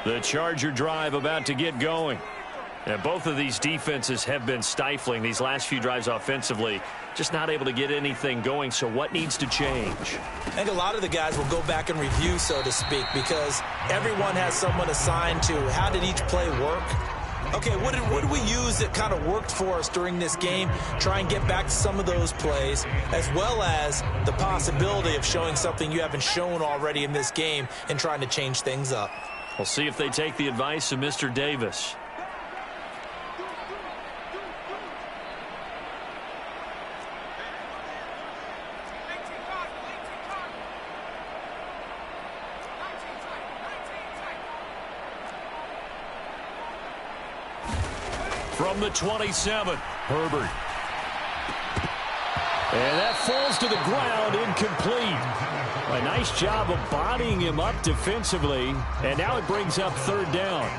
The Charger drive about to get going. And both of these defenses have been stifling these last few drives offensively. Just not able to get anything going. So what needs to change? I think a lot of the guys will go back and review, so to speak, because everyone has someone assigned to how did each play work. Okay, what did we use that kind of worked for us during this game? Try and get back to some of those plays, as well as the possibility of showing something you haven't shown already in this game and trying to change things up. We'll see if they take the advice of Mr. Davis. From the 27, Herbert. And that falls to the ground, incomplete. A nice job of bodying him up defensively, and now it brings up third down.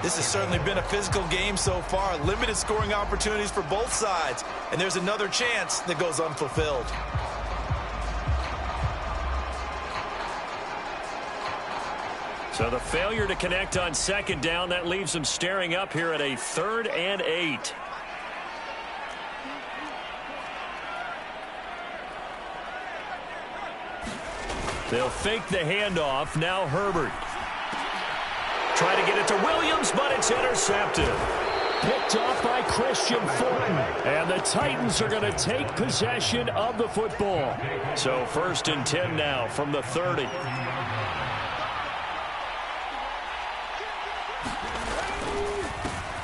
This has certainly been a physical game so far. Limited scoring opportunities for both sides, and there's another chance that goes unfulfilled. So the failure to connect on second down, that leaves them staring up here at a 3rd and 8. They'll fake the handoff. Now Herbert. Try to get it to Williams, but it's intercepted. Picked off by Christian Fulton. And the Titans are going to take possession of the football. So 1st and 10 now from the 30.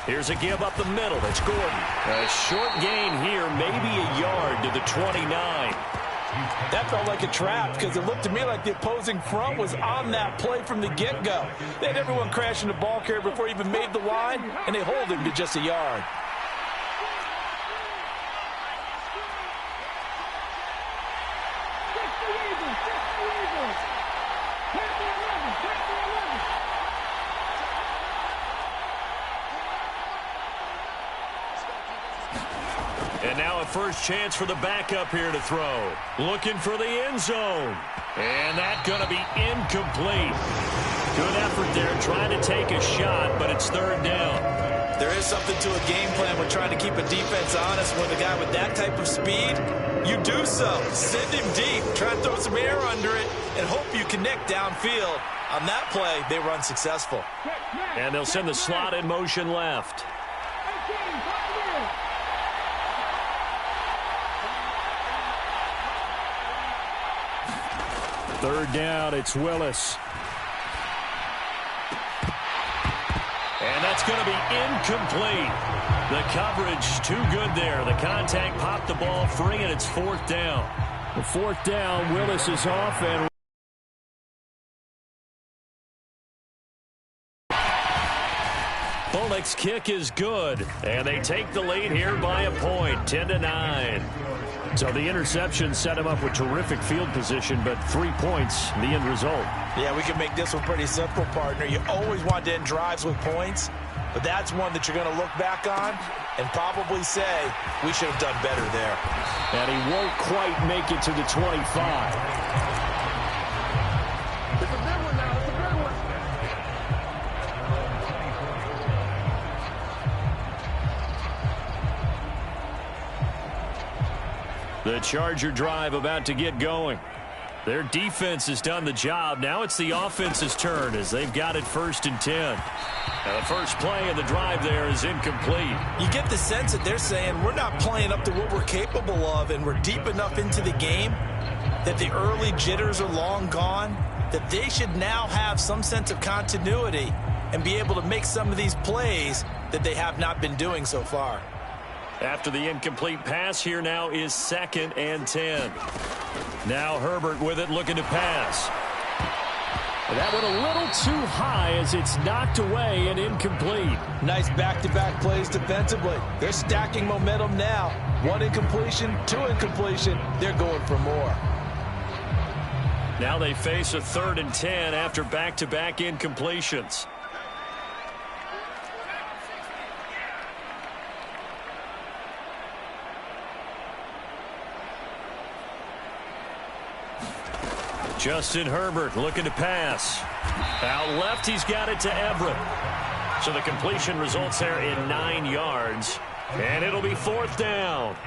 Here's a give up the middle. It's Gordon. A short gain here, maybe a yard to the 29. That felt like a trap because it looked to me like the opposing front was on that play from the get-go. They had everyone crashing the ball carrier before he even made the line, and they hold him to just a yard. And now a first chance for the backup here to throw. Looking for the end zone. And that's going to be incomplete. Good effort there trying to take a shot, but it's 3rd down. There is something to a game plan with trying to keep a defense honest. When a guy with that type of speed, you do so. Send him deep. Try to throw some air under it and hope you connect downfield. On that play, they were unsuccessful. And they'll send the slot in motion left. Third down, it's Willis. And that's going to be incomplete. The coverage too good there. The contact popped the ball free, and it's 4th down. The 4th down, Willis is off, and Bullock's kick is good. And they take the lead here by a point, 10-9. So the interception set him up with terrific field position, but 3 points, the end result. Yeah, we can make this one pretty simple, partner. You always want to end drives with points, but that's one that you're going to look back on and probably say, we should have done better there. And he won't quite make it to the 25. The Charger drive about to get going. Their defense has done the job. Now it's the offense's turn as they've got it 1st and 10. Now the first play of the drive there is incomplete. You get the sense that they're saying we're not playing up to what we're capable of, and we're deep enough into the game that the early jitters are long gone, that they should now have some sense of continuity and be able to make some of these plays that they have not been doing so far. After the incomplete pass, here now is 2nd and 10. Now Herbert with it, looking to pass. That one a little too high as it's knocked away and incomplete. Nice back-to-back plays defensively. They're stacking momentum now. 1 incompletion, 2 incompletion. They're going for more. Now they face a 3rd and 10 after back-to-back incompletions. Justin Herbert looking to pass. Out left, he's got it to Everett. So the completion results there in 9 yards. And it'll be 4th down.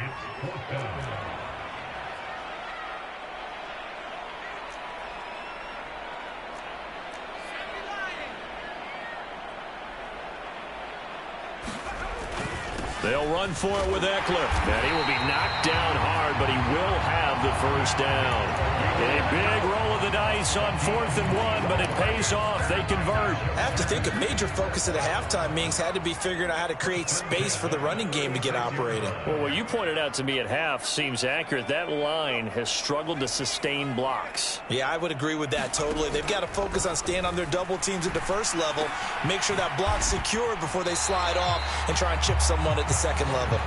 They'll run for it with Eckler. And he will be knocked down hard, but he will have the first down. A big roll of the dice on 4th and 1, but it pays off. They convert. I have to think a major focus at the halftime means had to be figuring out how to create space for the running game to get operating. Well, what you pointed out to me at half seems accurate. That line has struggled to sustain blocks. Yeah, I would agree with that totally. They've got to focus on staying on their double teams at the first level, make sure that block's secured before they slide off and try and chip someone at the second level.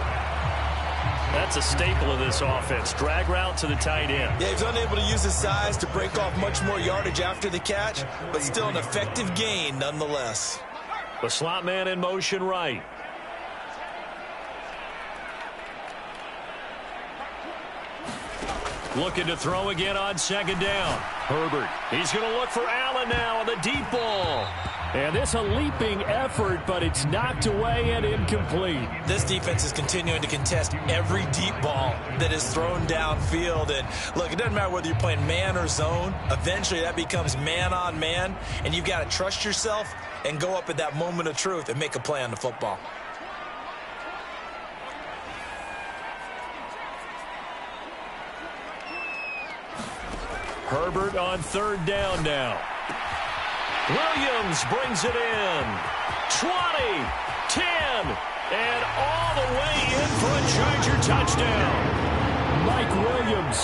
That's a staple of this offense. Drag route to the tight end. Yeah, he's unable to use his size to break off much more yardage after the catch, but still an effective gain nonetheless. The slot man in motion right. Looking to throw again on 2nd down. Herbert. He's going to look for Allen now on the deep ball. And this a leaping effort, but it's knocked away and incomplete. This defense is continuing to contest every deep ball that is thrown downfield. And look, it doesn't matter whether you're playing man or zone. Eventually that becomes man on man, and you've got to trust yourself and go up at that moment of truth and make a play on the football. Herbert on 3rd down now. Williams brings it in. 20, 10, and all the way in for a Charger touchdown. Mike Williams,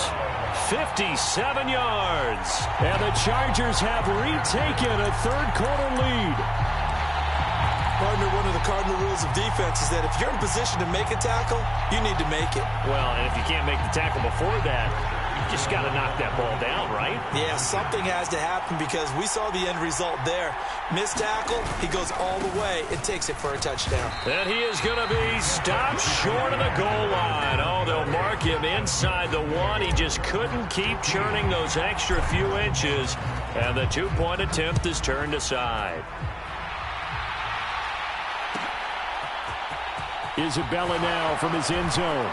57 yards. And the Chargers have retaken a 3rd-quarter lead. Partner, one of the cardinal rules of defense is that if you're in position to make a tackle, you need to make it. Well, and if you can't make the tackle before that, you just got to knock that ball down, right? Yeah, something has to happen because we saw the end result there. Missed tackle, he goes all the way and takes it for a touchdown. And he is going to be stopped short of the goal line. Oh, they'll mark him inside the 1. He just couldn't keep churning those extra few inches. And the 2-point attempt is turned aside. Isabella now from his end zone.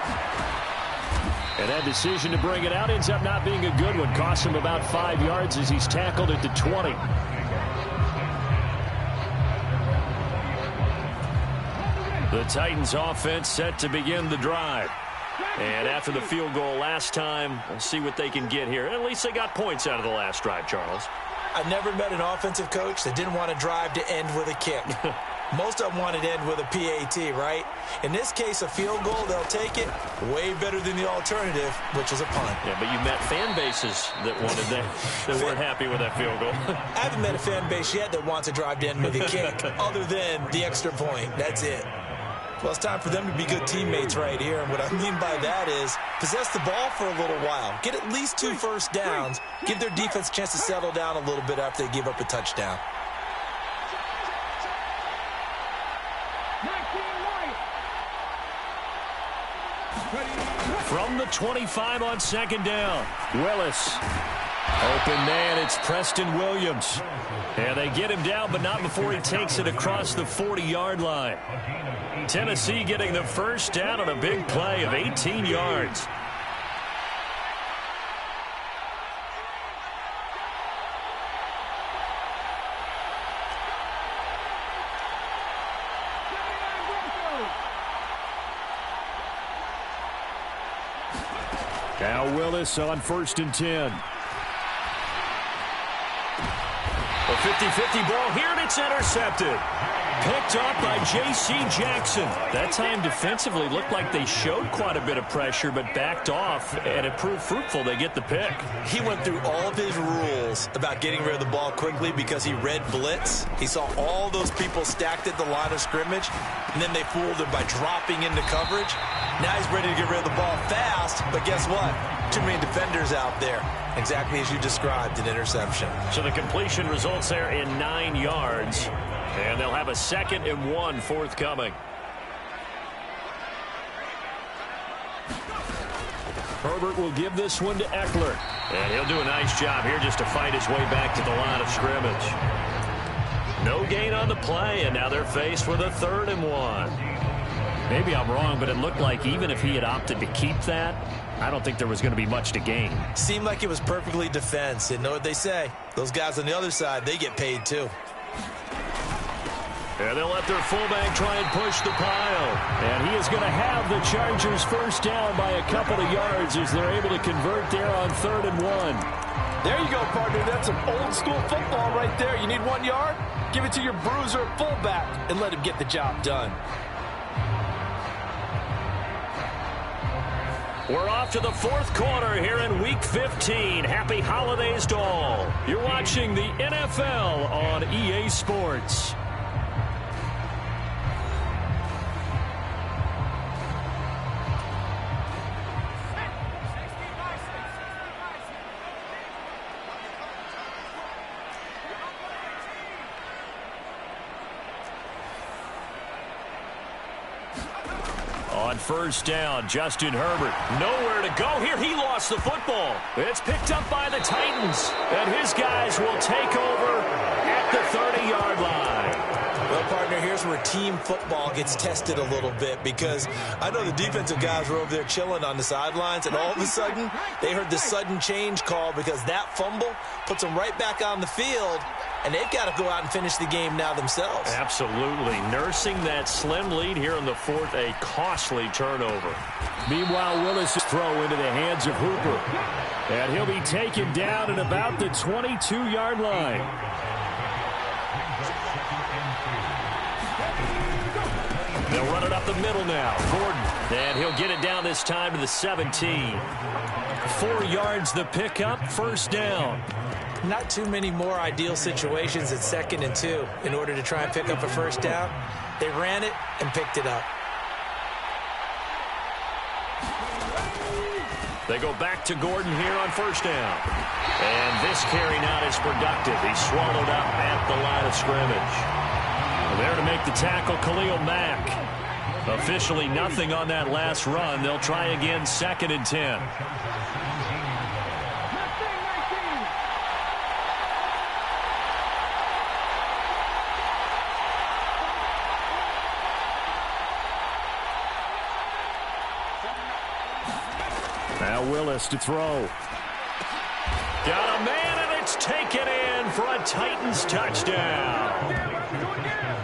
And that decision to bring it out ends up not being a good one. Costs him about 5 yards as he's tackled at the 20. The Titans offense set to begin the drive. And after the field goal last time, we'll see what they can get here. At least they got points out of the last drive, Charles. I've never met an offensive coach that didn't want to drive to end with a kick. Most of them want to end with a PAT, right? In this case, a field goal, they'll take it. Way better than the alternative, which is a punt. Yeah, but you met fan bases that wanted that, that weren't happy with that field goal. I haven't met a fan base yet that wants to drive to end with a kick, other than the extra point. That's it. Well, it's time for them to be good teammates right here. And what I mean by that is possess the ball for a little while. Get at least 2 first downs. Give their defense a chance to settle down a little bit after they give up a touchdown. From the 25 on 2nd down, Willis. Open man, it's Preston Williams. And they get him down, but not before he takes it across the 40-yard line. Tennessee getting the first down on a big play of 18 yards. Now Willis on 1st and 10. A 50-50 ball here, and it's intercepted. Picked up by J.C. Jackson. That time defensively looked like they showed quite a bit of pressure, but backed off, and it proved fruitful. They get the pick. He went through all of his rules about getting rid of the ball quickly because he read blitz. He saw all those people stacked at the line of scrimmage, and then they fooled him by dropping into coverage. Now he's ready to get rid of the ball fast, but guess what? Too many defenders out there. Exactly as you described, an interception. So the completion results there in 9 yards, and they'll have a 2nd and 1 forthcoming. Herbert will give this one to Eckler. And he'll do a nice job here just to fight his way back to the line of scrimmage. No gain on the play, and now they're faced with a 3rd and 1. Maybe I'm wrong, but it looked like even if he had opted to keep that, I don't think there was going to be much to gain. Seemed like it was perfectly defense. And know what they say? Those guys on the other side, they get paid too. And they'll let their fullback try and push the pile. And he is going to have the Chargers first down by a couple of yards as they're able to convert there on 3rd and 1. There you go, partner. That's some old-school football right there. You need 1 yard? Give it to your bruiser fullback and let him get the job done. We're off to the 4th quarter here in Week 15. Happy holidays to all. You're watching the NFL on EA Sports. On first down, Justin Herbert. Nowhere to go here. He lost the football. It's picked up by the Titans. And his guys will take over at the 30-yard line. Well, partner, here's where team football gets tested a little bit because I know the defensive guys were over there chilling on the sidelines, and all of a sudden they heard the sudden change call because that fumble puts them right back on the field, and they've got to go out and finish the game now themselves. Absolutely. Nursing that slim lead here in the 4th, a costly turnover. Meanwhile, Willis' throw into the hands of Hooper. And he'll be taken down at about the 22-yard line. They'll run it up the middle now. Gordon. And he'll get it down this time to the 17. 4 yards the pickup, first down. Not too many more ideal situations at 2nd and 2 in order to try and pick up a first down. They ran it and picked it up. They go back to Gordon here on first down. And this carry not as productive. He's swallowed up at the line of scrimmage. There to make the tackle, Khalil Mack. Officially nothing on that last run. They'll try again, 2nd and 10. Now Willis to throw. Got a man, and it's taken in for a Titans touchdown.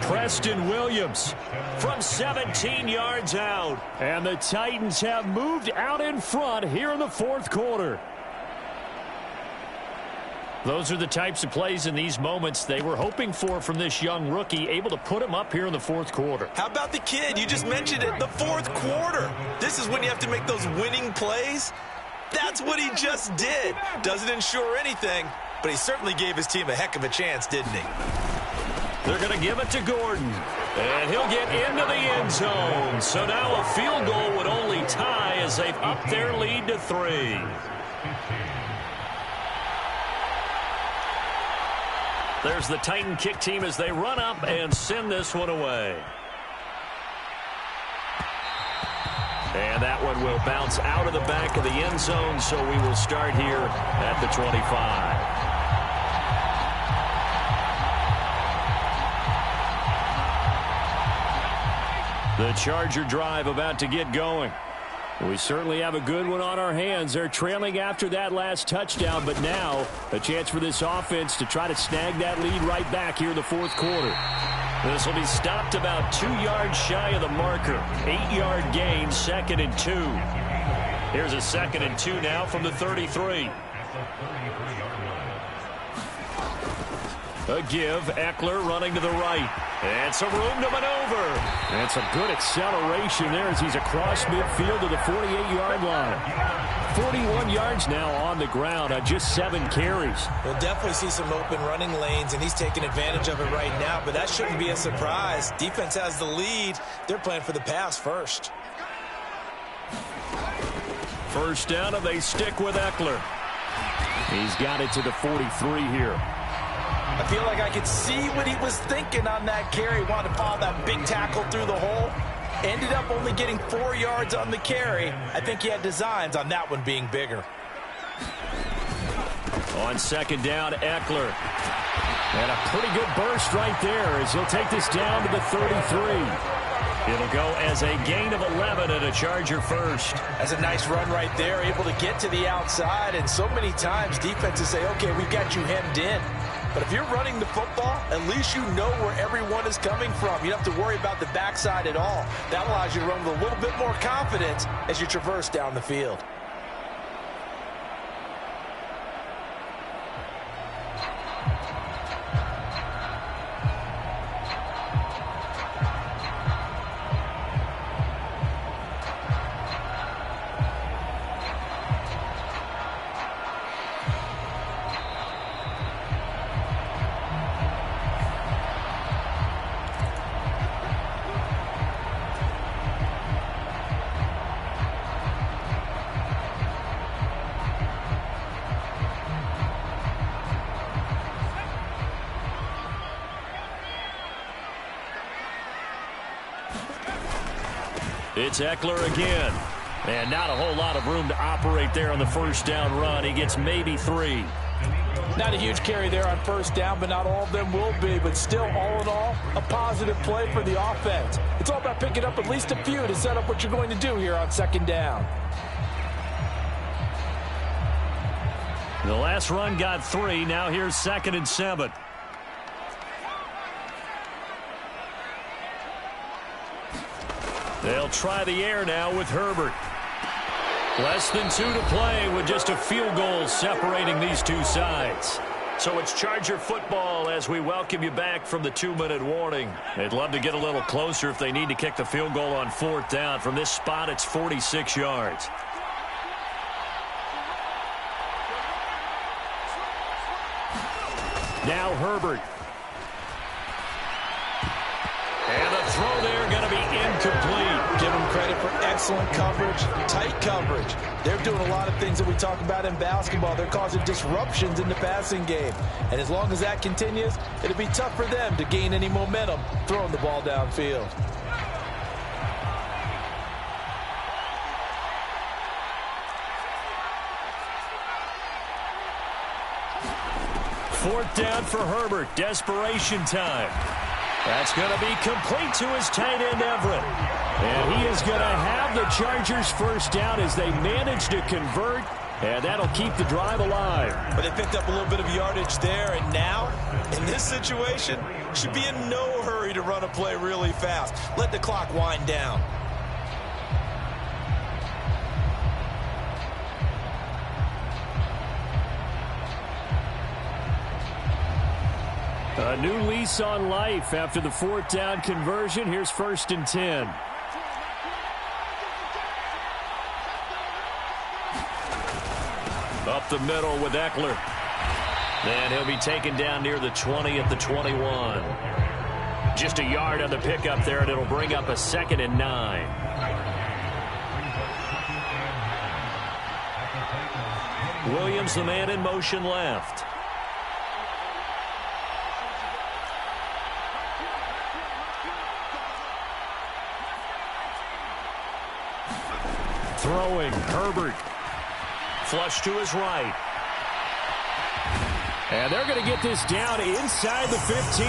Preston Williams from 17 yards out. And the Titans have moved out in front here in the 4th quarter. Those are the types of plays in these moments they were hoping for from this young rookie, able to put him up here in the 4th quarter. How about the kid? You just mentioned it, the 4th quarter. This is when you have to make those winning plays. That's what he just did. Doesn't ensure anything, but he certainly gave his team a heck of a chance, didn't he? They're going to give it to Gordon, and he'll get into the end zone. So now a field goal would only tie as they've upped their lead to 3. There's the Titan kick team as they run up and send this one away. And that one will bounce out of the back of the end zone, so we will start here at the 25. The Charger drive about to get going. We certainly have a good one on our hands. They're trailing after that last touchdown, but now a chance for this offense to try to snag that lead right back here in the 4th quarter. This will be stopped about 2 yards shy of the marker. 8-yard gain, 2nd and 2. Here's a 2nd and 2 now from the 33. A give, Eckler running to the right. And some room to maneuver. And some good acceleration there as he's across midfield to the 48-yard line. 41 yards now on the ground on just 7 carries. We'll definitely see some open running lanes, and he's taking advantage of it right now, but that shouldn't be a surprise. Defense has the lead. They're playing for the pass first. First down, and they stick with Eckler. He's got it to the 43 here. I feel like I could see what he was thinking on that carry. Wanted to follow that big tackle through the hole. Ended up only getting 4 yards on the carry. I think he had designs on that one being bigger. On second down, Eckler. And a pretty good burst right there as he'll take this down to the 33. It'll go as a gain of 11 and a Charger first. That's a nice run right there, able to get to the outside. And so many times defenses say, okay, we've got you hemmed in. But if you're running the football, at least you know where everyone is coming from. You don't have to worry about the backside at all. That allows you to run with a little bit more confidence as you traverse down the field. It's Eckler again. And not a whole lot of room to operate there on the first down run. He gets maybe 3. Not a huge carry there on first down, but not all of them will be. But still, all in all, a positive play for the offense. It's all about picking up at least a few to set up what you're going to do here on second down. The last run got 3. Now here's 2nd and 7. They'll try the air now with Herbert. Less than 2 to play with just a field goal separating these two sides. So it's Charger football as we welcome you back from the 2-minute warning. They'd love to get a little closer if they need to kick the field goal on 4th down. From this spot, it's 46 yards. Now Herbert. And the throw there going to be incomplete. Give them credit for excellent coverage, tight coverage. They're doing a lot of things that we talk about in basketball. They're causing disruptions in the passing game. And as long as that continues, it'll be tough for them to gain any momentum throwing the ball downfield. Fourth down for Herbert. Desperation time. That's going to be complete to his tight end, Everett. And he is going to have the Chargers first down as they manage to convert, and that'll keep the drive alive. But they picked up a little bit of yardage there, and now, in this situation, should be in no hurry to run a play really fast. Let the clock wind down. A new lease on life after the 4th down conversion. Here's 1st and 10. Up the middle with Eckler. And he'll be taken down near the 20 at the 21. Just a yard on the pickup there, and it'll bring up a 2nd and 9. Williams, the man in motion left. Throwing, Herbert. Flush to his right. And they're going to get this down inside the 15.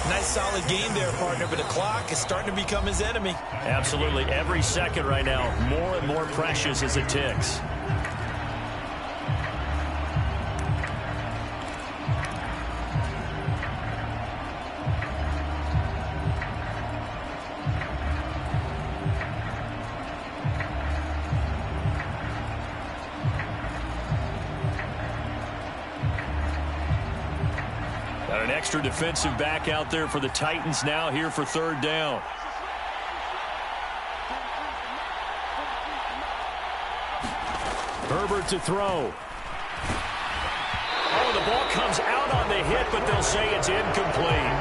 Nice solid gain there, partner, but the clock is starting to become his enemy. Absolutely. Every second right now, more and more precious as it ticks. Got an extra defensive back out there for the Titans now here for 3rd down. Herbert to throw. Oh, the ball comes out on the hit, but they'll say it's incomplete.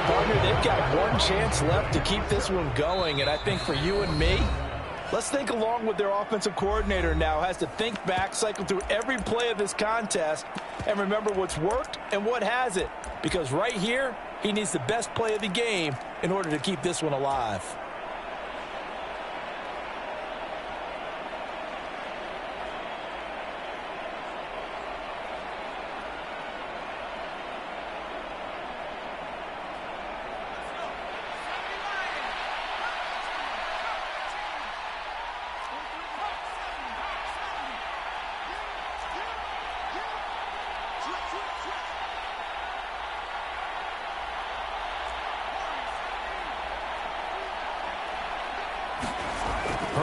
Partner, they've got one chance left to keep this one going, and I think for you and me, let's think along with their offensive coordinator now. Has to think back, cycle through every play of this contest, and remember what's worked and what hasn't. Because right here, he needs the best play of the game in order to keep this one alive.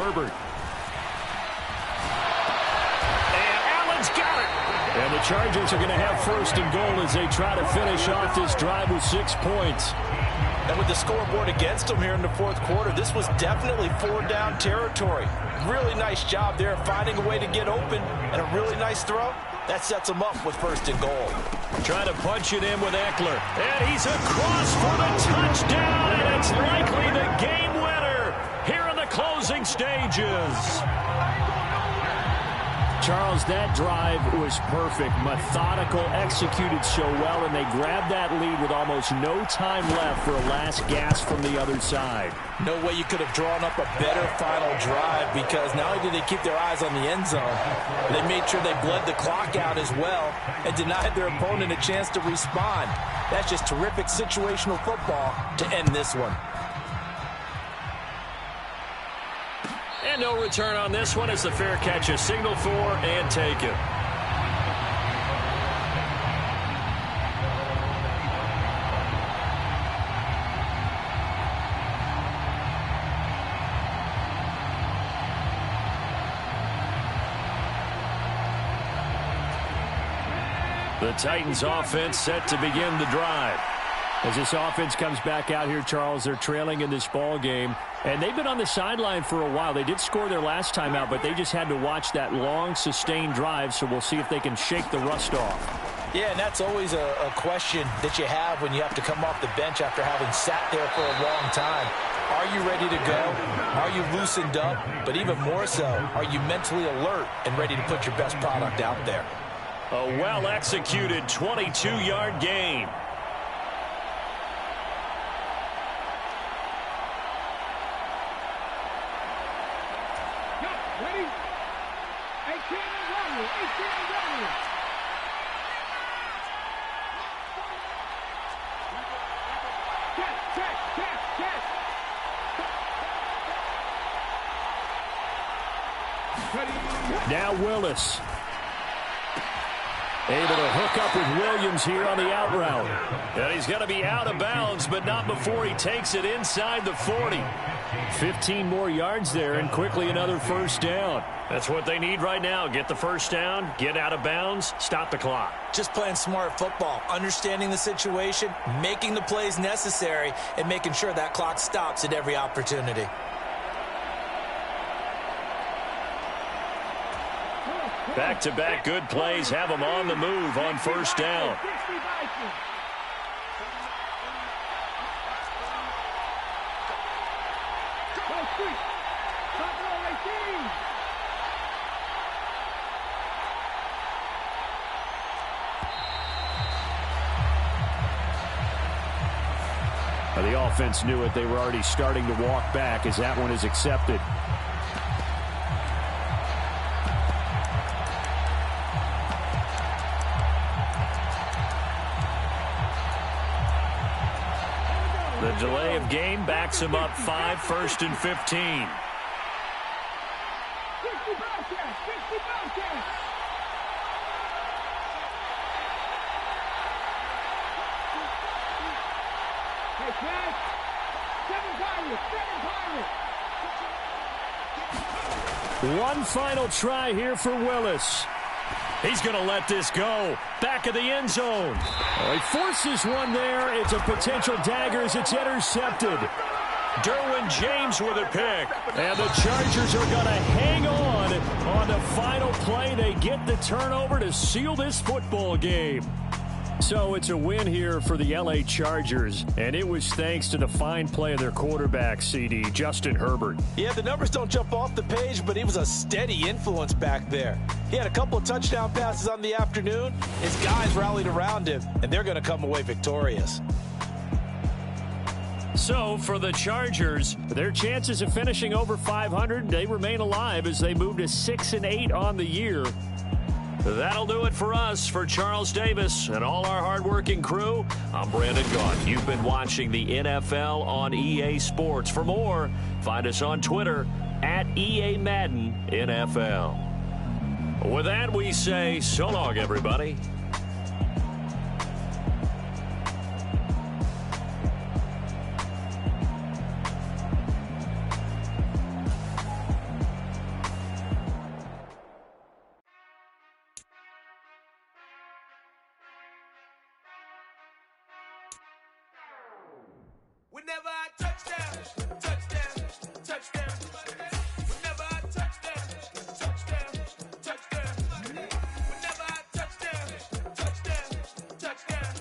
Herbert. And Allen's got it. And the Chargers are going to have first and goal as they try to finish off this drive with 6 points. And with the scoreboard against them here in the fourth quarter, this was definitely 4-down territory. Really nice job there finding a way to get open, and a really nice throw. That sets them up with first and goal. Trying to punch it in with Eckler. And he's across for the touchdown, and it's likely the game winner here in the closing stages. Charles, that drive was perfect. Methodical, executed so well, and they grabbed that lead with almost no time left for a last gasp from the other side. No way you could have drawn up a better final drive, because not only did they keep their eyes on the end zone, they made sure they bled the clock out as well and denied their opponent a chance to respond. That's just terrific situational football to end this one. And no return on this one as the fair catch is signaled for and taken. The Titans offense set to begin the drive. As this offense comes back out here, Charles, they're trailing in this ball game. And they've been on the sideline for a while. They did score their last time out, but they just had to watch that long, sustained drive, so we'll see if they can shake the rust off. Yeah, and that's always a question that you have when you have to come off the bench after having sat there for a long time. Are you ready to go? Are you loosened up? But even more so, are you mentally alert and ready to put your best product out there? A well-executed 22-yard gain. Now Willis. Able to hook up with Williams here on the out route. And he's going to be out of bounds, but not before he takes it inside the 40. 15 more yards there, and quickly another first down. That's what they need right now. Get the first down, get out of bounds, stop the clock. Just playing smart football, understanding the situation, making the plays necessary, and making sure that clock stops at every opportunity. Back-to-back good plays have them on the move on first down. The offense knew it. They were already starting to walk back as that one is accepted. The delay of game backs him up 5, 1st and 15. One final try here for Willis. He's going to let this go. Back of the end zone. He forces one there. It's a potential dagger as it's intercepted. Derwin James with a pick. And the Chargers are going to hang on the final play. They get the turnover to seal this football game. So it's a win here for the LA Chargers, and it was thanks to the fine play of their quarterback, CD, Justin Herbert. Yeah, the numbers don't jump off the page, but he was a steady influence back there. He had a couple of touchdown passes on the afternoon. His guys rallied around him, and they're going to come away victorious. So for the Chargers, their chances of finishing over 500, they remain alive as they move to 6-8 on the year. That'll do it for us. For Charles Davis and all our hardworking crew, I'm Brandon Gaughan. You've been watching the NFL on EA Sports. For more, find us on Twitter at EA Madden NFL. With that, we say so long, everybody. touchdown, touchdown, touchdown. Whenever I touchdown, touchdown, touchdown. Whenever I touchdown, touchdown, touchdown.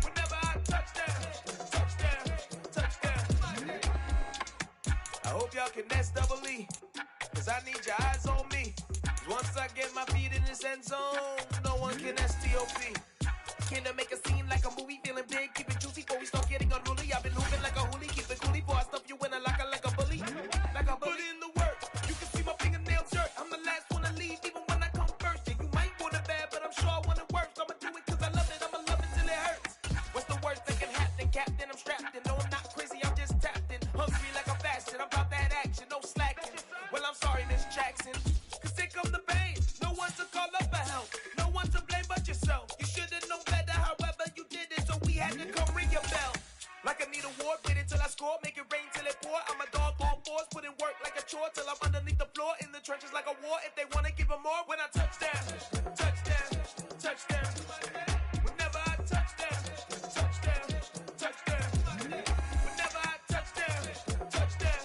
Whenever I touchdown, touchdown, touchdown. I hope y'all can S-double-E, cause I need your eyes on me. Once I get my feet in this end zone, no one can S-T-O-P. Can I make a scene like a movie, feeling big, keep it juicy before we start getting unruly. I've been moving like a hoolie, keep it coolie before I stuff you in a locker like a bully. Like a bully. Put in the work, you can see my fingernails dirt. I'm the last one to leave, even when I come first. Yeah, you might want it bad, but I'm sure I want it worse. I'ma do it cause I love it, I'ma love it till it hurts. What's the worst that can happen, Captain? I'm strapped in, no I'm not crazy, I'm just tapped in. Hungry like I'm fasting, I'm about that action, no slacking. Well, I'm sorry, Miss Jackson, cause here come the pain. No one to call up for help, no one to blame but yourself. You should've known better, however you did it, so we had to come ring your bell. Like I need a award, wait until I score, make it rain till it pour. I'm a dog on fours, put in work like a chore till I'm underneath the floor, in the trenches like a war. If they wanna give them more, when I touchdown, touchdown, touchdown. Whenever I touchdown, touchdown, touchdown. Whenever I touchdown, touchdown,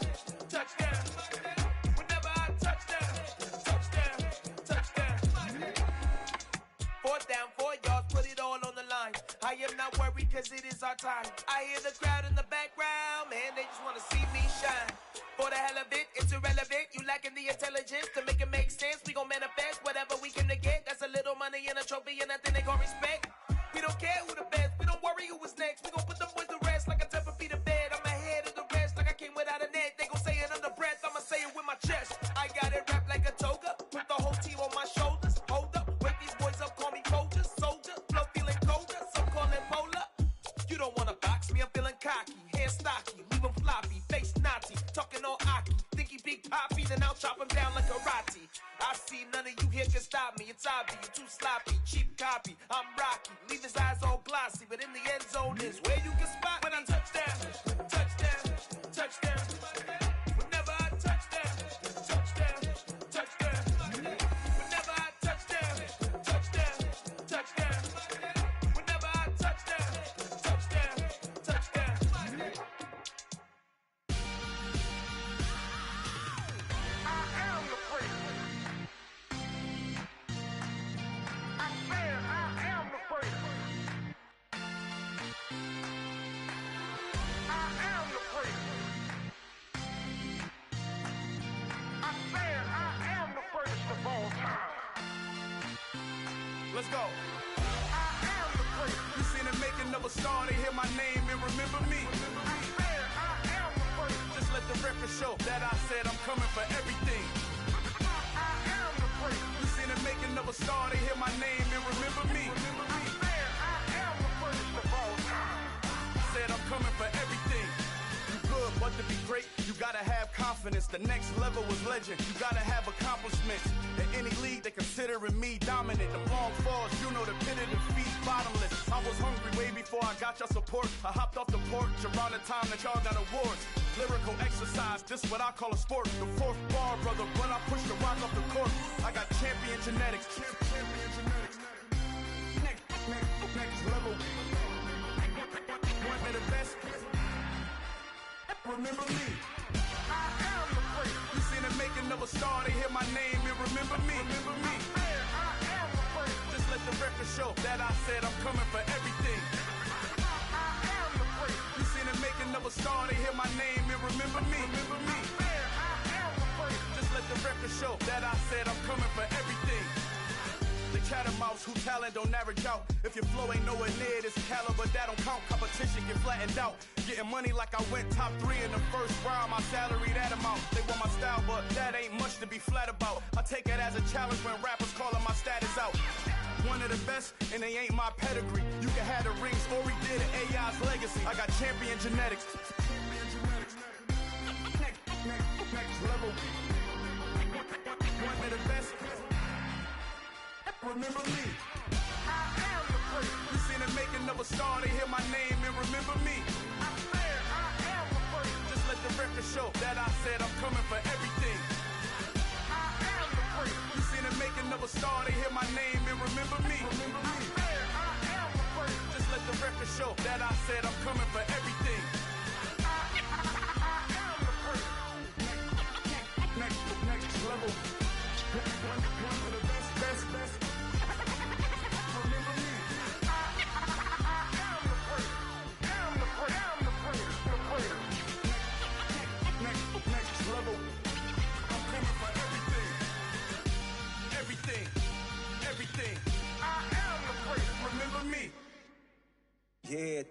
touchdown. Whenever I touchdown, touchdown, touchdown. 4th down, 4 yards, put it all on the line. I am not worried cause it is our time. I hear the crowd in the background, man, they just wanna see me shine. For the hell of it, it's irrelevant. You lacking the intelligence to make it make sense. We gon' manifest whatever we came to get. That's a little money and a trophy and nothing they gon' respect. We don't care who the best, we don't worry who was next. We gon' put them boys to rest like a 10 feet of bed. I'm ahead of the rest like I came without a net. They gon' say it under breath, I'ma say it with my chest. I got it wrapped like a toga, put the whole team on my shoulders. Hold up, wake these boys up, call me Folger, soldier. Flow feeling colder, some call it polar. You don't wanna box me, I'm feeling cocky. Hair stocky, leave him floppy, face naughty. Talking all aki, think he big poppy, then I'll chop him down like karate. I see none of you here can stop me. It's obvious, you too sloppy, cheap copy. I'm Rocky, leave his eyes all glossy, but in the end zone is where you can spot when I touchdown, touchdown, touchdown. Whenever I touchdown, touchdown, touchdown. Whenever I touchdown, touchdown, touchdown. Whenever I touchdown, touchdown, touchdown. I am the first. I said I am the first. I am the first. I said I am the first of all time. Let's go. I am the first. You seen the making of a star, they hear my name and remember me. I said I am the first. Just let the record show that I said I'm coming for everything. I am the first. You seen the making of a star, they hear my name and remember me. I said I am the first of all time. Said I'm coming for everything. You good, but to be great, you gotta have confidence. The next level was legend. You gotta have accomplishments. In any league, they considering me dominant. The long falls, you know the pit of defeat, bottomless. I was hungry way before I got your support. I hopped off the porch around the time that y'all got awards. Lyrical exercise, this what I call a sport. The 4th bar, brother, when I push the rock off the court. I got champion genetics. Champion genetics. Next level. One of the best. Remember me. I am the first. You seen the making of a star, they hear my name and remember me. Remember me. I said I am the first. Just let the record show that I said I'm coming for everything. I am the first. You seen the making of a star, they hear my name and remember me. Remember me. I said I am the first. Just let the record show that I said I'm coming for everything. The chattermouths who talent don't average out. If your flow ain't nowhere near this caliber, that don't count. Competition get flattened out. Getting money like I went top 3 in the first round. My salary that amount. They want my style, but that ain't much to be flat about. I take it as a challenge when rappers calling my status out. One of the best, and they ain't my pedigree. You can have the rings, or we did it, AI's legacy. I got champion genetics. Next level. One of the best. Remember me. I am the first. You seen the making of a star, they hear my name and remember me. I said I am the first. Just let the record show that I said I'm coming for everything. I am the first. You seen the making of a star, they hear my name and remember me. Remember me. I said I am the first. Just let the record show that I said I'm coming for everything. I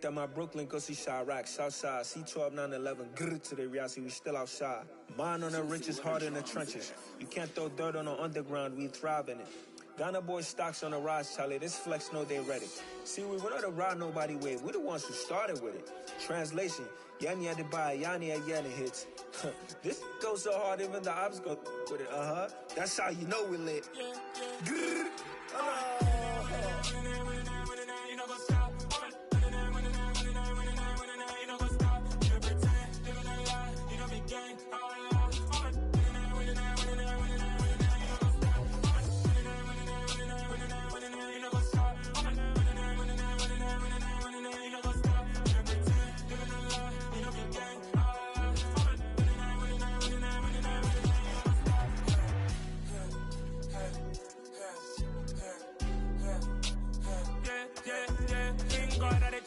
that my Brooklyn, go see Chirac, Southside, C12, 911, grr to the Riasi, we still outside. Mine on the riches, hard in the trenches. You can't throw dirt on the underground, we thrive in it. Ghana boys stocks on the rise, Charlie, this flex know they ready. See, we were not to ride nobody with, we the ones who started with it. Translation, Yanni had to buy, Yanni had Yanni hits. This goes so hard, even the ops go with it, That's how you know we lit. Grr.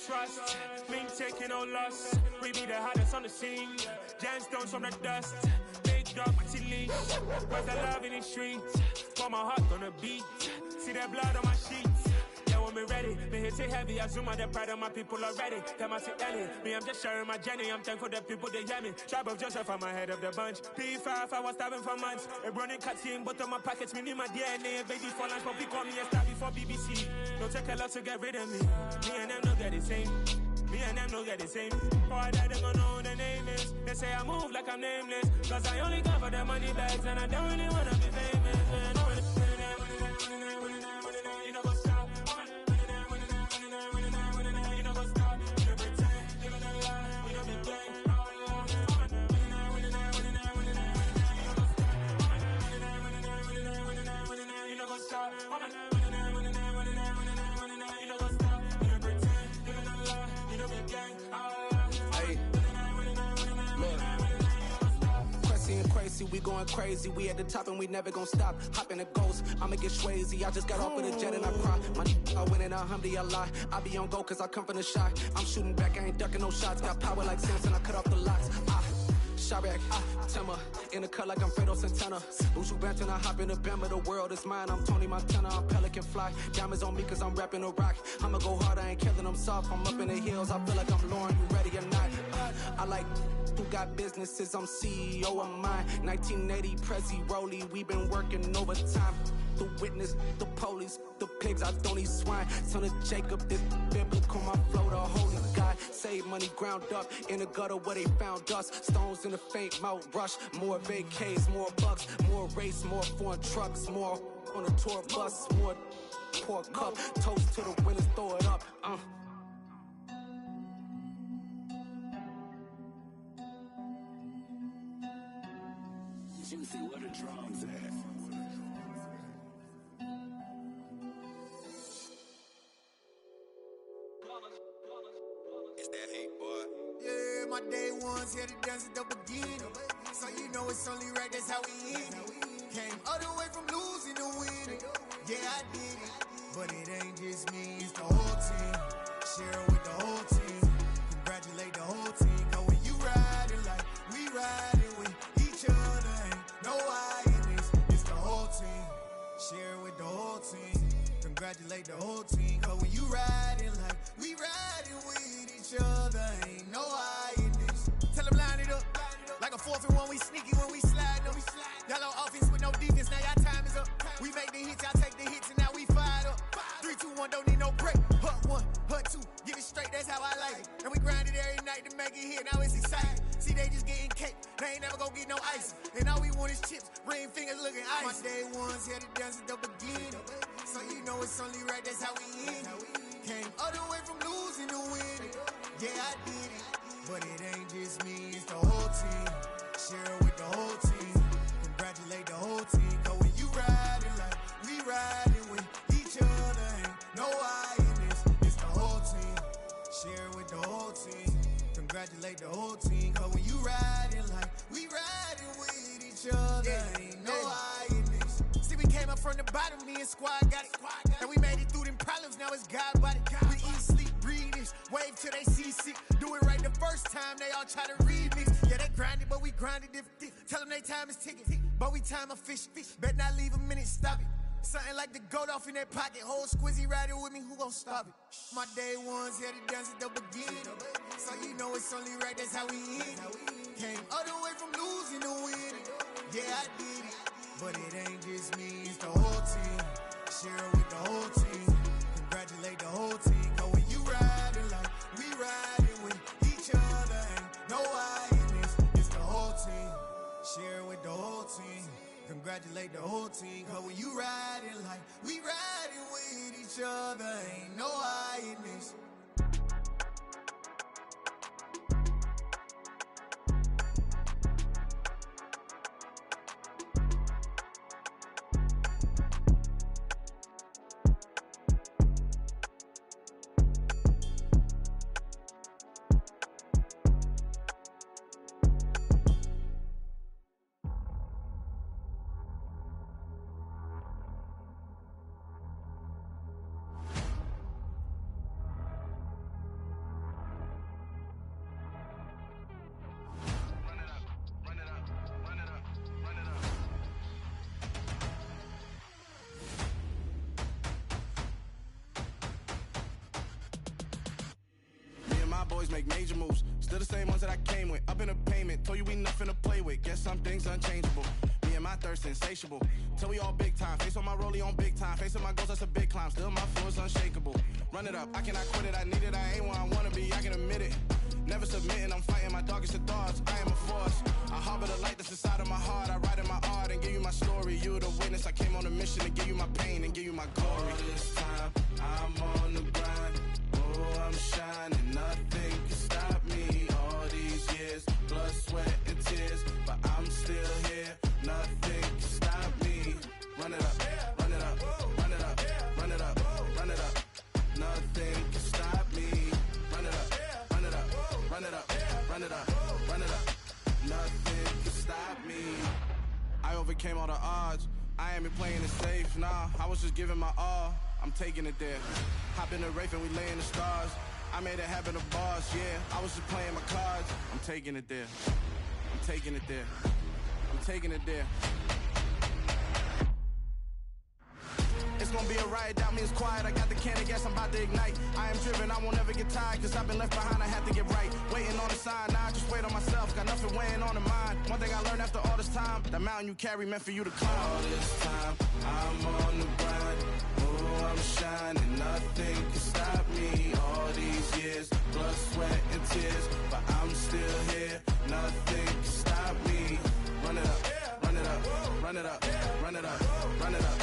Trust, me taking no loss. We be the hottest on the scene. Gemstones from the dust. Big dog, pretty leash. Where's the love in the streets? Got my heart on the beat. See that blood on my sheets. Yeah, when me ready, me hit it heavy. I zoom out the pride of my people already. Them I see Ellie. Me, I'm just sharing my journey. I'm thankful the people they hear me. Tribe of Joseph, I'm ahead of the bunch. P5, I was starving for months. A running cutscene, but on my pockets, me need my DNA. Baby for lunch, but we call me a star before BBC. Don't take a lot to get rid of me. Me and them don't get the same. Me and them don't get the same. Boy, that they gonna know who the name is. They say I move like I'm nameless. Cause I only cover the money bags and I don't really wanna be famous. You know go stop. You know go stop. You pretend. You gonna lie. You know be gang. You know go stop. We going crazy, we at the top and we never gonna stop. Hop in a ghost, I'ma get swayzy. I just got off with a jet and I cry. I win in a Humvee, I lie. I be on go cause I come from the shot. I'm shooting back, I ain't ducking no shots. Got power like Samson, I cut off the locks. Shabak, Timmer, in the cut like I'm Fredo Santana. Ushu Banton, I hop in the Bama, the world is mine. I'm Tony Montana, I'm Pelican Fly. Diamonds on me cause I'm rapping a rock. I'ma go hard, I ain't killing them soft. I'm up in the hills, I feel like I'm Lauren, you ready or not? I like who got businesses, I'm CEO of mine. 1980, Prezi Rolly, we been working overtime. The witness, the police, the pigs, I don't eat swine. Son of Jacob, this biblical, my flow, the holy God. Save money ground up in the gutter where they found us. Stones in the faint mouth rush. More vacays, more bucks, more race, more foreign trucks, more on a tour bus, more pour cup. Toast to the winners, throw it up. Juicy, where the drums at? It's that hate, boy. Yeah, my day ones here to dance at the beginning. So you know it's only right, that's how we end it. Came all the way from losing to winning. Yeah, I did it. But it ain't just me, it's the whole team. Share it with the whole team. Congratulate the whole team. Cause when you riding like we riding with each other, ain't no I in this. It's the whole team. Share it with the whole team. Congratulate the whole team. Cause when you riding like we riding with each other, ain't no I in this. Tell them line it up. Like a 4th and 1, we sneaky when we slide them. Yellow offense with no defense, now y'all time is up. We make the hits, y'all take the hits, and now we fired up. 3, 2, 1, don't need no break. Hut 1, hut 2, give it straight, that's how I like it. And we grind it every night to make it hit, now it's exciting. See, they just getting cake, they ain't never gonna get no ice. And all we want is chips, ring fingers looking ice. My day ones here to dance at the beginning. So you know it's only right, that's how we end it. Came all the way from losing to winning. Yeah, I did it. But it ain't just me, it's the whole team. Share it with the whole team. Congratulate the whole team. Cause when you riding like we riding with each other, ain't no I in this. It's the whole team. Share it with the whole team. Congratulate the whole team. Cause when you riding like we riding with each other, ain't no I in this. See, we came up from the bottom, me and squad got it. And we made it through them problems, now it's God body. We eat, sleep, breathe this. Wave till they see sick. Do it right the first time, they all try to remix. Yeah, they grinded, but we grinded different. Tell them they time is ticking. But we time a fish. Bet not leave a minute, stop it. Something like the goat off in that pocket. Whole squizzy riding with me, who gon' stop it? My day ones here to dance at the beginning. So you know it's only right, that's how we end. Came all the way from losing to winning. Yeah, I did it. But it ain't just me, it's the whole team. Share it with the whole team. Congratulate the whole team. Cause when you riding like we riding with each other, ain't no I in this. It's the whole team. Share it with the whole team. Congratulate the whole team. Cause when you riding like we riding with each other, ain't no I in this. Boys make major moves, still the same ones that I came with. Up in a payment, told you we nothing to play with. Guess some things unchangeable. Me and my thirst insatiable. Till we all big time. Face on my rollie on big time. Facing my goals, that's a big climb. Still my flow is unshakable. Run it up, I cannot quit it. I need it, I ain't where I wanna be. I can admit it. Never submitting, I'm fighting my darkest of thoughts. I am a force. I harbor the light that's inside of my heart. I write in my art and give you my story. You're the witness. I came on a mission to give you my pain and give you my glory. All this time, I'm on the grind. Oh, I'm shining. Nothing can stop me. All these years, blood, sweat, and tears. But I'm still here. Nothing can stop me. Run it up, run it up, run it up, run it up, run it up. Nothing can stop me. Run it up, run it up, run it up, run it up, run it up. Nothing can stop me. I overcame all the odds. I ain't been playing it safe, nah. I was just giving my all. I'm taking it there. Hop in the Wraith and we lay in the stars. I made it happen to boss, yeah. I was just playing my cards. I'm taking it there. I'm taking it there. I'm taking it there. It's gonna be a riot, doubt me it's quiet. I got the can of gas, I'm about to ignite. I am driven, I won't ever get tired. Cause I've been left behind, I have to get right. Waiting on the sign, now I just wait on myself. Got nothing weighing on the mind. One thing I learned after all this time, the mountain you carry meant for you to climb. All this time, I'm on the grind. Oh, I'm shining, nothing can stop me. All these years, blood, sweat, and tears. But I'm still here, nothing can stop me. Run it up, run it up, run it up, run it up, run it up.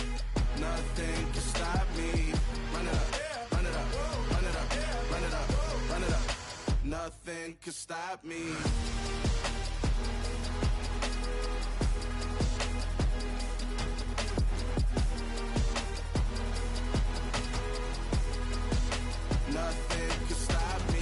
Nothing can stop me. Run it up, run it up, run it up, run it up, run it up. Nothing can stop me. Nothing can stop me.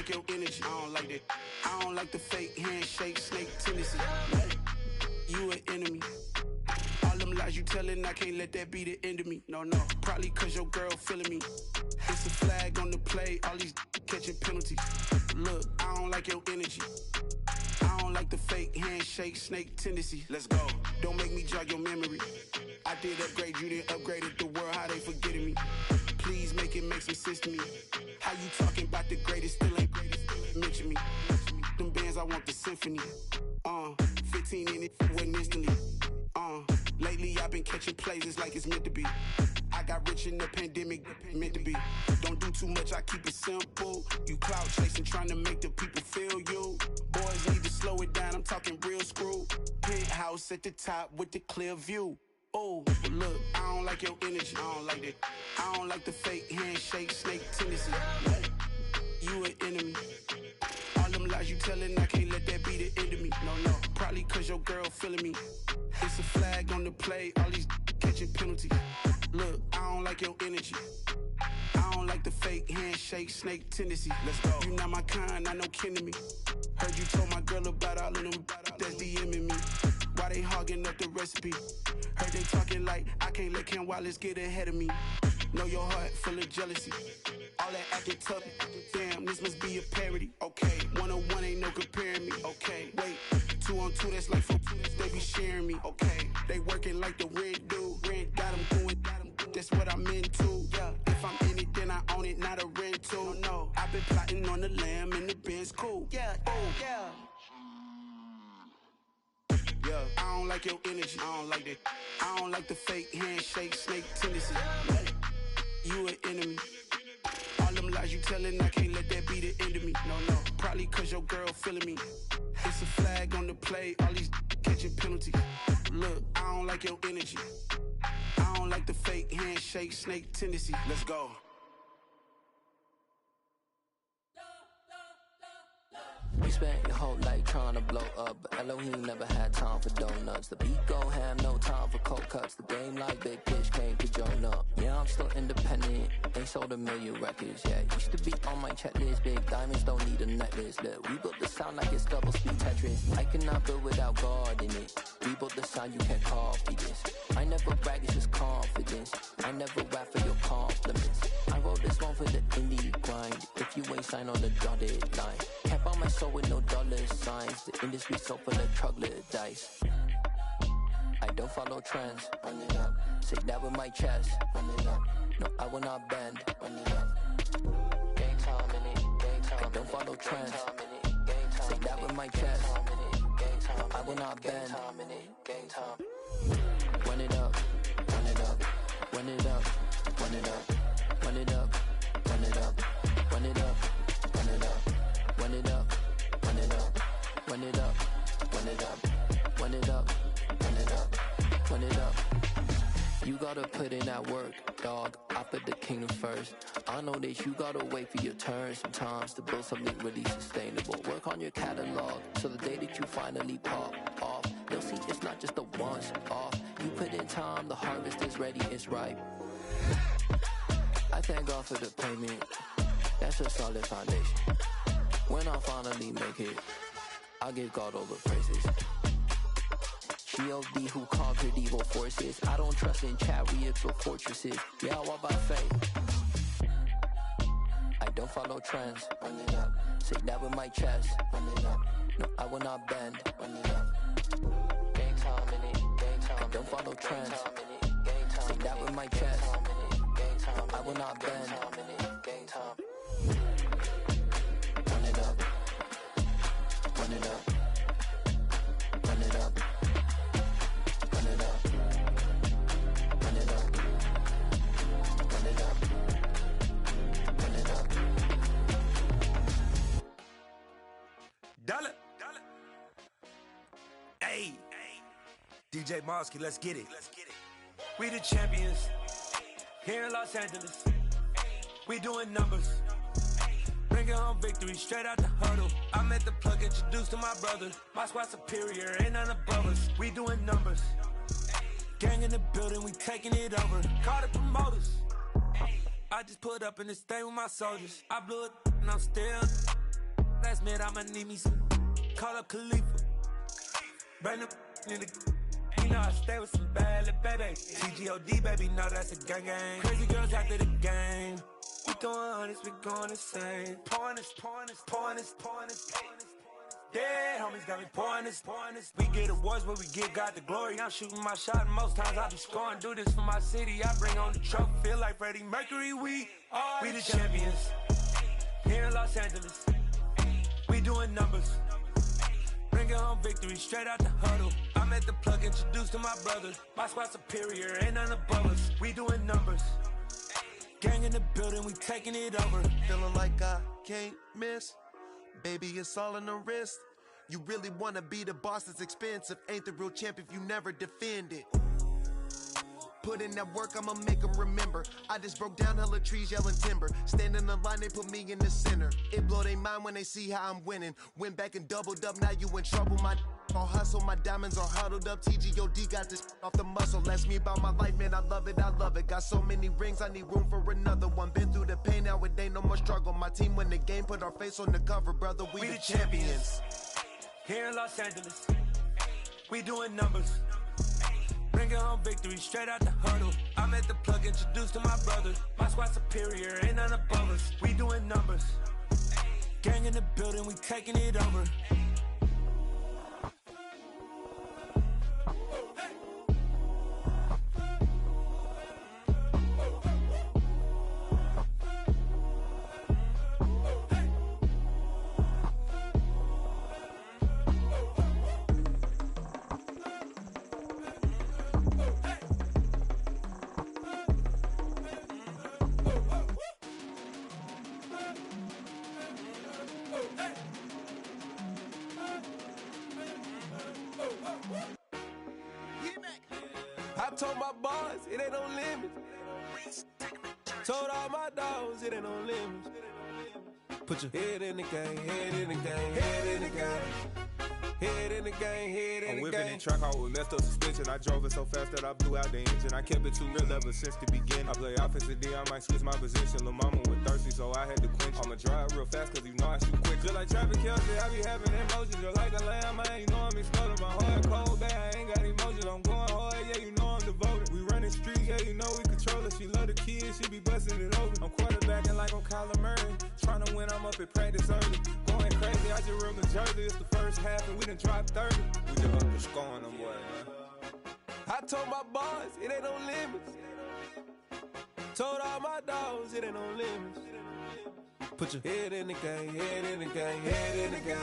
Your energy, I don't like that. I don't like the fake handshake, snake tendency. You an enemy. All them lies you telling, I can't let that be the end of me. No, no, probably cause your girl feeling me. It's a flag on the play, all these catching penalties. Look, I don't like your energy. I don't like the fake handshake, snake tendency. Let's go. Don't make me jog your memory. I did upgrade, you didn't upgrade it. The world, how they forgetting me. Please make it make some sense to me. How you talking about the greatest, still ain't greatest? Mention me. Them bands, I want the symphony. 15 in it, went instantly. Lately I've been catching plays, it's like it's meant to be. I got rich in the pandemic, meant to be. Don't do too much, I keep it simple. You clout chasing, trying to make the people feel you. Boys need to slow it down, I'm talking real screw. Penthouse at the top with the clear view. Oh, look, I don't like your energy, I don't like that. I don't like the fake handshake, snake tendency. You an enemy. All them lies you telling, I can't let that be the end of me. No, no, probably cause your girl feeling me. It's a flag on the play, all these catch catching penalties. Look, I don't like your energy. I don't like the fake handshake, snake tendency. Let's go. You not my kind, not no kin to me. Heard you told my girl about all of them that's DMing me. Why they hogging up the recipe? Heard they talking like I can't let Ken Wallace get ahead of me. Know your heart full of jealousy. All that acting tough. Damn, this must be a parody. Okay, 1-on-1 ain't no comparing me. Okay, wait, 2-on-2 that's like 4. They be sharing me. Okay, they working like the rent do. Rent got them going. That's what I'm into. Yeah, if I'm in it, then I own it, not a rental. No, I've been plotting on the lamb and the Benz cool. Yeah, oh yeah. Yeah, I don't like your energy. I don't like that. I don't like the fake handshake, snake tendency. You an enemy. All them lies you telling, I can't let that be the end of me. No, probably cause your girl feeling me. It's a flag on the play, all these catching penalties. Look, I don't like your energy. I don't like the fake handshake, snake tendency. Let's go. You spent your whole life trying to blow up, but Elohim never had time for donuts. The beat go ham, no time for cold cuts. The game like Big Pitch came to join up. Yeah, I'm still independent, ain't sold a million records yet. Used to be on my checklist, big diamonds don't need a necklace. Look, we built the sound like it's double speed Tetris. I cannot build without God in it. We built the sound, you can't copy this. I never brag, it's just confidence. I never rap for your compliments. I wrote this one for the indie grind. If you ain't signed on the dotted line, can't buy my soul with no dollar signs. The industry so full of troglodytes. I don't follow trends. Run it up. Say that with my chest. Run it up. No, I will not bend. Run it up. Game time in it. Game time. I don't follow trends. Say that with my chest. No, I will not bend. Game time. Run it up. Run it up. Run it up. Run it up. Run it up. Run it up. Run it up. Run it up. Run it up. Run it up. Run it up. Run it up. Run it up. Run it up. Run it up. You gotta put in that work, dog. I put the kingdom first. I know that you gotta wait for your turn sometimes to build something really sustainable. Work on your catalog so the day that you finally pop off, you'll see it's not just a once off. You put in time, the harvest is ready, it's ripe. I thank God for the payment. That's a solid foundation. When I finally make it, I'll give God all the praises. G.O.D. who conquered evil forces. I don't trust in chariots or fortresses. Yeah, I walk by faith. I don't follow trends. Run it up. Say that with my chest. Run it up. No, I will not bend. Run it up. Game time in it. Game time. I don't follow trends. Say that with my chest. No, I will not bend. Game time. Run it up. Run it up. Run it up. Run it up. Run it up. Run it up. Run it up. Dollar. Hey. DJ Mosky, let's get it. We the champions. Here in Los Angeles. We doing numbers. Bringing home victory straight out the huddle. I'm at the plug, introduced to my brother. My squad superior, ain't none above us. We doing numbers. Gang in the building, we taking it over. Call the promoters. I just put up in this thing with my soldiers. I blew it and I'm still. Last minute I'ma need me some. Call up Khalifa. Brand new in the. You know I stay with some bad little babies. TGOD baby, know that's a gang gang. Crazy girls after the game. We throwing hundreds, we going insane. Pouring this. Dead homies got me pouring this. We get awards, but we give God the glory. I'm shooting my shot, and most times I be scoring. Do this for my city, I bring on the trophy. Feel like Freddie Mercury, we the champions. Here in Los Angeles, we doing numbers. Bringing home victory straight out the huddle. I'm at the plug, introduced to my brother. My squad superior, ain't none above us. We doing numbers. Gang in the building, we taking it over. Feeling like I can't miss. Baby, it's all in the wrist. You really wanna be the boss, it's expensive. Ain't the real champ if you never defend it. Put in that work, I'ma make them remember. I just broke down hella trees, yelling timber. Stand in the line, they put me in the center. It blow their mind when they see how I'm winning. Went back and doubled up, now you in trouble, my on hustle, my diamonds are huddled up. TGOD got this off the muscle. That's me about my life, man. I love it, I love it. Got so many rings, I need room for another one. Been through the pain, now it ain't no more struggle. My team win the game, put our face on the cover, brother. We the champions. Here in Los Angeles, we doing numbers. Bringing home victory straight out the huddle. I'm at the plug, introduced to my brothers. My squad superior, ain't none above us. We doing numbers. Gang in the building, we taking it over. I told my boys, it ain't no limits. Told all my dogs, it ain't no limits. Put your head in the game, head in the game, head in the game. Head in the game, head in the game. I'm whipping in track, I was left up suspension. I drove it so fast that I blew out the engine. I kept it too real ever since the beginning. I play offensive D, I might switch my position. Lil' mama was thirsty, so I had to quench. I'ma drive real fast, cause you know I shoot quick. Just like traffic Kelsey, I be having emotions. Just like a lamb, man, you know I'm exploding. My heart cold, bad, I ain't got emotions. I'm going hard, yeah, you know I'm devoted. We running streets, yeah, you know we control it. She love the kids, she be busting it open. I'm quarterbacking like I'm Kyler Murray. Trying to win, I'm up at practice early. Going crazy, I just real New Jersey. It's the first half, and we done dropped 30. We just up the score on them boys, man. I told my boys, it ain't no limits. Told all my dogs, it ain't no limits. Put your head in the game, head in the game, head in the game.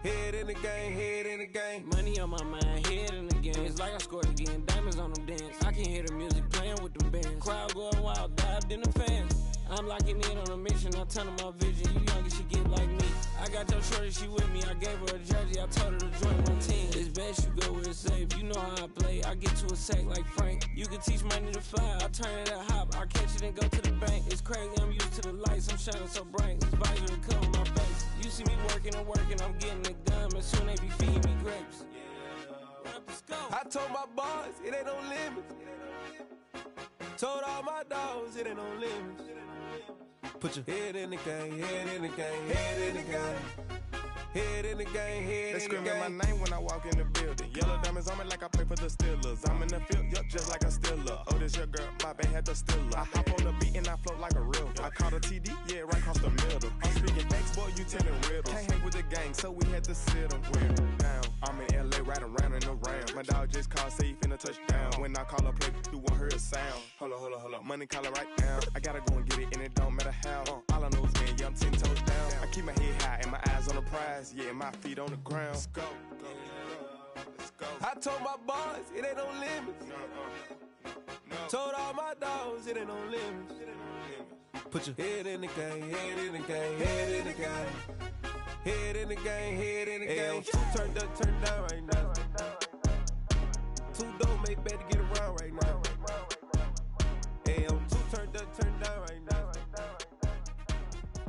Head in the game, head in the game. Money on my mind, head in the game. It's like I scored again, diamonds on them dance. I can hear the music playing with them bands. Crowd going wild, dived in the fans. I'm locking in on a mission, I tell her my vision. You younger, she get like me. I got your shorty, she with me. I gave her a jersey, I told her to join my team. It's best you go where it's safe. You know how I play. I get to a sack like Frank. You can teach money to fly. I turn it a hop. I catch it and go to the bank. It's crazy, I'm used to the lights. I'm shining so bright. This visor to cover my face. You see me working and working. I'm getting it done. And soon they be feeding me grapes. I told my boys, it ain't no limits. Told all my dogs, it ain't no limits. Put your head in the game, head in the game, head in the game. Head in the game, head They in the game. screaming my name when I walk in the building. Yellow diamonds on me like I play for the Steelers. I'm in the field, yup, just like a Steeler. Oh, this your girl, my band had the Steeler. I hop on the beat and I float like a river. I caught a TD, yeah, right across the middle. I'm speaking facts, boy, you telling riddles. Can't hang with the gang, so we had to sit them down. I'm in LA, riding around and around. My dog just called, say he finna touchdown. When I call a play, you won't hear a sound. Hold up, money calling right now. I gotta go and get it, and it don't matter how. All I know is win, yeah, I'm 10 toes down. I keep my head high and my eyes on the prize, yeah, my feet on the ground. Let's go. I told my boys, it ain't no limits. Told all my dogs, it ain't no limits. Put your head in the game, head in the game, head in the game. Head in the game, head in the game. Two turned up, turned down right now. Two don't make bad to get around right now. Hey, I'm two turned up, turned down right now.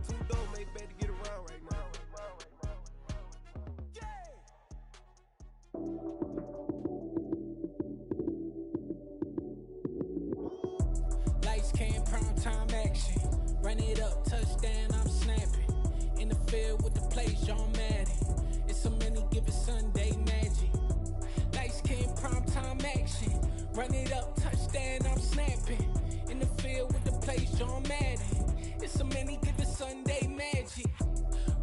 Two don't make bad to get around right now. Lights came, prime time action. Run it up, touchdown, I'm snapping. In the field with the plays, John Madden. It's so many, give it Sunday magic. Lights came, prime time action. Run it up, touchdown, I'm snapping. In the field with the plays, John Madden. It's so many, give it Sunday magic.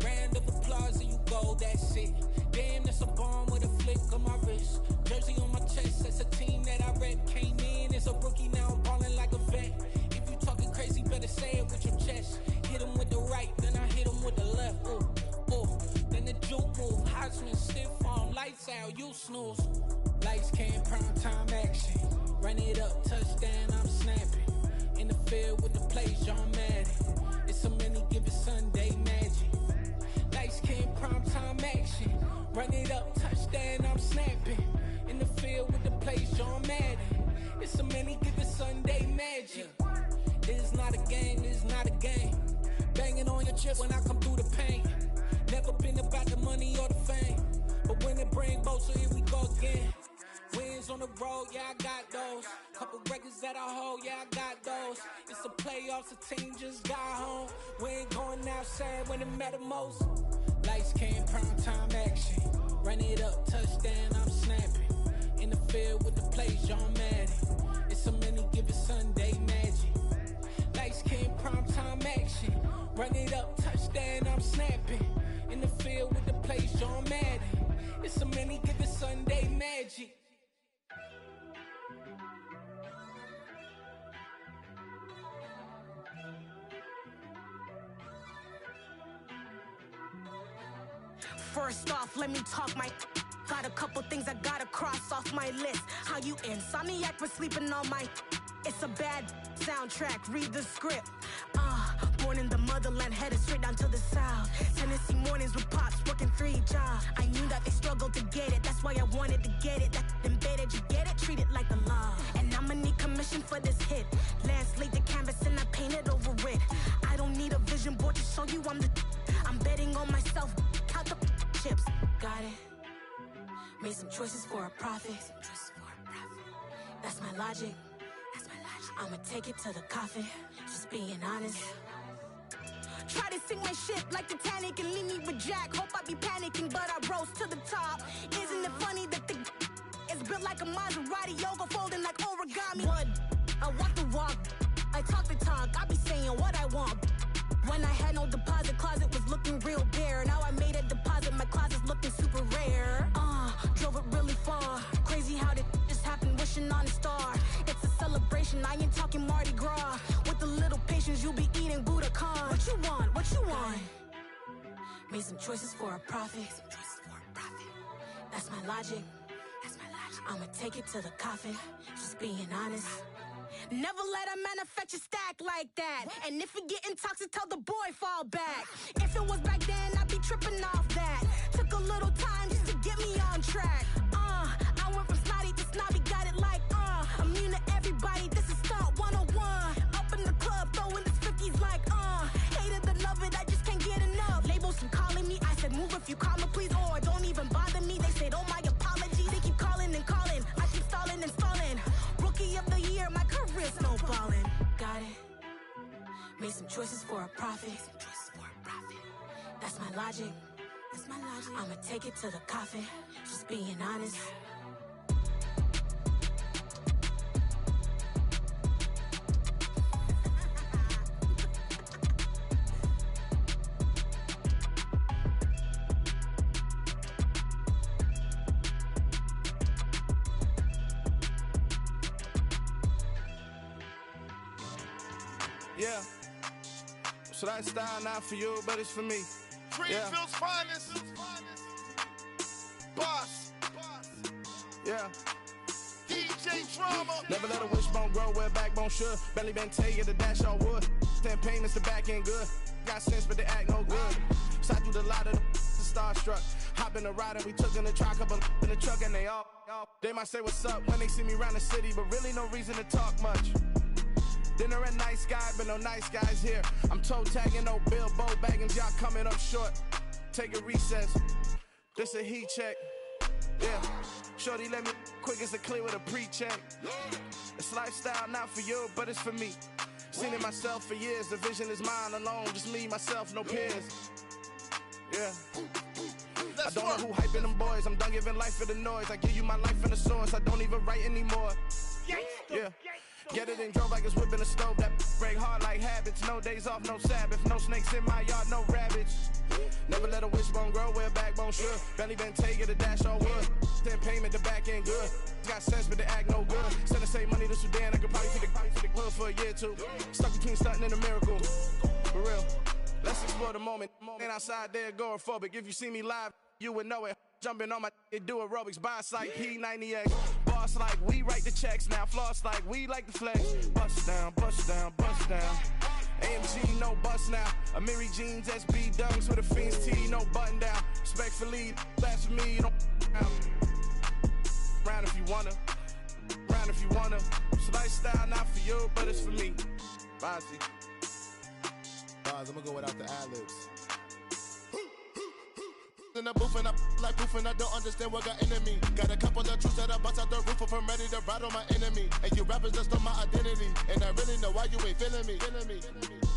Round of applause and you go, that's it. Damn, that's a bomb with a flick on my wrist. Jersey on my chest, that's a team that I rep. Came in as a rookie, now I'm ballin' like a vet. If you talking crazy, better say it with your chest. Hit him with the right, then I hit him with the left. Then the juke move, Heisman stiff on, lights out, you snooze. Lights came, prime time action. Run it up, touchdown, I'm snapping. In the field with the plays, John Madden. It's so many, give it Sunday magic. Lights came, prime time action. Run it up, touchdown, I'm snapping. In the field with the plays, John Madden. It's so many, give it Sunday magic. This is not a game, this is not a game. Banging on your chest when I come through the pain. Never been about the money or the fame. But win and bring both, so here we go again. Wins on the road, yeah, I got those. Couple records that I hold, yeah, I got those. It's the playoffs, the team just got home. We ain't going outside when it matter most. Lights came, prime time action. Run it up, touchdown, I'm snapping. In the field with the plays, John Madden. It's so many, give it Sunday magic. Lights came, prime time action. Run it up, touchdown, I'm snapping. In the field with the plays, John Madden. It's so many, give it Sunday magic. First off, let me talk my. Got a couple things I gotta cross off my list. How you insomniac for sleeping on my. It's a bad soundtrack, read the script. Born in the motherland, headed straight down to the south. Tennessee mornings with pops, working 3 jobs. I knew that they struggled to get it, that's why I wanted to get it. That embedded, you get it, treat it like the law. And I'ma need commission for this hit. Lance laid the canvas and I painted over it. I don't need a vision board to show you I'm betting on myself, count the chips. Got it. Made some choices for a profit. That's my logic. I'ma take it to the coffin, just being honest. Try to sing my shit like Titanic and leave me with Jack. Hope I be panicking, but I rose to the top. Isn't it funny that the is built like a Maserati, yoga folding like origami? What? I walk the walk, I talk the talk, I be saying what I want. When I had no deposit, closet was looking real bare. Now I made a deposit, my closet's looking super rare. Drove it really far. Crazy how did just happen, wishing on a star. It's a celebration, I ain't talking Mardi Gras. With a little patience, you'll be eating Budokan. What you want? What you want? Made some choices for a profit. That's my logic. I'ma take it to the coffin, just being honest. Never let a manufacture stack like that. And if it getting toxic, tell the boy fall back. If it was back then, I'd be tripping off that. Took a little time just to get me on track. I went from snotty to snobby, got it like immune to everybody, this is stunt 101. Up in the club, throwing the cookies like hate it or love it, I just can't get enough. Labels keep calling me, I said move if you call me please, or don't even bother me. They said oh my apologies, they keep calling and calling. I keep stalling and stalling. Rookie of the year, my career snowballing. Got it. Made some choices for a profit. That's my logic. I'ma take it to the coffin, just being honest. Yeah. So that style not for you, but it's for me. Greenfield's finest. Boss. Yeah. DJ Drama. Never let a wishbone grow where backbone should. Belly been take it, the dash all wood. 10 payments, the back end good. Got sense, but they act no good. Side through the lot of the starstruck. Hop in the ride and we took in the truck, couple in the truck and they all. They might say what's up when they see me around the city, but really no reason to talk much. Dinner a nice guy, but no nice guys here. I'm toe tagging, no Bilbo Baggins, y'all coming up short. Take a recess, this a heat check. Yeah, shorty let me quick as a clear with a pre-check. It's lifestyle not for you, but it's for me. Seen it myself for years, the vision is mine alone. Just me, myself, no peers. Yeah. I don't know who hyping them boys, I'm done giving life for the noise. I give you my life in the source, I don't even write anymore. Yeah. Get it and drove like it's whipping a stove. That break hard like habits. No days off, no Sabbath. No snakes in my yard, no rabbits. Never let a wishbone grow where backbone should. Belly been take it, the dash all wood. 10 payment, the back end good. Got sense, but they act no good. Send the same money to Sudan, I could probably take the hood for a year or two. Stuck between stunting and a miracle. For real. Let's explore the moment. Ain't outside there agoraphobic. If you see me live, you would know it. Jumping on my do aerobics, boss like P90X. Boss like we write the checks now. Floss like we like the flex. Bust down, bust down, bust down. AMG, no bust now. Amiri jeans, SB dunks with a Fiends T, no button down. Respectfully, that's for me, you don't round if you wanna. Round if you wanna. It's lifestyle not for you, but it's for me. Bossy. Bars, I'm gonna go without the ad-libs. in the booth and I like proof and I don't understand what got into me. Got a couple of truths that I bust out the roof if I'm ready to ride on my enemy. And you rappers just stole my identity, and I really know why you ain't feeling me.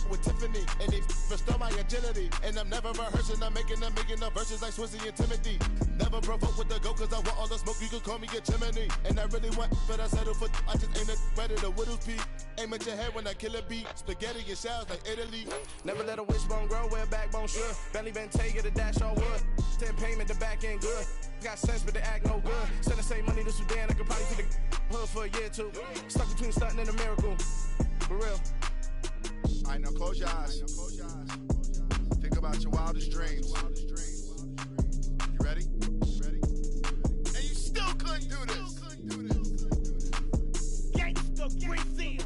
With Tiffany, and they restore my agility. And I'm never rehearsing, I'm making a million of verses like Swizzy and Timothy. Never provoke with the go, cause I want all the smoke, you can call me a chimney. And I really want, but I settle for, I just ain't ready to Whittles Peak. Aim at your head when I kill a beat. Spaghetti and shells like Italy. Never let a wishbone grow where a backbone should. Bentley Bentay, get a dash all wood. 10 payment, the back end good. Got sense, but they act no good. Send the same money to Sudan, I could probably see the hood for a year or two. Stuck between stunting and a miracle. For real. I know, close your eyes. Think about your wildest dreams. You ready? And you still couldn't do this. Gangsta Brazil.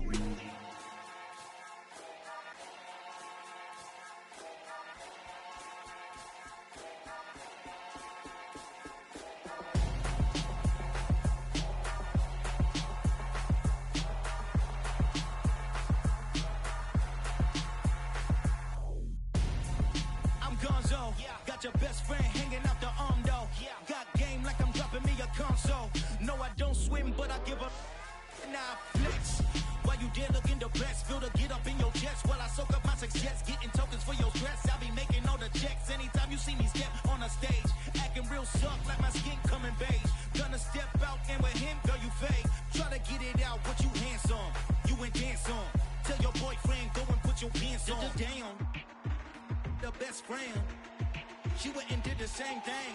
Got your best friend hanging out the arm though. Got game like I'm dropping me a console. No, I don't swim, but I give up. Now I flex. While you there looking the best, feel to get up in your chest while I soak up my success. Getting tokens for your stress. I'll be making all the checks anytime you see me step on a stage. Acting real soft like my skin coming beige. Gonna step out and with him, girl, you fade. Try to get it out, but you handsome. You ain't dance on. Tell your boyfriend, go and put your pants on. Down. The best friend. She went and did the same thing.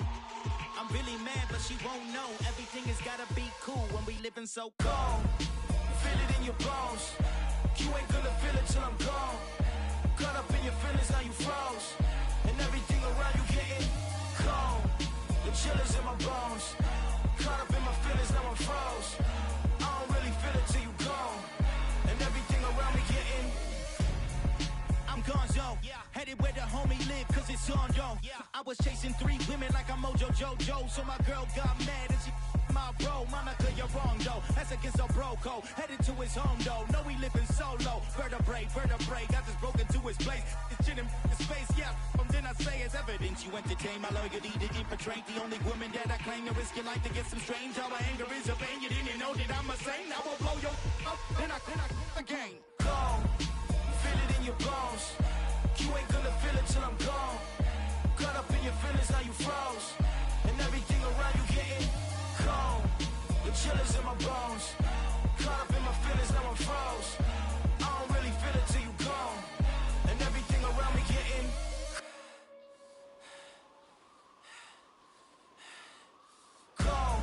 I'm really mad, but she won't know. Everything has gotta be cool when we living so cold. Feel it in your bones. You ain't gonna feel it till I'm gone. Caught up in your feelings, now you froze. And everything around you getting cold. The chill is in my bones. Caught up in my feelings, now I'm froze. I don't really feel it till you gone. And everything around me getting I'm gonzo. Headed where the homie live, cause it's on though. I was chasing 3 women like I'm Mojo Jojo. So my girl got mad and she my bro. Monica, you're wrong though. That's against a bro code. Headed to his home though. No, we living solo. Vertebrae. Got this broken to his place. It's shit in his face, yeah. From then I say it's evidence. You entertain my loyalty to infiltrate. The only woman that I claim to risk your life to get some strange. How my anger is a pain. You didn't know that I'm a saint. I will blow your up. Then I again. Go. Feel it in your bones. You ain't gonna feel it till I'm gone. Caught up in your feelings, now you froze. And everything around you getting cold. The chill is in my bones. Caught up in my feelings, now I'm froze. I don't really feel it till you gone. And everything around me getting cold.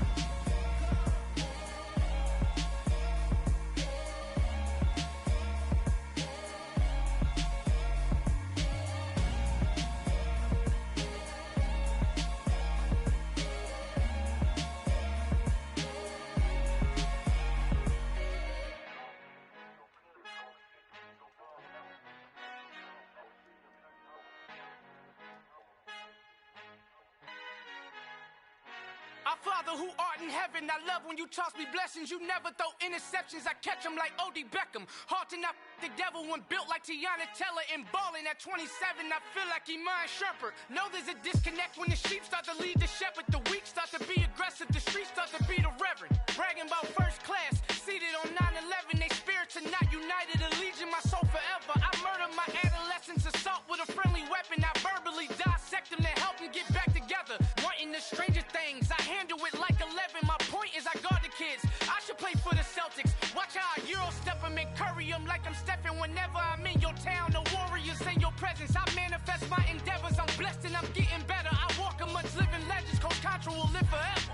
Our Father who art in heaven, I love when you toss me blessings. You never throw interceptions, I catch them like O.D. Beckham. Hard to not the devil when built like Tiana Teller and balling at 27. I feel like Iman Shumpert. Know there's a disconnect when the sheep start to lead the shepherd. The weak start to be aggressive, the streets start to be the reverend. Bragging about first class, seated on 9/11. They spirits are not united, a legion, my soul forever. I murder my adolescence, assault with a friendly weapon. I verbally dissect them to help them get back together. Wanting the stranger things, I handle it like 11. My point is I guard the kids. I should play for the Celtics. Watch how I Euro step them and curry them like I'm Stephen. Whenever I'm in your town, the Warriors in your presence. I manifest my endeavors. I'm blessed and I'm getting better. I walk amongst living legends. Coach Contra will live forever.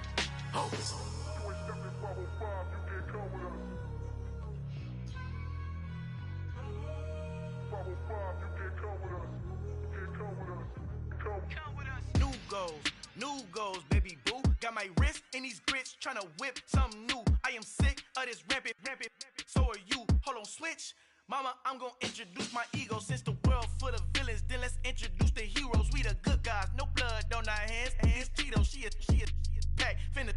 New goals, baby boo. Got my wrist in these grits, tryna whip something new. I am sick of this rampant. So are you. Hold on, switch. Mama, I'm gonna introduce my ego. Since the world full of villains, then let's introduce the heroes. We the good guys, no blood on our hands. It's Tito, she is pack. Finna,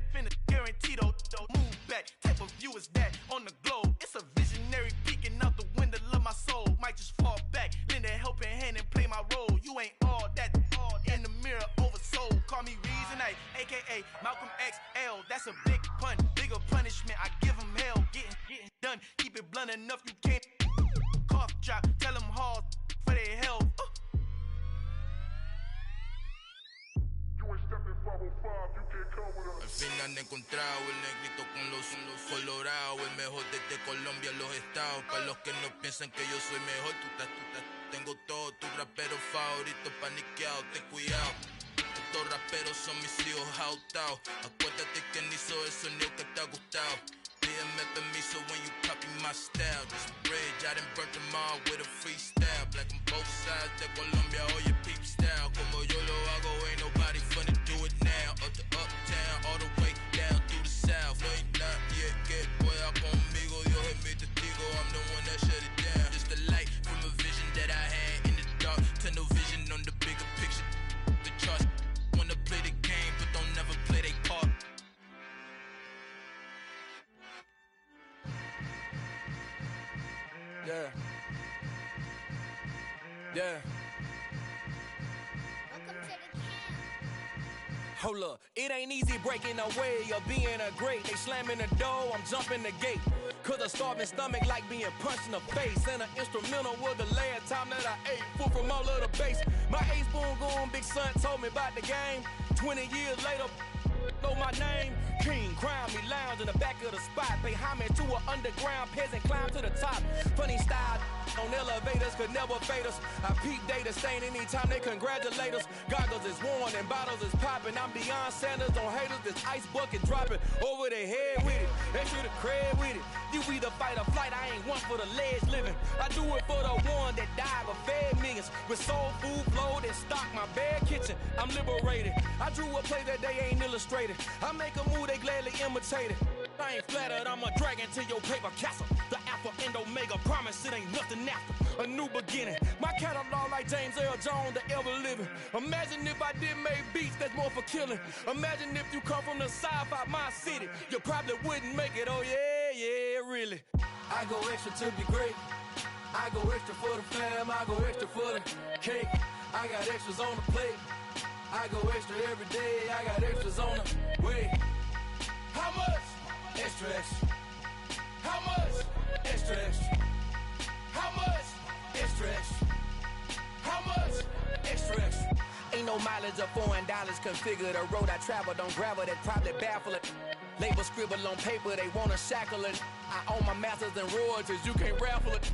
guaranteed, move back. Type of view is that on the globe? It's a visionary peeking out the window of my soul. Might just fall back, lend a helping hand and play my role. You ain't all that. In the mirror, oversold. Call drop. Tell them hard for their health. Al final he encontrado el negrito con los colorados, el mejor desde Colombia, los estados. Para los que no piensan que yo soy mejor, tengo todo, tus raperos favoritos paniqueados, ten cuidado. Estos raperos son mis hijos jautados. Acuérdate que ni hizo el sonido que te ha gustado. Pídeme permiso when you copy my style. This bridge, I done burnt them all with a freestyle. Black on both sides de Colombia, oye peep style. Como yo lo hago, ain't nobody finna do it now. Up to uptown, all the way down through the south. No hay nadie que pueda conmigo, Dios es mi testigo. I'm the one that shut it down. Just the light from a vision that I had in the dark. Tunnel vision on the bigger picture. The charts wanna play the game, but don't never play their part. Yeah. Yeah. Hold up, it ain't easy breaking away or being a great. They slamming the door, I'm jumping the gate. Cause a starving stomach like being punched in the face. And an instrumental was the last time that I ate food from all of the bass. My ace boom goon big son told me about the game. 20 years later, know my name. King, crown me, lounge in the back of the spot. Pay homage to an underground peasant, climb to the top. Funny style on elevators could never fade us. I peep data stain anytime they congratulate us. Goggles is worn and bottles is popping. I'm Deion Sanders on haters, this ice bucket dropping over their head with it. Extra the cred with it. You either fight or flight, I ain't one for the ledge living. I do it for the one that died but fed millions. With soul food flowed and stock my bad kitchen. I'm liberated. I drew a play that they ain't illustrated. I make a move, they gladly imitate it. I ain't flattered, I'm a dragon to your paper castle. The Alpha and Omega, promise it ain't nothing after. A new beginning. My catalog like James Earl Jones, the ever living. Imagine if I did make beats that's more for killing. Imagine if you come from the south out my city. You probably wouldn't make it, oh yeah, really. I go extra to be great. I go extra for the fam, I go extra for the cake. I got extras on the plate. I go extra every day, I got extras on the way. How much? Extra, extra. How much? Extra, extra. How much? Extra, extra. How much? Extra, extra. Ain't no mileage of $4 configure the road I travel. Don't gravel, that probably baffle it. Label scribble on paper, they wanna shackle it. I own my masters and royalties, you can't raffle it.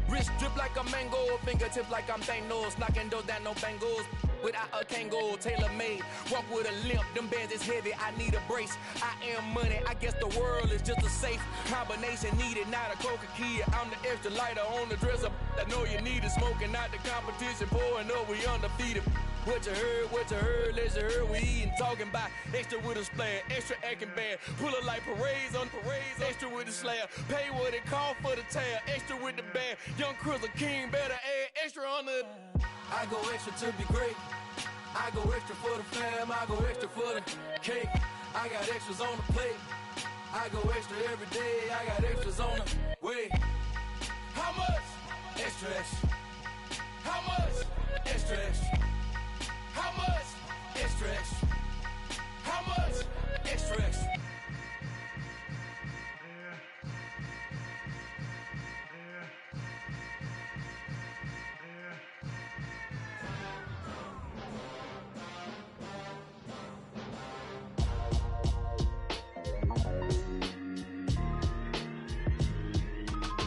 Wrist drip like a mango, fingertips like I'm Thanos. Knocking doors down, no bangles. Without a Kango, tailor-made. Walk with a limp, them bands is heavy, I need a brace. I am money, I guess the world is just a safe combination needed, not a coca key. I'm the extra lighter on the dresser. I know you need it, smoking out the competition, pouring up, we undefeated. What you heard, let's heard, we eating, talking about extra with a splash, extra acting bad. Pull it like parades on parades, extra with the slab. Pay what it cost for the tab, extra with the band. Young Cruz, a king, better add extra on the. I go extra to be great. I go extra for the fam, I go extra for the cake. I got extras on the plate. I go extra every day, I got extras on the way. How much? Extra, extra. How much? Extra, extra. How much? Extra, extra. How much? Extra, extra.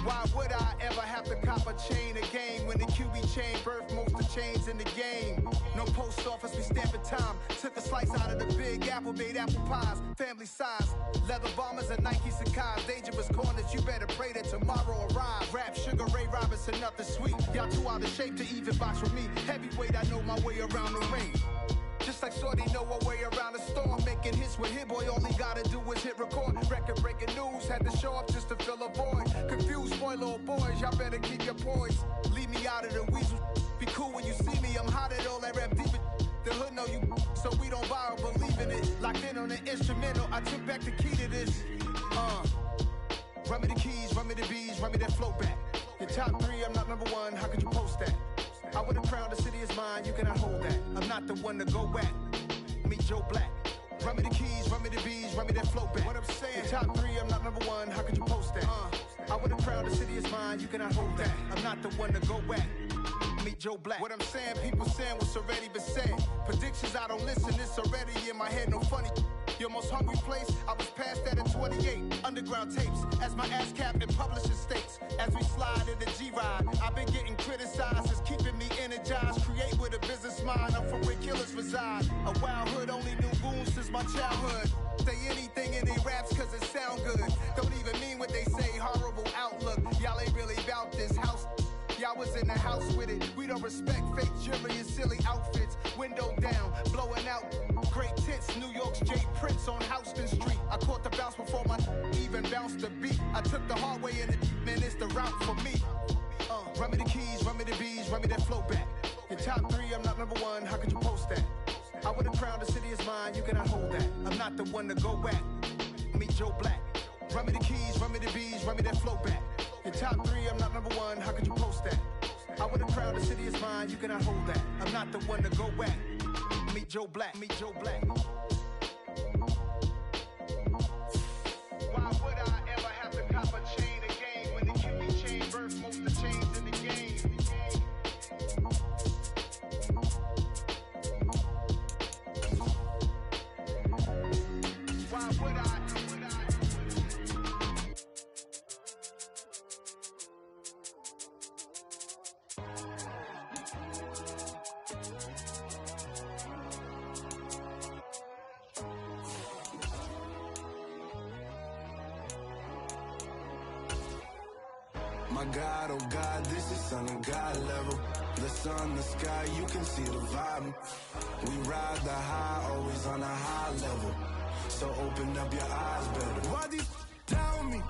Why would I ever have to cop a chain again when the QB chain birthed most of the chains in the game? No post office, we stamping time. Took a slice out of the big apple, made apple pies, family size. Leather bombers and Nike Sacai's. Dangerous corners, you better pray that tomorrow arrives. Rap, Sugar Ray Robinson, nothing sweet. Y'all too out of shape to even box with me. Heavyweight, I know my way around the ring. Just like Shorty know her way around the storm. Making hits with Hit Boy, all he gotta do is hit record. Record breaking news, had to show up just to fill a void. Confused boy, little boys, y'all better keep your poise. Leave me out of the weasel. Be cool when you see me, I'm hot at all that rap deep. The hood know you, so we don't borrow, believe in it. Locked in on the instrumental, I took back the key to this. Run me the keys, run me the bees, run me that flow back. Your top 3, I'm not number 1, how could you post that? I would've crowned the city is mine, you cannot hold that. I'm not the one to go at. Meet Joe Black. Run me the keys, run me the bees, run me that flow back. What I'm saying, your top 3, I'm not number 1, how could you post that? I would have crowned the city is mine, you cannot hold that. I'm not the one to go at. Meet Joe Black. What I'm saying, people saying what's already been said. Predictions, I don't listen, it's already in my head, no funny. Your most hungry place, I was past that at 28. Underground tapes, as my ass cap in publishing states. As we slide in the G-Ride, I've been getting criticized, it's keeping me energized. Create with a business mind, I'm from where killers reside. A wild hood, only knew goons since my childhood. Say anything in they raps cause it sound good. Don't even mean what they say, horrible outlook. Y'all ain't really about this house. Y'all was in the house with it. We don't respect fake jewelry and silly outfits. Window down, blowing out great tits. New York's J. Prince on Houston Street. I caught the bounce before my even bounced the beat. I took the hard way in it, man, it's the route for me. Run me the keys, run me the bees, run me that flow back. Your top 3, I'm not number 1, how could you post that? I would have crowned the city is mine, you cannot hold that. I'm not the one to go at. Meet Joe Black. Run me the keys, run me the bees, run me that flow back. Your top 3, I'm not number 1, how could you post that? I would have crowned the city is mine, you cannot hold that. I'm not the one to go at. Meet Joe Black, meet Joe Black. Why would I ever have to cop a chain again when the QB chain birthed most of the chains in the game? Why would I? My God, oh God, this is son of God level. The sun, the sky, you can see the vibe. We ride the high, always on a high level. So open up your eyes better. Why these tell me?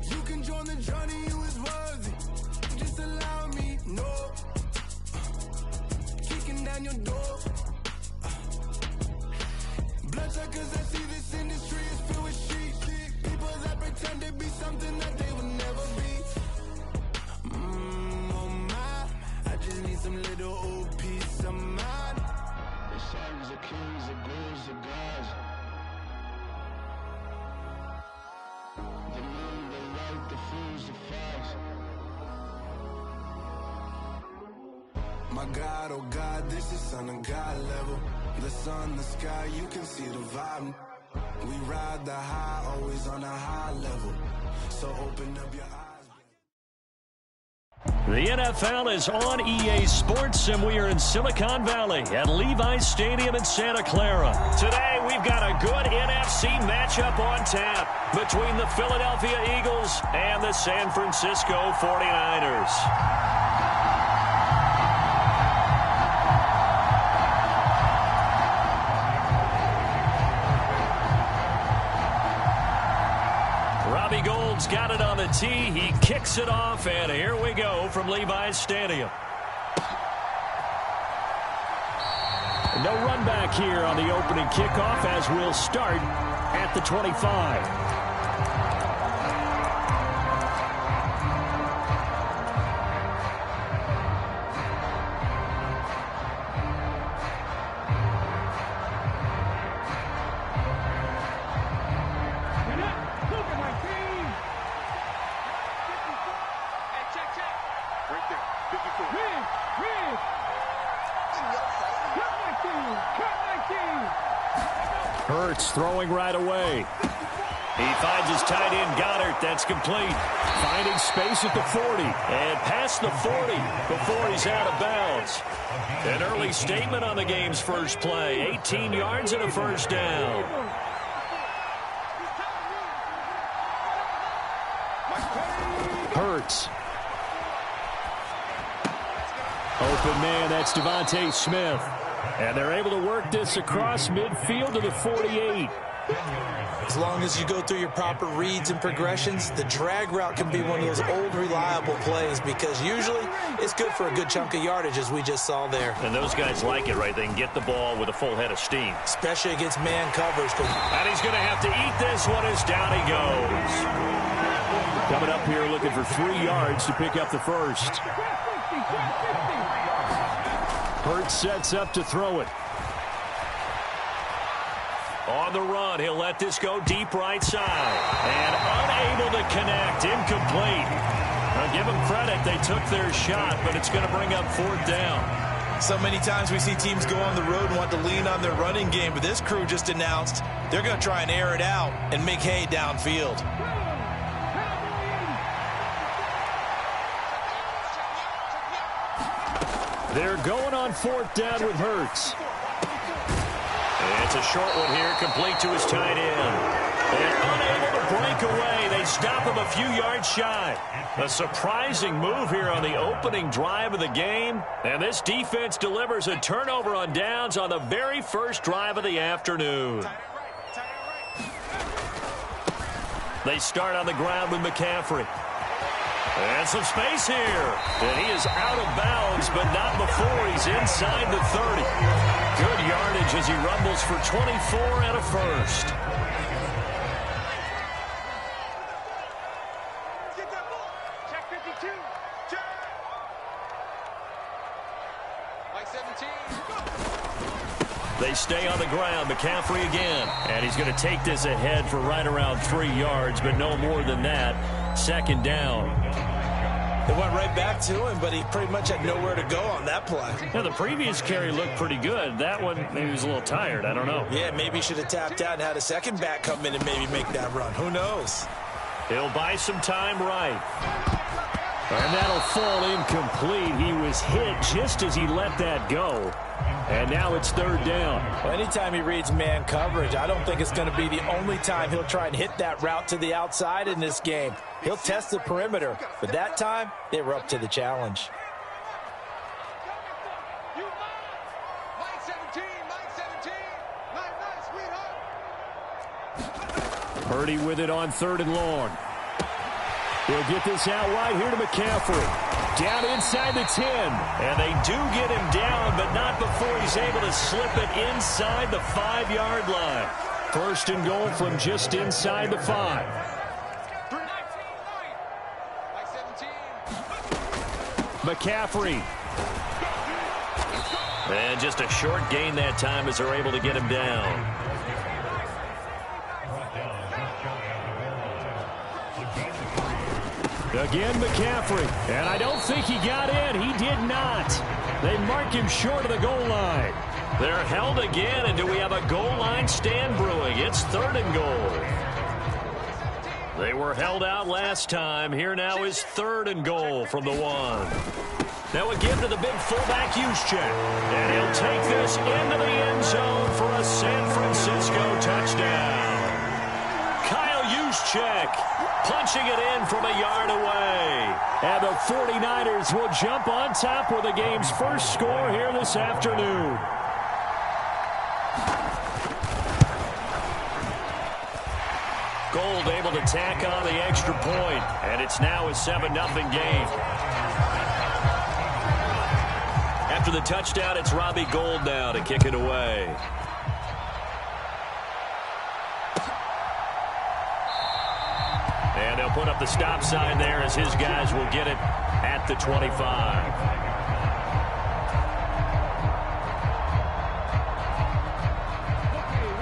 You can join the journey, you is worthy. Just allow me, no. Kicking down your door. Bloodshot cause I see this industry is filled with sheep. People that pretend to be something that they will never be. Oh my, I just need some little old peace of mind. The sons of kings, the ghouls, the gods. The moon, the light, the fools, the facts. My God, oh God, this is son of God level. The sun, the sky, you can see the vibe. We ride the high, always on a high level. So open up your eyes. The NFL is on EA Sports, and we are in Silicon Valley at Levi's Stadium in Santa Clara. Today, we've got a good NFC matchup on tap between the Philadelphia Eagles and the San Francisco 49ers. Gold's got it on the tee. He kicks it off, and here we go from Levi's Stadium. No run back here on the opening kickoff as we'll start at the 25. Throwing right away. He finds his tight end, Goddard. That's complete. Finding space at the 40. And past the 40 before he's out of bounds. An early statement on the game's first play. 18 yards and a first down. Hurts. Open man, that's Devontae Smith. And they're able to work this across midfield to the 48. As long as you go through your proper reads and progressions, the drag route can be one of those old reliable plays because usually it's good for a good chunk of yardage as we just saw there. And those guys like it, right? They can get the ball with a full head of steam. Especially against man covers. And he's going to have to eat this one as down he goes. Coming up here looking for 3 yards to pick up the first. Hurts sets up to throw it. On the run, he'll let this go deep right side. And unable to connect, incomplete. Now give them credit, they took their shot, but it's going to bring up 4th down. So many times we see teams go on the road and want to lean on their running game, but this crew just announced they're going to try and air it out and make hay downfield. They're going on 4th down with Hurts. It's a short one here, complete to his tight end. And unable to break away. They stop him a few yards shy. A surprising move here on the opening drive of the game. And this defense delivers a turnover on downs on the very first drive of the afternoon. They start on the ground with McCaffrey. And some space here. And he is out of bounds, but not before he's inside the 30. Good yardage as he rumbles for 24 and a first. Check 52. Like 17. They stay on the ground. McCaffrey again. And he's going to take this ahead for right around 3 yards, but no more than that. 2nd down. It went right back to him, but he pretty much had nowhere to go on that play. Now, the previous carry looked pretty good. That one, maybe he was a little tired. I don't know. Yeah, maybe he should have tapped out and had a second back come in and maybe make that run. Who knows? He'll buy some time right. And that'll fall incomplete. He was hit just as he let that go. And now it's 3rd down. Well, anytime he reads man coverage, I don't think it's going to be the only time he'll try and hit that route to the outside in this game. He'll test the perimeter, but that time, they were up to the challenge. Purdy with it on 3rd and long. He'll get this out wide here to McCaffrey. Down inside the 10. And they do get him down, but not before he's able to slip it inside the 5-yard line. 1st and goal from just inside the 5. McCaffrey. And just a short gain that time as they're able to get him down. Again, McCaffrey. And I don't think he got in. He did not. They mark him short of the goal line. They're held again, and do we have a goal line stand brewing? It's 3rd and goal. They were held out last time. Here now is 3rd and goal from the 1. Now again to the big fullback Juszczyk. And he'll take this into the end zone for a San Francisco touchdown. Kyle Juszczyk punching it in from a yard away. And the 49ers will jump on top with the game's first score here this afternoon. Gold able to tack on the extra point, and it's now a 7-0 game. After the touchdown, it's Robbie Gould now to kick it away. And they'll put up the stop sign there as his guys will get it at the 25.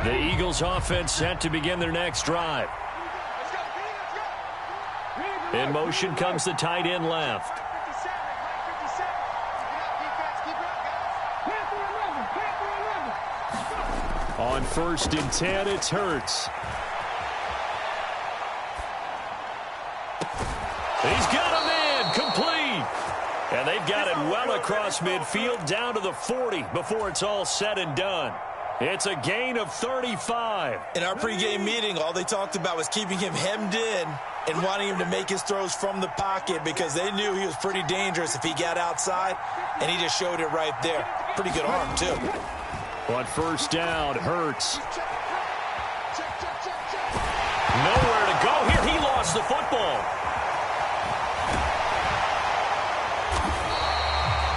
The Eagles offense set to begin their next drive. In motion comes the tight end left. On 1st and 10, it's Hurts. He's got him in, complete. And they've got it well across midfield down to the 40 before it's all said and done. It's a gain of 35. In our pregame meeting, all they talked about was keeping him hemmed in and wanting him to make his throws from the pocket because they knew he was pretty dangerous if he got outside, and he just showed it right there. Pretty good arm, too. On 1st down, Hurts. Nowhere to go here. He lost the football.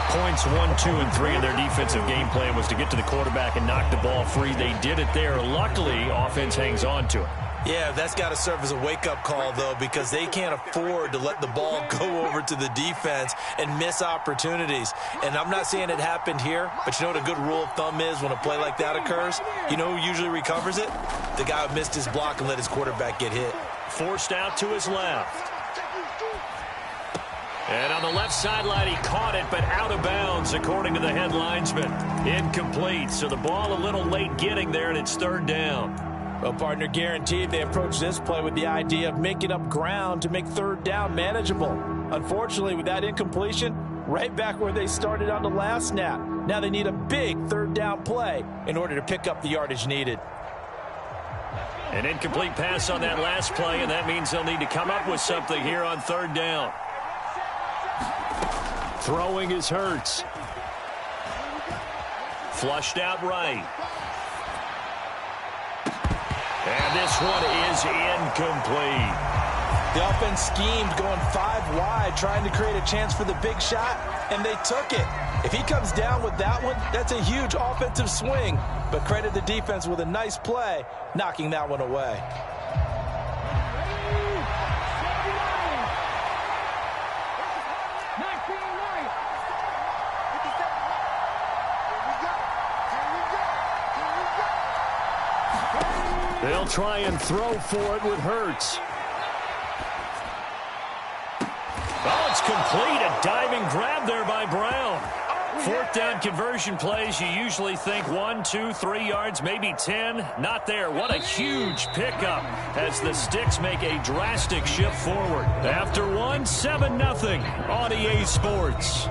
Points 1, 2, and 3 in their defensive game plan was to get to the quarterback and knock the ball free. They did it there. Luckily, offense hangs on to it. Yeah, that's got to serve as a wake-up call, though, because they can't afford to let the ball go over to the defense and miss opportunities. And I'm not saying it happened here, but you know what a good rule of thumb is when a play like that occurs? You know who usually recovers it? The guy who missed his block and let his quarterback get hit. Forced out to his left. And on the left sideline, he caught it, but out of bounds, according to the head linesman. Incomplete, so the ball a little late getting there, and it's third down. Well, partner, guaranteed they approach this play with the idea of making up ground to make third down manageable. Unfortunately, with that incompletion, right back where they started on the last snap. Now they need a big third down play in order to pick up the yardage needed. An incomplete pass on that last play, and that means they'll need to come up with something here on third down. Throwing is Hurts. Flushed out right. And this one is incomplete. The offense schemed going 5 wide, trying to create a chance for the big shot, and they took it. If he comes down with that one, that's a huge offensive swing. But credit the defense with a nice play, knocking that one away. They'll try and throw for it with Hurts. Oh, it's complete. A diving grab there by Brown. Fourth down conversion plays, you usually think 1, 2, 3 yards, maybe 10. Not there. What a huge pickup as the Sticks make a drastic shift forward. After one, 7-0 on EA Sports.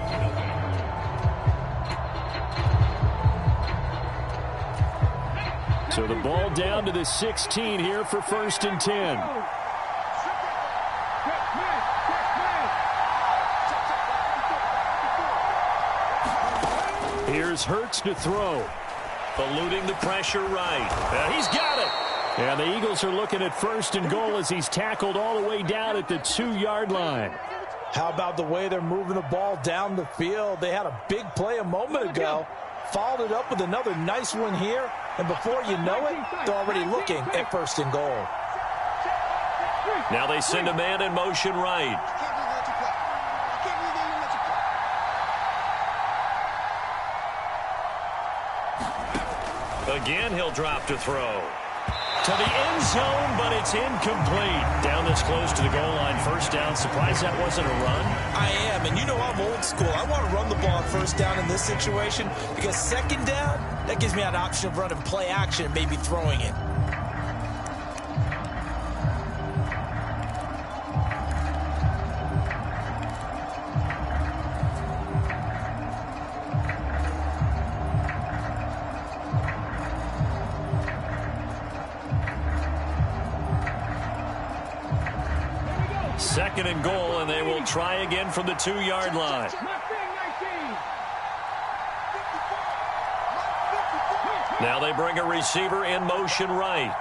So the ball down to the 16 here for 1st and 10. Here's Hurts to throw. Eluding the pressure right. He's got it. And the Eagles are looking at 1st and goal as he's tackled all the way down at the 2-yard line. How about the way they're moving the ball down the field? They had a big play a moment ago. Followed it up with another nice one here. And before you know it, they're already looking at 1st and goal. Now they send a man in motion right. Again, he'll drop to throw. To the end zone, but it's incomplete. Down this close to the goal line, 1st down. Surprised that wasn't a run? I am, and you know I'm old school. I want to run the ball on 1st down in this situation because 2nd down, that gives me an option of running play action and maybe throwing it. Second and goal, and they will try again from the 2-yard line. Now they bring a receiver in motion right.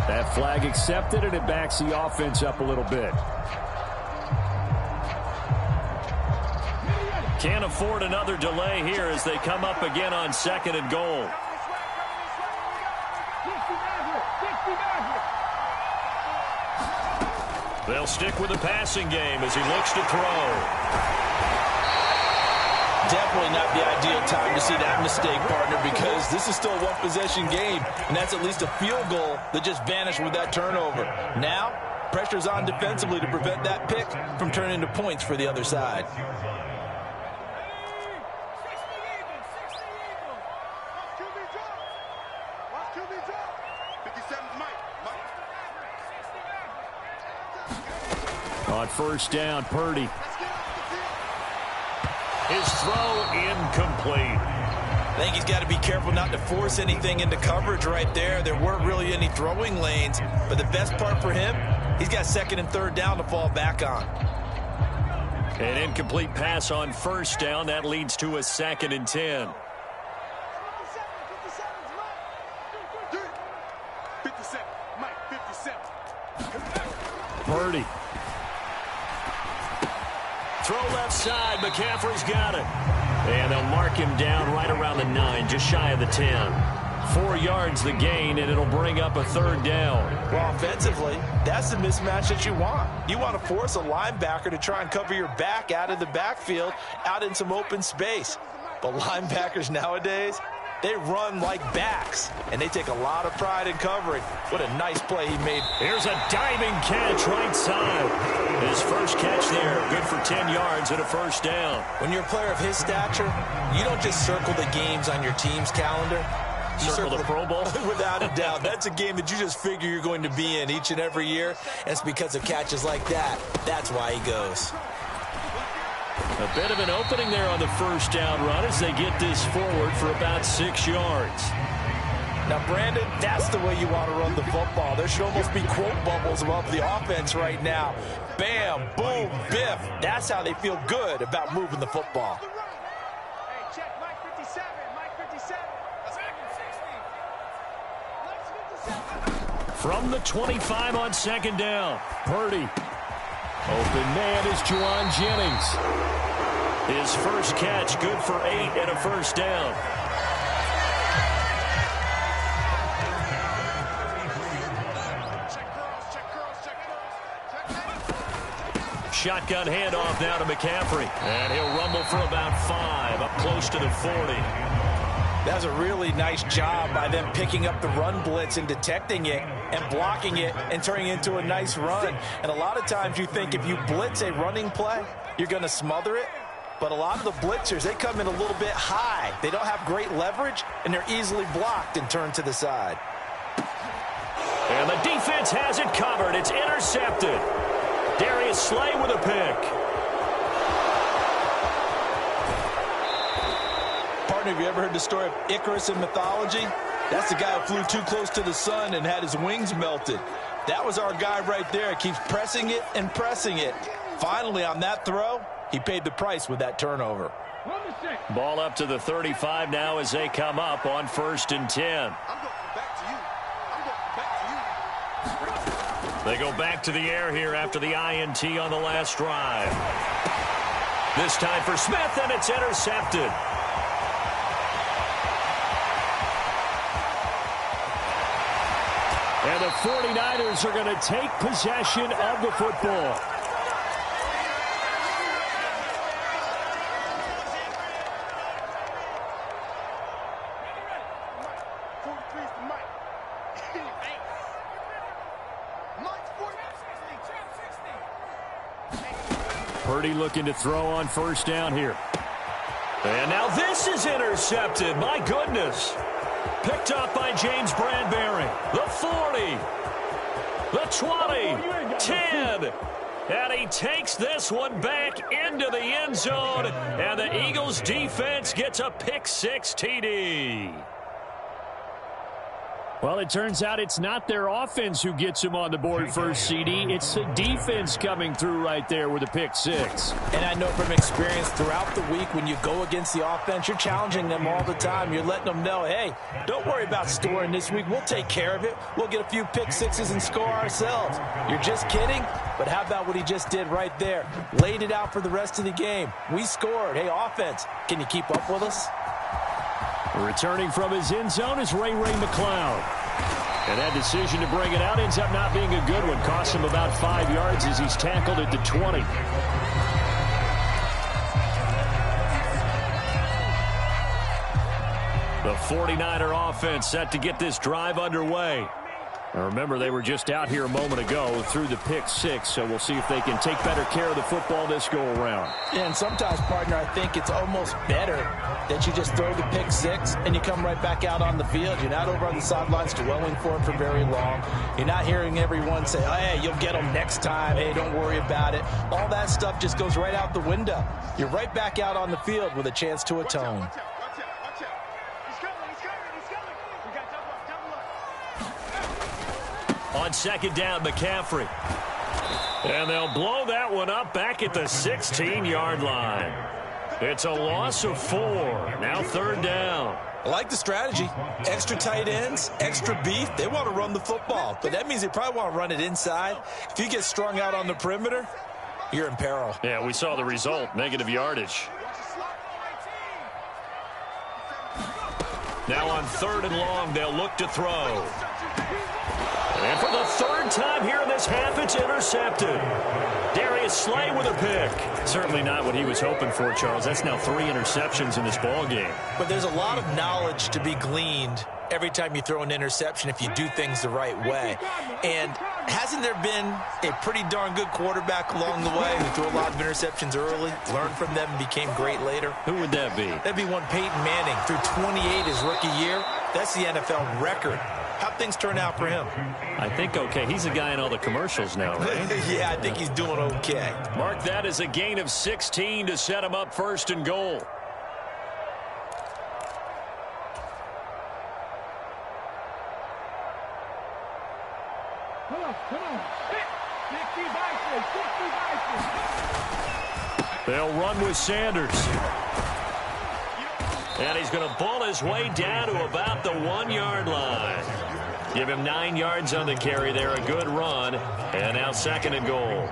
That flag accepted, and it backs the offense up a little bit. Can't afford another delay here as they come up again on 2nd and goal. They'll stick with the passing game as he looks to throw. Definitely not the ideal time to see that mistake, partner, because this is still a one-possession game, and that's at least a field goal that just vanished with that turnover. Now, pressure's on defensively to prevent that pick from turning into points for the other side. On 1st down, Purdy. His throw incomplete. I think he's got to be careful not to force anything into coverage right there. There weren't really any throwing lanes, but the best part for him, he's got 2nd and 3rd down to fall back on. An incomplete pass on 1st down. That leads to a 2nd and 10. 57, Mike, 57. Purdy. Throw left side. McCaffrey's got it. And they'll mark him down right around the 9, just shy of the 10. 4 yards the gain, and it'll bring up a 3rd down. Well, offensively, that's the mismatch that you want. You want to force a linebacker to try and cover your back out of the backfield, out in some open space. But linebackers nowadays, they run like backs, and they take a lot of pride in covering. What a nice play he made. Here's a diving catch right side. His first catch there, good for 10 yards and a 1st down. When you're a player of his stature, you don't just circle the games on your team's calendar. You circle the Pro Bowl? Without a doubt. That's a game that you just figure you're going to be in each and every year. And it's because of catches like that. That's why he goes. A bit of an opening there on the 1st down run as they get this forward for about 6 yards. Now, Brandon, that's the way you want to run the football. There should almost be quote bubbles above the offense right now. Bam, boom, biff. That's how they feel good about moving the football. Hey, check Mike 57. Mike 57. From the 25 on 2nd down, Purdy. Open man is Juwan Jennings. His first catch, good for 8 and a 1st down. Shotgun handoff now to McCaffrey. And he'll rumble for about 5, up close to the 40. That's a really nice job by them picking up the run blitz and detecting it and blocking it and turning it into a nice run. And a lot of times you think if you blitz a running play, you're going to smother it. But a lot of the blitzers, they come in a little bit high. They don't have great leverage, and they're easily blocked and turned to the side. And the defense has it covered. It's intercepted. Darius Slay with a pick. Have you ever heard the story of Icarus in mythology? That's the guy who flew too close to the sun and had his wings melted. That was our guy right there. Keeps pressing it and pressing it. Finally, on that throw, he paid the price with that turnover. Ball up to the 35 now as they come up on 1st and 10. They go back to the air here after the INT on the last drive. This time for Smith, and it's intercepted. And the 49ers are going to take possession of the football. Purdy looking to throw on 1st down here. And now this is intercepted. My goodness. Picked up by James Bradbury. The 40. The 20. 10. And he takes this one back into the end zone. And the Eagles defense gets a pick-6 TD. Well, it turns out it's not their offense who gets him on the board first, CD. It's the defense coming through right there with a pick-6. And I know from experience throughout the week when you go against the offense, you're challenging them all the time. You're letting them know, hey, don't worry about scoring this week. We'll take care of it. We'll get a few pick-6s and score ourselves. You're just kidding? But how about what he just did right there? Laid it out for the rest of the game. We scored. Hey, offense, can you keep up with us? Returning from his end zone is Ray McCloud. And that decision to bring it out ends up not being a good one. Costs him about 5 yards as he's tackled at the 20. The 49er offense set to get this drive underway. Now remember, they were just out here a moment ago through the pick-6, so we'll see if they can take better care of the football this go-around. Yeah, and sometimes, partner, I think it's almost better that you just throw the pick-6 and you come right back out on the field. You're not over on the sidelines dwelling for it for very long. You're not hearing everyone say, oh, hey, you'll get them next time. Hey, don't worry about it. All that stuff just goes right out the window. You're right back out on the field with a chance to atone. On 2nd down, McCaffrey. And they'll blow that one up back at the 16-yard line. It's a loss of 4. Now 3rd down. I like the strategy. Extra tight ends, extra beef. They want to run the football, but that means they probably want to run it inside. If you get strung out on the perimeter, you're in peril. Yeah, we saw the result, negative yardage. Now on 3rd and long, they'll look to throw. And for the 3rd time here in this half, it's intercepted. Darius Slay with a pick. Certainly not what he was hoping for, Charles. That's now 3 interceptions in this ball game. But there's a lot of knowledge to be gleaned every time you throw an interception if you do things the right way. And hasn't there been a pretty darn good quarterback along the way who threw a lot of interceptions early, learned from them, and became great later? Who would that be? That'd be one Peyton Manning. Threw 28 his rookie year. That's the NFL record. How'd things turn out for him? I think okay. He's a guy in all the commercials now, right? Yeah, I think he's doing okay. Mark that as a gain of 16 to set him up 1st and goal. Come on. 60 Vikings. They'll run with Sanders. And he's going to ball his way down to about the 1-yard line. Give him 9 yards on the carry there. A good run. And now 2nd and goal.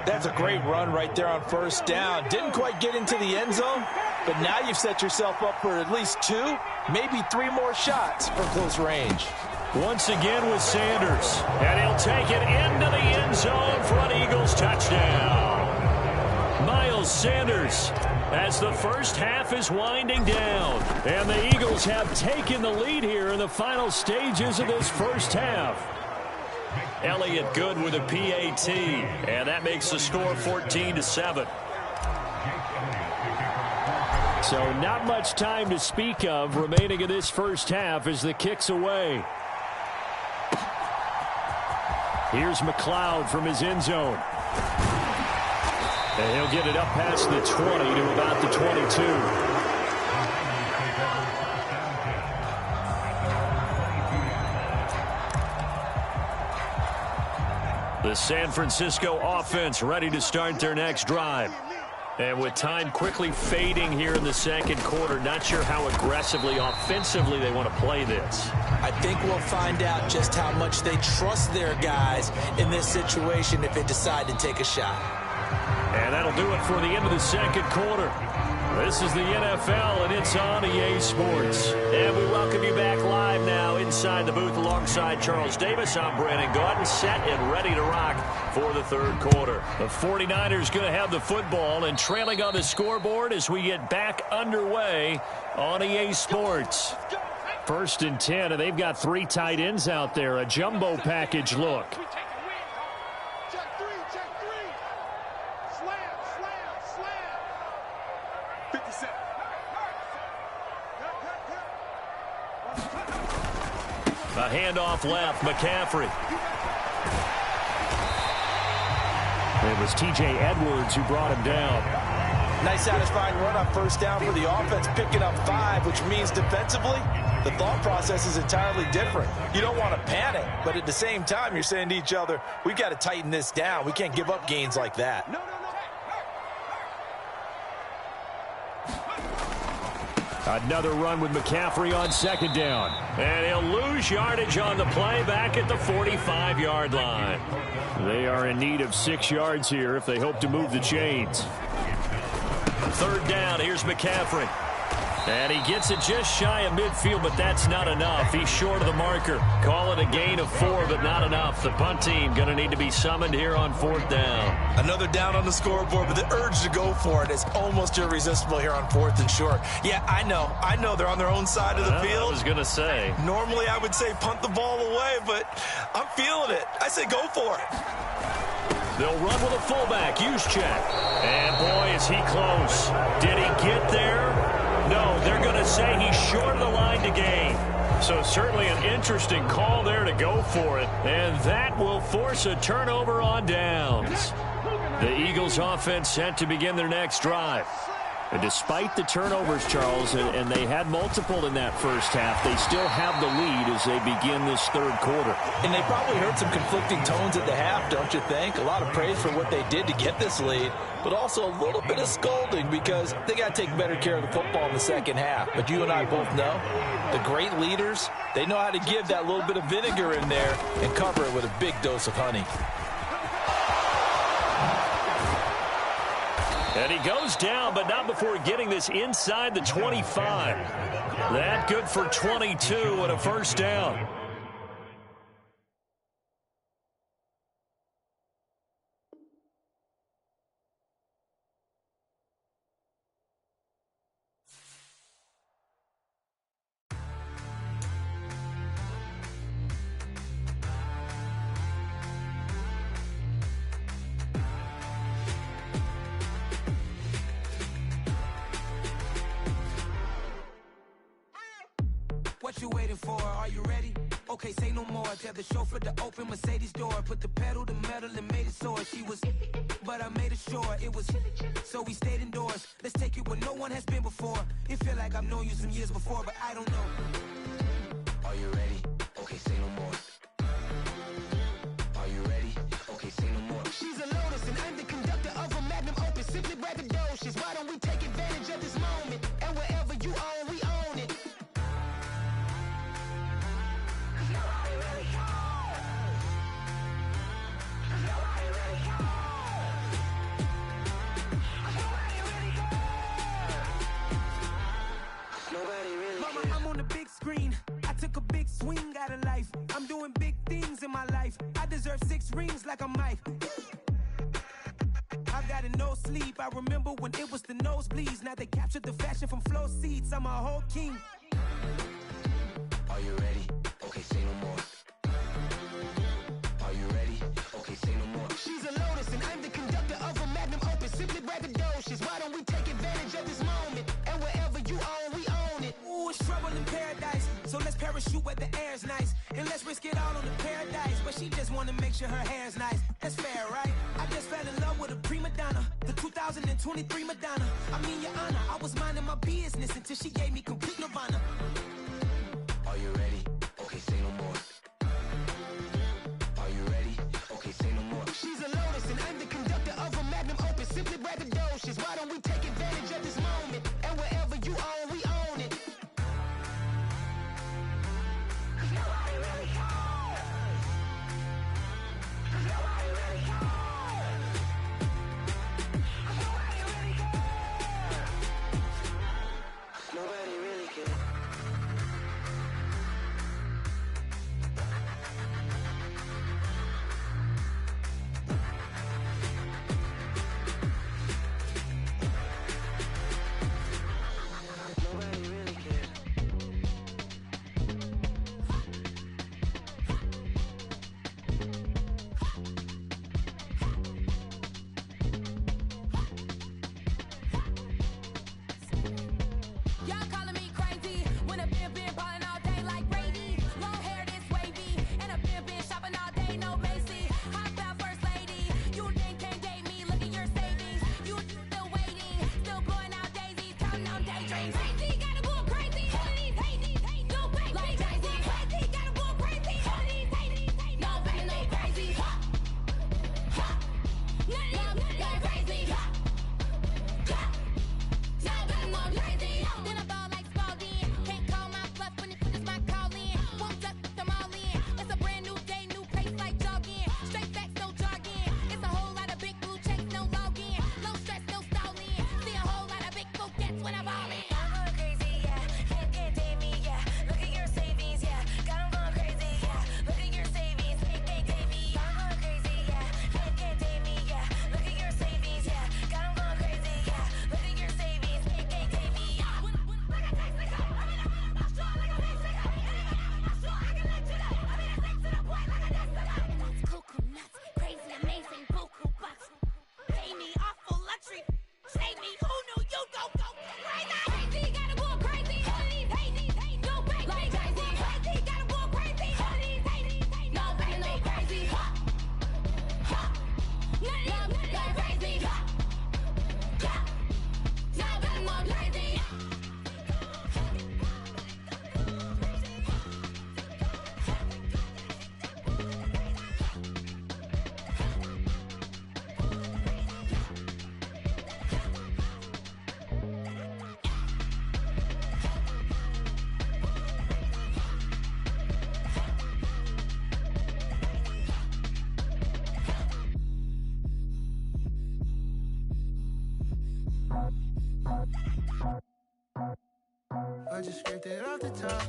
That's a great run right there on 1st down. Didn't quite get into the end zone, but now you've set yourself up for at least 2, maybe 3 more shots from close range. Once again with Sanders. And he'll take it into the end zone for an Eagles touchdown. Miles Sanders, as the first half is winding down. And the Eagles have taken the lead here in the final stages of this first half. Elliott Good with a PAT. And that makes the score 14-7. So not much time to speak of remaining in this first half as the kick's away. Here's McLeod from his end zone. And he'll get it up past the 20 to about the 22. The San Francisco offense ready to start their next drive. And with time quickly fading here in the 2nd quarter, not sure how aggressively, offensively they want to play this. I think we'll find out just how much they trust their guys in this situation if they decide to take a shot. And that'll do it for the end of the 2nd quarter. This is the NFL, and it's on EA Sports. And we welcome you back live now inside the booth alongside Charles Davis. I'm Brandon Gaudin, set and ready to rock for the 3rd quarter. The 49ers going to have the football and trailing on the scoreboard as we get back underway on EA Sports. 1st and 10, and they've got 3 tight ends out there. A jumbo package look. A handoff left, McCaffrey. It was T.J. Edwards who brought him down. Nice satisfying run on 1st down for the offense, picking up 5, which means defensively, the thought process is entirely different. You don't want to panic, but at the same time, you're saying to each other, we've got to tighten this down. We can't give up gains like that. Another run with McCaffrey on 2nd down. And he'll lose yardage on the play back at the 45-yard line. They are in need of 6 yards here if they hope to move the chains. 3rd down, here's McCaffrey. And he gets it just shy of midfield, but that's not enough. He's short of the marker. Call it a gain of 4, but not enough. The punt team going to need to be summoned here on 4th down. Another down on the scoreboard, but the urge to go for it is almost irresistible here on 4th and short. Yeah, I know they're on their own side of the field. I was going to say. Normally I would say punt the ball away, but I'm feeling it. I say go for it. They'll run with a fullback, Juszczyk. And boy, is he close. Did he get there? No, they're going to say he's short of the line to gain. So certainly an interesting call there to go for it. And that will force a turnover on downs. The Eagles offense set to begin their next drive. And despite the turnovers, Charles, and they had multiple in that first half, they still have the lead as they begin this 3rd quarter. And they probably heard some conflicting tones at the half, don't you think? A lot of praise for what they did to get this lead, but also a little bit of scolding because they got to take better care of the football in the 2nd half. But you and I both know the great leaders, they know how to give that little bit of vinegar in there and cover it with a big dose of honey. And he goes down, but not before getting this inside the 25. That good for 22 and a first down. What you waiting for? Are you ready? Okay, say no more. Tell the chauffeur to open Mercedes door. Put the pedal to metal and made it soar. She was, but I made it sure it was. So we stayed indoors. Let's take it where no one has been before. It feel like I've known you some years before, but I don't know. Are you ready? Okay, say no more. Are you ready? Okay, say no more. She's a Lotus and I'm the conductor of a Magnum Opus. Simply braggadocious. Why don't we take advantage of this moment? And wherever you own, we own it. Mama, I'm on the big screen. I took a big swing out of life. I'm doing big things in my life. I deserve 6 rings like I'm Mike. I've got no sleep. I remember when it was the nosebleeds. Now they captured the fashion from flow seats. I'm a whole king. Are you ready? Okay, say no more. Are you ready? Okay, say no more. She's a Lotus and I'm the conductor of a Magnum Opus. Simply braggadocious. Why don't we take advantage of this moment? And wherever you own, we own it. Ooh, it's trouble in paradise. So let's parachute where the air's nice. And let's risk it all on the paradise. But she just wanna make sure her hair's nice. That's fair, right? I just fell in love with a prima donna. The 2023 Madonna. I mean, your honor, I was minding my business until she gave me complete nirvana. Are you ready? Okay, say no more. Are you ready? Okay, say no more. She's a Lotus and I'm the conductor of a Magnum Opus. Simply braggadocious. Why don't we take advantage of this moment? And wherever you own, we own it. Nobody really cares. Nobody really cares. Nobody really cares. Nobody really cares. I just scraped it off the top.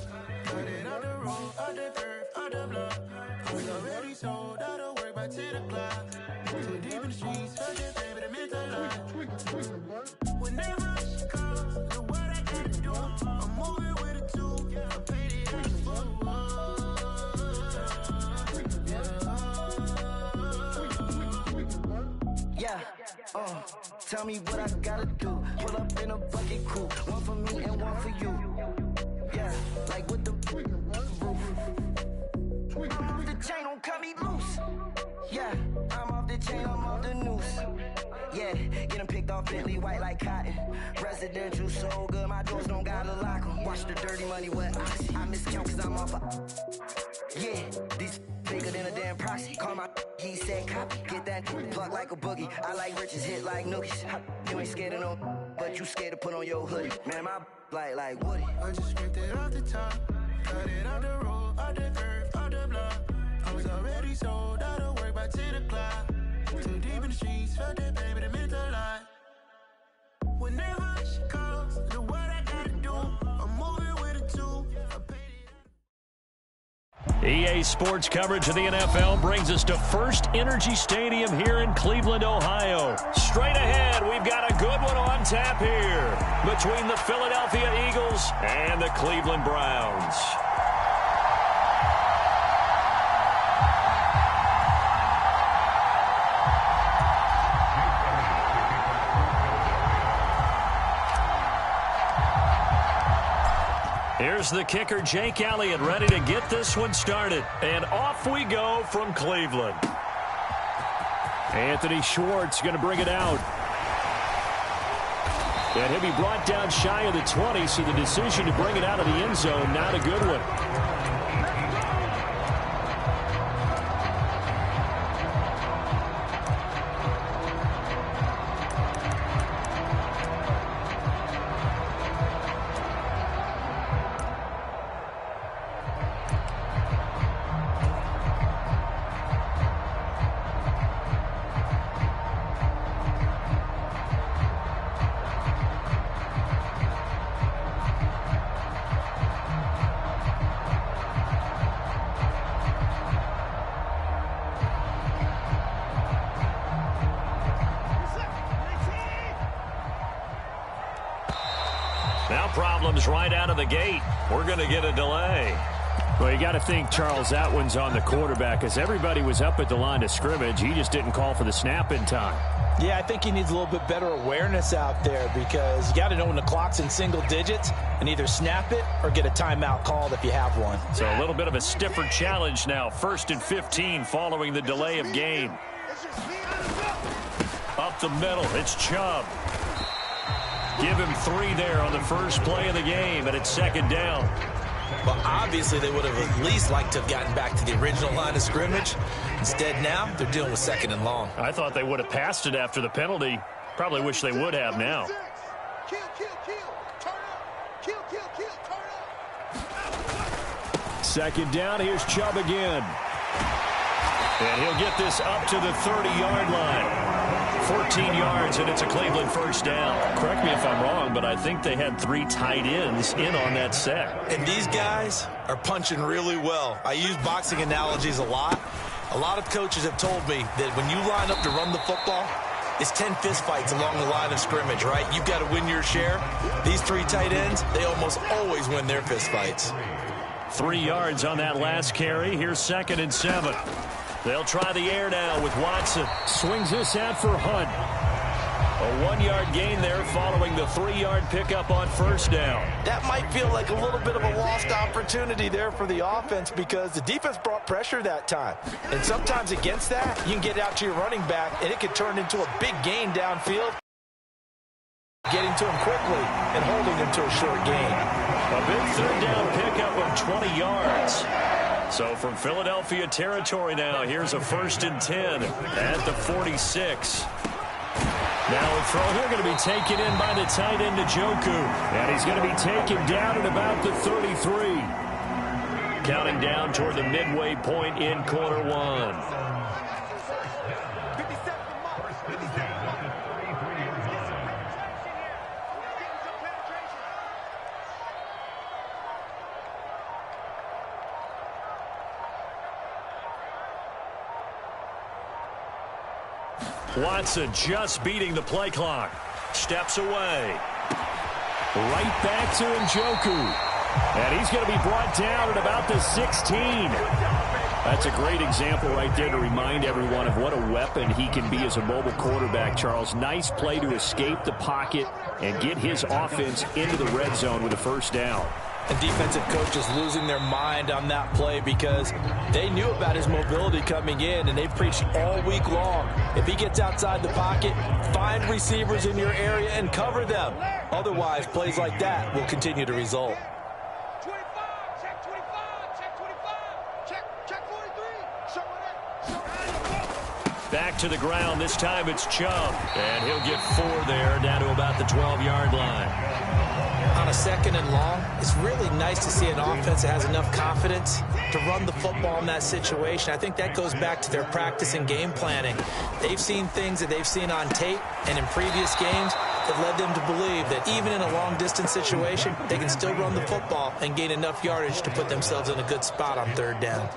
Cut it off the road, off the curve, off the block. I was already sold out of work by 10 o'clock. Too deep in the streets, fuck that baby, the mental lie. Whenever she calls, know what I gotta do. I'm moving with a two. I paid it out the full. Yeah, tell me what I gotta do. Pull up in a bucket crew, one for me and one for you. Yeah, like with the roof. I'm off the chain, don't cut me loose. Yeah, I'm off the chain, I'm off the noose. Yeah, getting picked off Bentley white like cotton. Residential so good, my doors don't gotta lock 'em. Watch the dirty money with oxy. I miscount cause I'm off yeah, these bigger than a damn proxy. Call my he said copy. Get that plug like a boogie. I like riches, hit like nookies. You ain't scared of no, but you scared to put on your hoodie. Man, my like Woody. I just scraped it off the top. Cut it off the road, off the curve, off the block. I was already sold out of work by 10 o'clock. Too deep in the streets, felt that baby, the mental lie. Whenever she calls, know what I gotta do. I'm moving with a two. EA Sports coverage of the NFL brings us to First Energy Stadium here in Cleveland, Ohio. Straight ahead, we've got a good one on tap here between the Philadelphia Eagles and the Cleveland Browns. Here's the kicker, Jake Elliott, ready to get this one started. And off we go from Cleveland. Anthony Schwartz going to bring it out. And he'll be brought down shy of the 20, so the decision to bring it out of the end zone, not a good one. Now problems right out of the gate. We're going to get a delay. Well, you got to think, Charles, that one's on the quarterback, as everybody was up at the line of scrimmage. He just didn't call for the snap in time. Yeah, I think he needs a little bit better awareness out there, because you got to know when the clock's in single digits and either snap it or get a timeout called if you have one. So a little bit of a stiffer challenge now. 1st and 15 following the delay of game. Up the middle, it's Chubb. Give him 3 there on the first play of the game, and it's 2nd down. Well, obviously they would have at least liked to have gotten back to the original line of scrimmage. Instead, now they're dealing with 2nd and long. I thought they would have passed it after the penalty. Probably wish they would have now. Kill, kill, kill. Turn up. Kill, kill, kill. Turn up. 2nd down, here's Chubb again. And he'll get this up to the 30-yard line. 14 yards, and it's a Cleveland 1st down. Correct me if I'm wrong, but I think they had 3 tight ends in on that set. And these guys are punching really well. I use boxing analogies a lot. A lot of coaches have told me that when you line up to run the football, it's 10 fistfights along the line of scrimmage, right? You've got to win your share. These 3 tight ends, they almost always win their fistfights. 3 yards on that last carry. Here's 2nd and 7. They'll try the air now with Watson. Swings this out for Hunt. A 1-yard gain there following the 3-yard pickup on 1st down. That might feel like a little bit of a lost opportunity there for the offense, because the defense brought pressure that time. And sometimes against that, you can get out to your running back, and it could turn into a big gain downfield. Getting to him quickly and holding him to a short gain. A big 3rd down pickup of 20 yards. So from Philadelphia territory now, here's a 1st and 10 at the 46. Now a throw here going to be taken in by the tight end, Njoku. And he's going to be taken down at about the 33. Counting down toward the midway point in quarter 1. Watson just beating the play clock. Steps away. Right back to Njoku. And he's going to be brought down at about the 16. That's a great example right there to remind everyone of what a weapon he can be as a mobile quarterback, Charles. Nice play to escape the pocket and get his offense into the red zone with a first down. And defensive coaches losing their mind on that play because they knew about his mobility coming in, and they preached all week long. If he gets outside the pocket, find receivers in your area and cover them. Otherwise, plays like that will continue to result. 25, check 25, check 25, check 43. Back to the ground. This time it's Chubb. And he'll get 4 there, down to about the 12-yard line. On a 2nd and long, it's really nice to see an offense that has enough confidence to run the football in that situation. I think that goes back to their practice and game planning. They've seen things that they've seen on tape and in previous games that led them to believe that even in a long-distance situation, they can still run the football and gain enough yardage to put themselves in a good spot on 3rd down.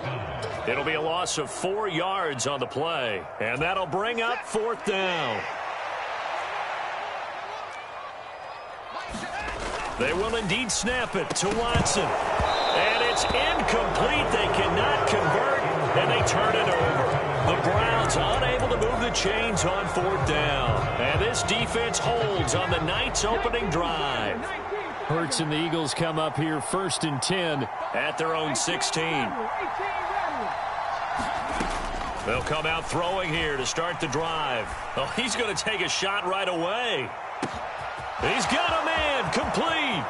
It'll be a loss of 4 yards on the play, and that'll bring up 4th down. They will indeed snap it to Watson. And it's incomplete. They cannot convert, and they turn it over. The Browns unable to move the chains on 4th down. And this defense holds on the night's opening drive. Hurts and the Eagles come up here 1st and 10 at their own 16. They'll come out throwing here to start the drive. Oh, he's going to take a shot right away. He's got a man, complete.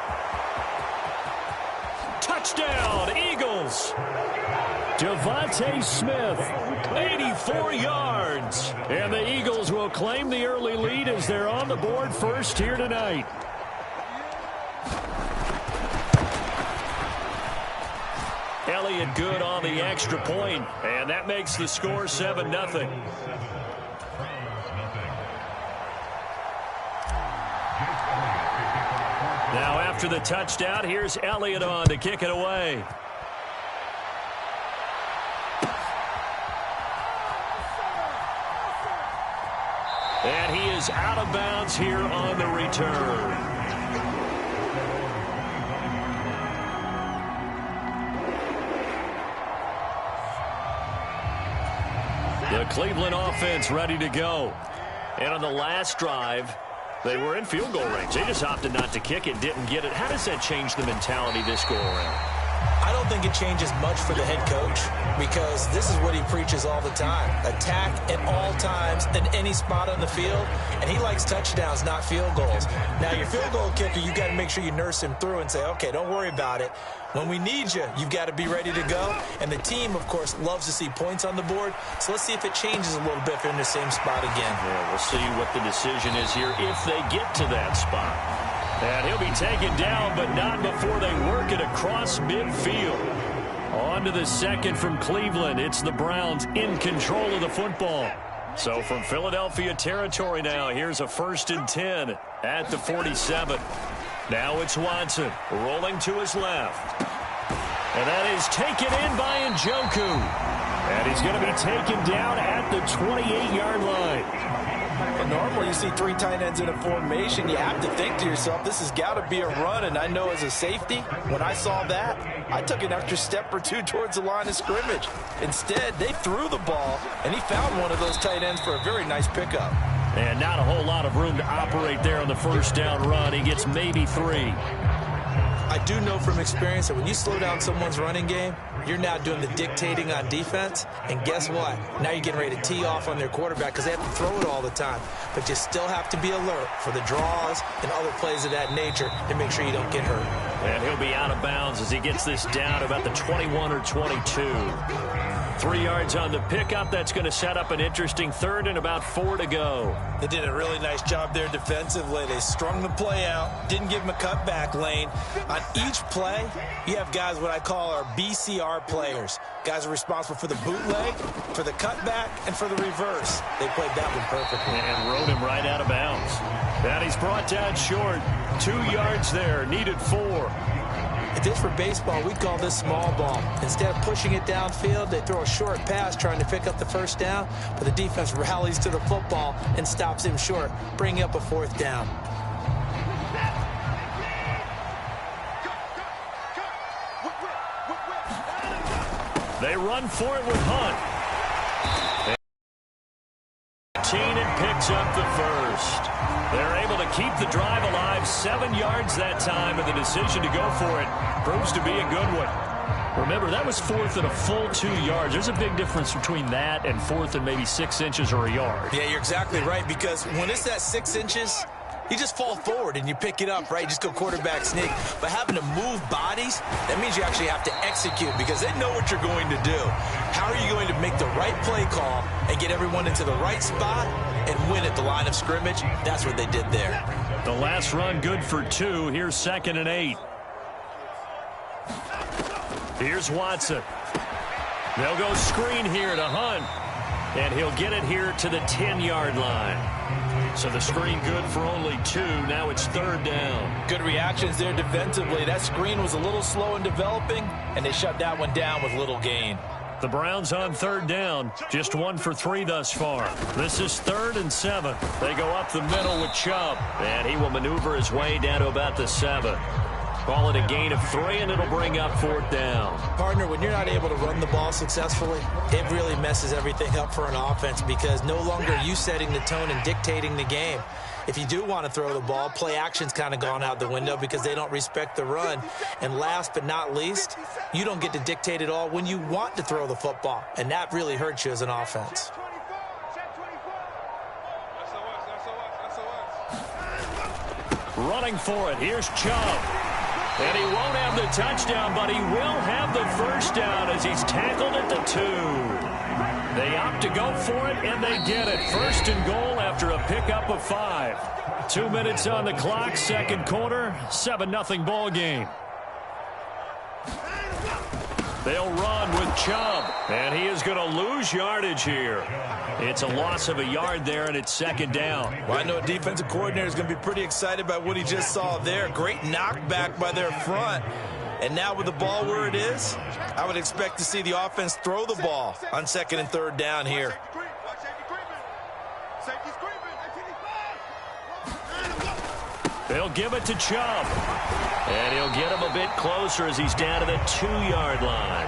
Touchdown, Eagles. Devontae Smith, 84 yards. And the Eagles will claim the early lead as they're on the board first here tonight. Elliott good on the extra point, and that makes the score 7-0. Now after the touchdown, here's Elliott on to kick it away. And he is out of bounds here on the return. The Cleveland offense ready to go. And on the last drive, they were in field goal range. They just opted not to kick it, didn't get it. How does that change the mentality this go around? I don't think it changes much for the head coach because this is what he preaches all the time. Attack at all times in any spot on the field, and he likes touchdowns, not field goals. Now, your field goal kicker, you got to make sure you nurse him through and say, okay, don't worry about it. When we need you, you've got to be ready to go. And the team, of course, loves to see points on the board. So let's see if it changes a little bit if they're in the same spot again. Yeah, we'll see what the decision is here if they get to that spot. And he'll be taken down, but not before they work it across midfield. On to the second from Cleveland. It's the Browns in control of the football. So from Philadelphia territory now, here's a 1st and 10 at the 47. Now it's Watson rolling to his left. And that is taken in by Njoku. And he's going to be taken down at the 28-yard line. But normally you see 3 tight ends in a formation, you have to think to yourself, this has got to be a run. And I know as a safety, when I saw that, I took an extra step or 2 towards the line of scrimmage. Instead, they threw the ball, and he found one of those tight ends for a very nice pickup. And not a whole lot of room to operate there on the first down run. He gets maybe 3. I do know from experience that when you slow down someone's running game, you're now doing the dictating on defense. And guess what? Now you're getting ready to tee off on their quarterback because they have to throw it all the time. But you still have to be alert for the draws and other plays of that nature to make sure you don't get hurt. And he'll be out of bounds as he gets this down about the 21 or 22. 3 yards on the pickup. That's going to set up an interesting 3rd and about 4 to go. They did a really nice job there defensively. They strung the play out, didn't give him a cutback lane. On each play, you have guys what I call our BCR players. Guys are responsible for the bootleg, for the cutback, and for the reverse. They played that one perfectly. And rode him right out of bounds. And he's brought down short. 2 yards there, needed 4. If this were baseball, we'd call this small ball. Instead of pushing it downfield, they throw a short pass trying to pick up the first down, but the defense rallies to the football and stops him short, bringing up a 4th down. They run for it with Hunt. And picks up the first. They're able to keep the drive alive, 7 yards that time, and the decision to go for it proves to be a good one. Remember, that was 4th and a full 2 yards. There's a big difference between that and 4th and maybe 6 inches or a yard. Yeah, you're exactly right, because when it's that 6 inches, you just fall forward and you pick it up, right? You just go quarterback sneak. But having to move bodies, that means you actually have to execute because they know what you're going to do. How are you going to make the right play call and get everyone into the right spot and win at the line of scrimmage? That's what they did there. The last run good for 2. Here's 2nd and 8. Here's Watson. They'll go screen here to Hunt. And he'll get it here to the 10-yard line. So the screen good for only 2. Now it's 3rd down. Good reactions there defensively. That screen was a little slow in developing, and they shut that one down with little gain. The Browns on 3rd down. Just 1 for 3 thus far. This is 3rd and 7. They go up the middle with Chubb. And he will maneuver his way down to about the 7. Call it a gain of 3, and it'll bring up 4th down. Partner, when you're not able to run the ball successfully, it really messes everything up for an offense because no longer are you setting the tone and dictating the game. If you do want to throw the ball, play action's kind of gone out the window because they don't respect the run. And last but not least, you don't get to dictate it all when you want to throw the football. And that really hurts you as an offense. Running for it. Here's Chubb. And he won't have the touchdown, but he will have the first down as he's tackled at the 2. They opt to go for it, and they get it. 1st and goal after a pickup of 5. 2 minutes on the clock, 2nd quarter, 7-0 ball game. They'll run with Chubb, and he is going to lose yardage here. It's a loss of a yard there, and it's 2nd down. Well, I know a defensive coordinator is going to be pretty excited about what he just saw there. Great knockback by their front. And now with the ball where it is, I would expect to see the offense throw the ball on 2nd and 3rd down here. They'll give it to Chubb. And he'll get him a bit closer as he's down to the 2-yard line.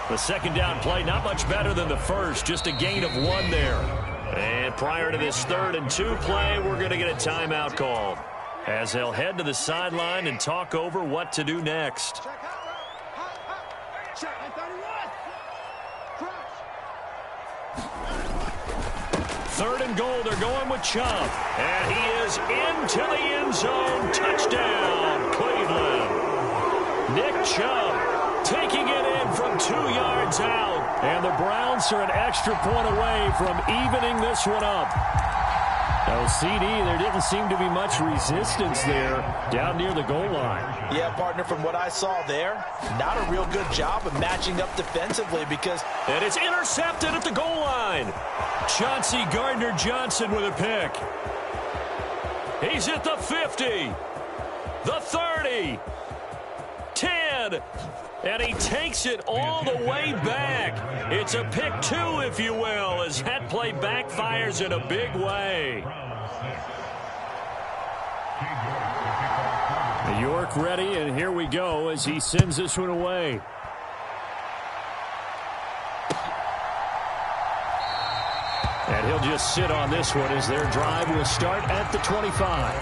The 2nd down play, not much better than the first, just a gain of 1 there. And prior to this 3rd and 2 play, we're going to get a timeout called as they'll head to the sideline and talk over what to do next. Third and goal, they're going with Chubb. And he is into the end zone. Touchdown, Cleveland. Nick Chubb taking it in from 2 yards out. And the Browns are an extra point away from evening this one up. Now, CD, there didn't seem to be much resistance there down near the goal line. Yeah, partner, from what I saw there, not a real good job of matching up defensively because... And it's intercepted at the goal line. Chauncey Gardner-Johnson with a pick. He's at the 50, the 30, 10, and he takes it all the way back. It's a pick 2, if you will, as that play backfires in a big way. York ready, and here we go as he sends this one away. And he'll just sit on this one as their drive will start at the 25.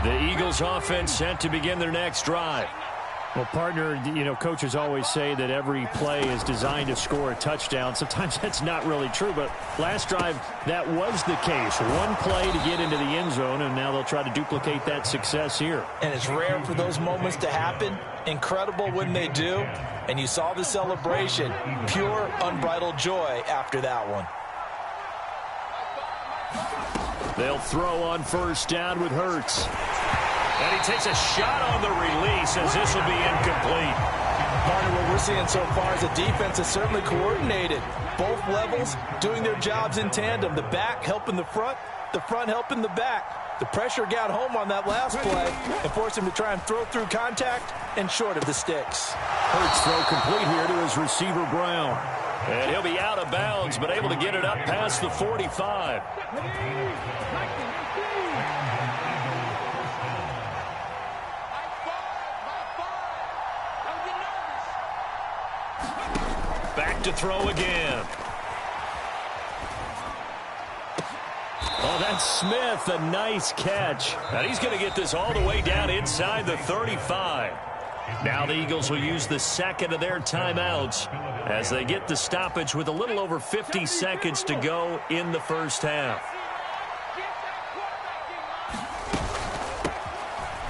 The Eagles offense set to begin their next drive. Well, partner, you know, coaches always say that every play is designed to score a touchdown. Sometimes that's not really true, but last drive, that was the case. One play to get into the end zone, and now they'll try to duplicate that success here. And it's rare for those moments to happen. Incredible when they do. And you saw the celebration. Pure, unbridled joy after that one. They'll throw on first down with Hurts. And he takes a shot on the release as this will be incomplete. Partner, what we're seeing so far is the defense is certainly coordinated. Both levels doing their jobs in tandem. The back helping the front, the front helping the back. The pressure got home on that last play and forced him to try and throw through contact and short of the sticks. Hurts throw complete here to his receiver, Brown. And he'll be out of bounds, but able to get it up past the 45. Back to throw again. Oh, that's Smith, a nice catch. And he's going to get this all the way down inside the 35. Now the Eagles will use the second of their timeouts as they get the stoppage with a little over 50 seconds to go in the first half.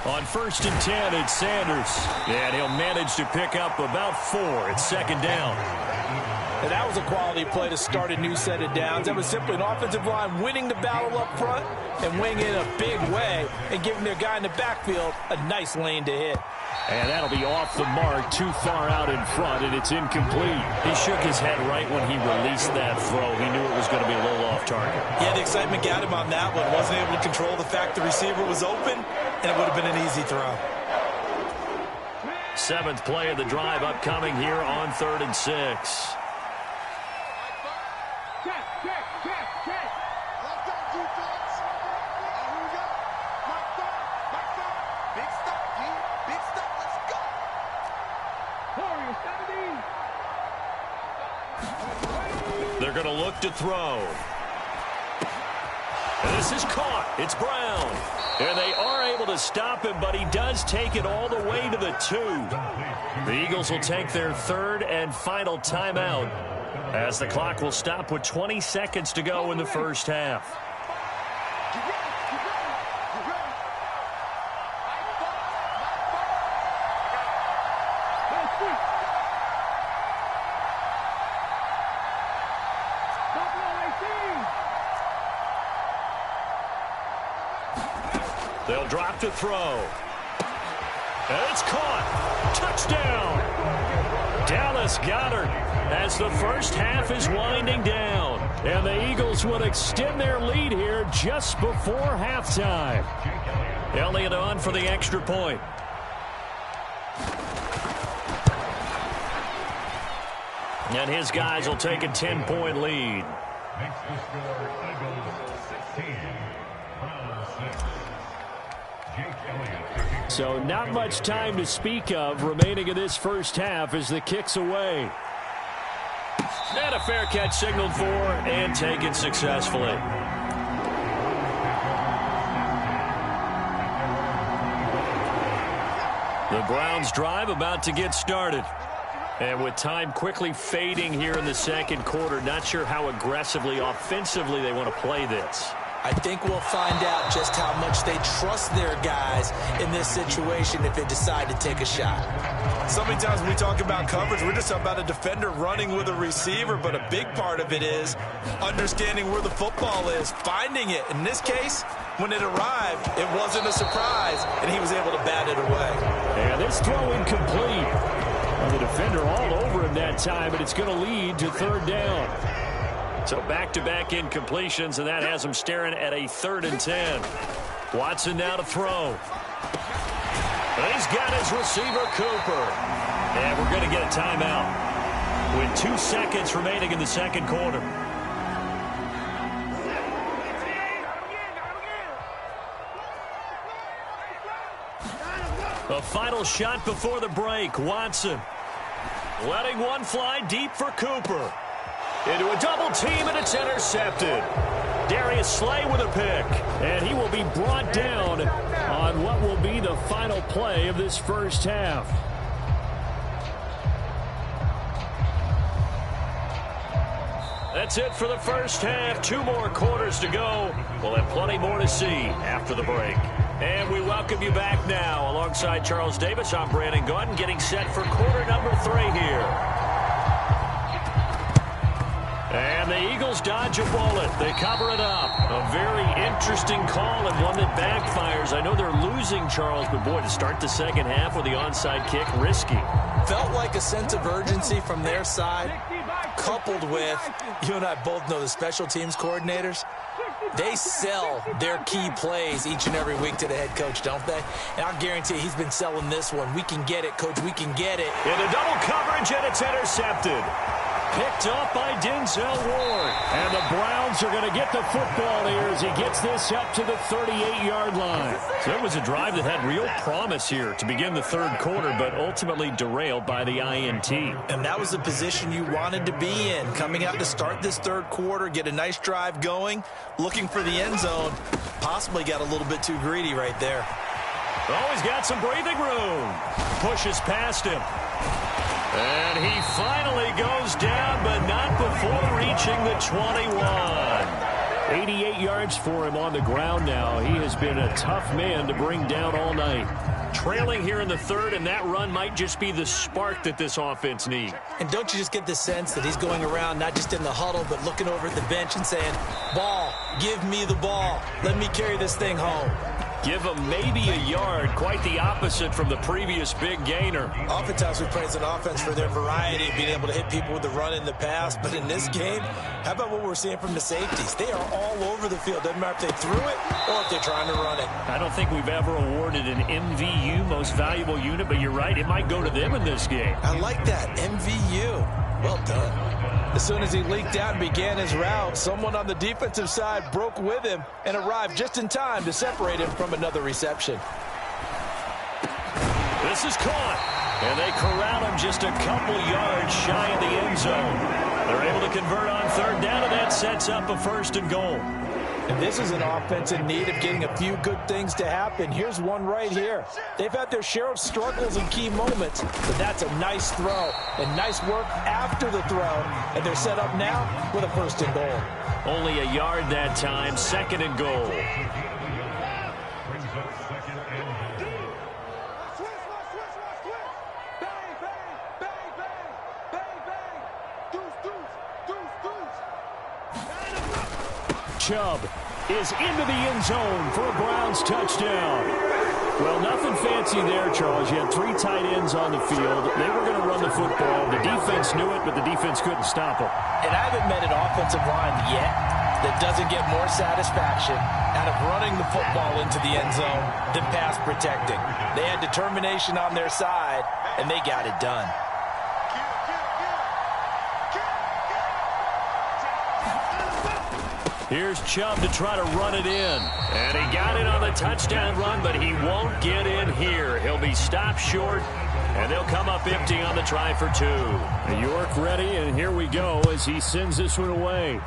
On 1st and 10, it's Sanders. And he'll manage to pick up about 4. It's second down. And that was a quality play to start a new set of downs. That was simply an offensive line winning the battle up front and winning it in a big way and giving their guy in the backfield a nice lane to hit. And that'll be off the mark, too far out in front, and it's incomplete. He shook his head right when he released that throw. He knew it was going to be a little off target. Yeah, the excitement got him on that one. Wasn't able to control the fact the receiver was open, and it would have been an easy throw. 7th play of the drive upcoming here on 3rd and 6. They're going to look to throw. And this is caught. It's Brown. And they are able to stop him, but he does take it all the way to the 2. The Eagles will take their 3rd and final timeout as the clock will stop with 20 seconds to go in the first half. They'll drop to throw. And it's caught. Touchdown. Dallas Goedert as the first half is winding down. And the Eagles will extend their lead here just before halftime. Elliott on for the extra point. And his guys will take a 10-point lead. So not much time to speak of remaining in this first half as the kick's away. And a fair catch signaled for and taken successfully. The Browns drive about to get started. And with time quickly fading here in the second quarter, not sure how aggressively, offensively they want to play this. I think we'll find out just how much they trust their guys in this situation if they decide to take a shot. So many times when we talk about coverage, we're just talking about a defender running with a receiver, but a big part of it is understanding where the football is, finding it. In this case, when it arrived, it wasn't a surprise, and he was able to bat it away. And this throw incomplete. Well, the defender all over him that time, but it's going to lead to 3rd down. So back-to-back incompletions, and that has him staring at a 3rd and 10. Watson now to throw. And he's got his receiver, Cooper. And we're going to get a timeout with 2 seconds remaining in the second quarter. A final shot before the break. Watson letting one fly deep for Cooper. Into a double team, and it's intercepted. Darius Slay with a pick, and he will be brought down on what will be the final play of this first half. That's it for the first half. 2 more quarters to go. We'll have plenty more to see after the break. And we welcome you back now. Alongside Charles Davis, I'm Brandon Gordon, getting set for quarter number 3 here. And the Eagles dodge a bullet. They cover it up. A very interesting call and one that backfires. I know they're losing, Charles, but boy, to start the second half with the onside kick, risky. Felt like a sense of urgency from their side, coupled with, you and I both know the special teams coordinators, They sell their key plays each and every week to the head coach, don't they? And I'll guarantee he's been selling this one. We can get it, coach. We can get it. Into double coverage, and it's intercepted. Picked off by Denzel Ward. And the Browns are going to get the football here as he gets this up to the 38-yard line. So it was a drive that had real promise here to begin the third quarter, but ultimately derailed by the INT. And that was the position you wanted to be in. Coming out to start this third quarter, get a nice drive going, looking for the end zone. Possibly got a little bit too greedy right there. Oh, he's got some breathing room. Pushes past him. And he finally goes down, but not before reaching the 21. 88 yards for him on the ground now. He has been a tough man to bring down all night. Trailing here in the third, and that run might just be the spark that this offense needs. And don't you just get the sense that he's going around, not just in the huddle, but looking over at the bench and saying, ball, give me the ball. Let me carry this thing home. Give them maybe a yard, quite the opposite from the previous big gainer. Oftentimes we praise an offense for their variety, being able to hit people with the run in the pass. But in this game, how about what we're seeing from the safeties? They are all over the field. Doesn't matter if they threw it or if they're trying to run it. I don't think we've ever awarded an MVU, most valuable unit, but you're right, it might go to them in this game. I like that, MVU. Well done. As soon as he leaked out and began his route, someone on the defensive side broke with him and arrived just in time to separate him from another reception. This is caught, and they corral him just a couple yards shy of the end zone. They're able to convert on third down, and that sets up a 1st and goal. And this is an offense in need of getting a few good things to happen. Here's one right here. They've had their share of struggles in key moments, but that's a nice throw and nice work after the throw. And they're set up now with a 1st and goal. Only a yard that time, 2nd and goal. Chubb is into the end zone for a Browns touchdown. Well, nothing fancy there, Charles. You had 3 tight ends on the field. They were going to run the football. The defense knew it, but the defense couldn't stop them. And I haven't met an offensive line yet that doesn't get more satisfaction out of running the football into the end zone than pass protecting. They had determination on their side, and they got it done. Here's Chubb to try to run it in. And he got it on the touchdown run, but he won't get in here. He'll be stopped short, and they'll come up empty on the try for 2. York ready, and here we go as he sends this one away.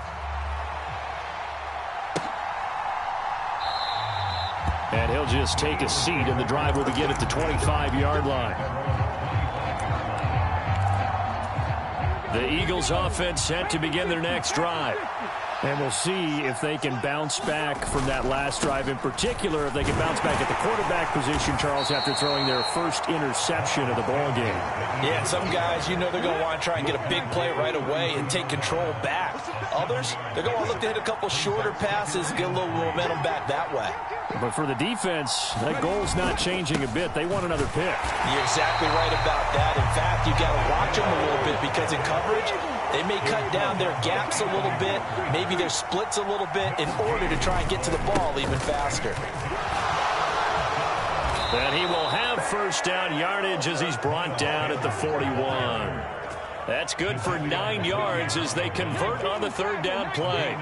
And he'll just take a seat, and the drive will begin at the 25-yard line. The Eagles offense set to begin their next drive. And we'll see if they can bounce back from that last drive. In particular, if they can bounce back at the quarterback position, Charles, after throwing their first interception of the ball game. Yeah, some guys, you know they're going to want to try and get a big play right away and take control back. Others, they're going to look to hit a couple shorter passes and get a little momentum back that way. But for the defense, that goal's not changing a bit. They want another pick. You're exactly right about that. In fact, you've got to watch them a little bit because in coverage, they may cut down their gaps a little bit, maybe their splits a little bit in order to try and get to the ball even faster. And he will have 1st down yardage as he's brought down at the 41. That's good for 9 yards as they convert on the 3rd down play.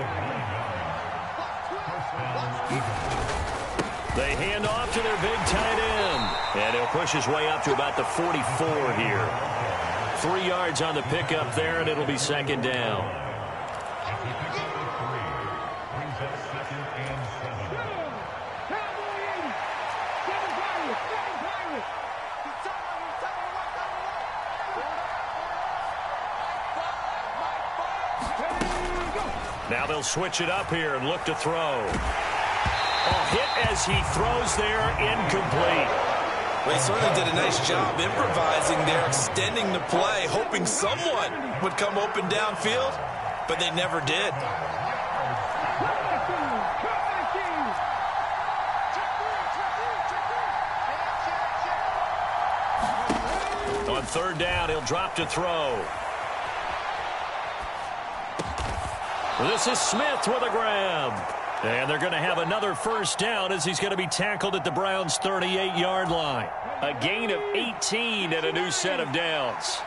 They hand off to their big tight end. And he'll push his way up to about the 44 here. 3 yards on the pickup there, and it'll be 2nd down. Now they'll switch it up here and look to throw. A hit as he throws there, incomplete. Well, he certainly did a nice job improvising there, extending the play, hoping someone would come open downfield, but they never did. On 3rd down, he'll drop to throw. This is Smith with a grab. And they're going to have another first down as he's going to be tackled at the Browns' 38-yard line. A gain of 18 and a new set of downs.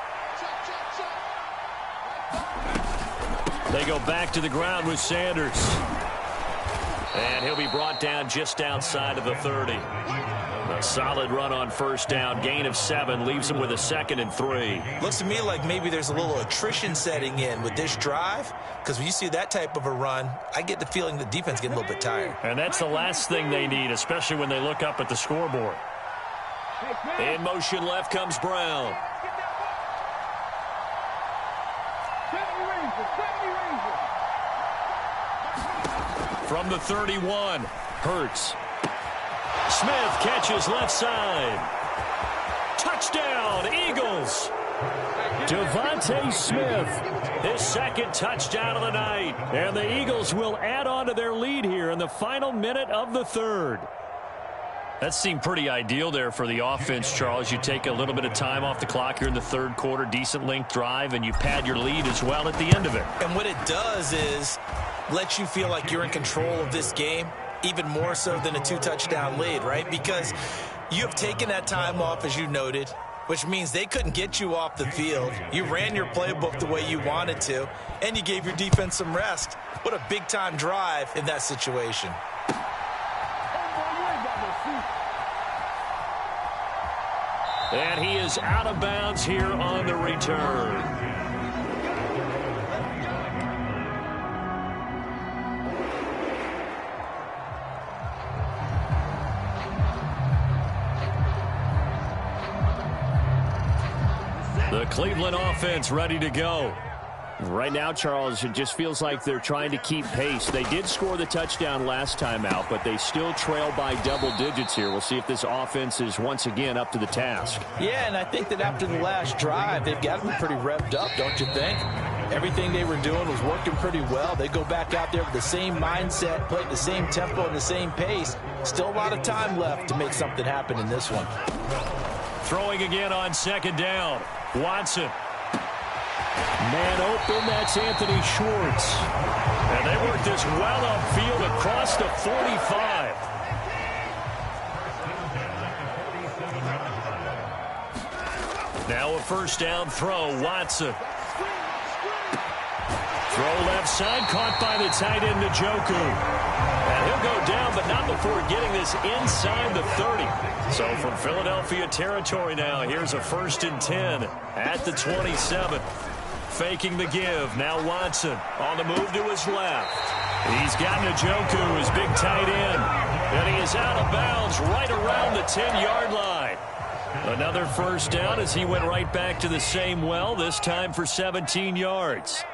They go back to the ground with Sanders. And he'll be brought down just outside of the 30. A solid run on first down. Gain of 7 leaves him with a 2nd and 3. Looks to me like maybe there's a little attrition setting in with this drive, because when you see that type of a run, I get the feeling the defense getting a little bit tired. And that's the last thing they need, especially when they look up at the scoreboard. In motion left comes Brown. From the 31, Hurts. Smith catches left side. Touchdown, Eagles. Devontae Smith, his 2nd touchdown of the night. And the Eagles will add on to their lead here in the final minute of the 3rd. That seemed pretty ideal there for the offense, Charles. You take a little bit of time off the clock here in the 3rd quarter, decent length drive, and you pad your lead as well at the end of it. And what it does is let you feel like you're in control of this game, even more so than a 2-touchdown lead, right? Because you have taken that time off, as you noted, which means they couldn't get you off the field. You ran your playbook the way you wanted to, and you gave your defense some rest. What a big-time drive in that situation. And he is out of bounds here on the return. The Cleveland offense ready to go. Right now, Charles, it just feels like they're trying to keep pace. They did score the touchdown last time out, but they still trail by double digits here. We'll see if this offense is once again up to the task. Yeah, and I think that after the last drive, they've got to be pretty revved up, don't you think? Everything they were doing was working pretty well. They go back out there with the same mindset, play at the same tempo and the same pace. Still a lot of time left to make something happen in this one. Throwing again on 2nd down. Watson. Man open, that's Anthony Schwartz. And they work this well upfield across the 45. Now a first down throw, Watson. Throw left side, caught by the tight end, Njoku. And he'll go down, but not before getting this inside the 30. So from Philadelphia territory now, here's a 1st and 10 at the 27. Faking the give. Now Watson on the move to his left. He's got Njoku, his big tight end. And he is out of bounds right around the 10-yard line. Another first down as he went right back to the same well, this time for 17 yards.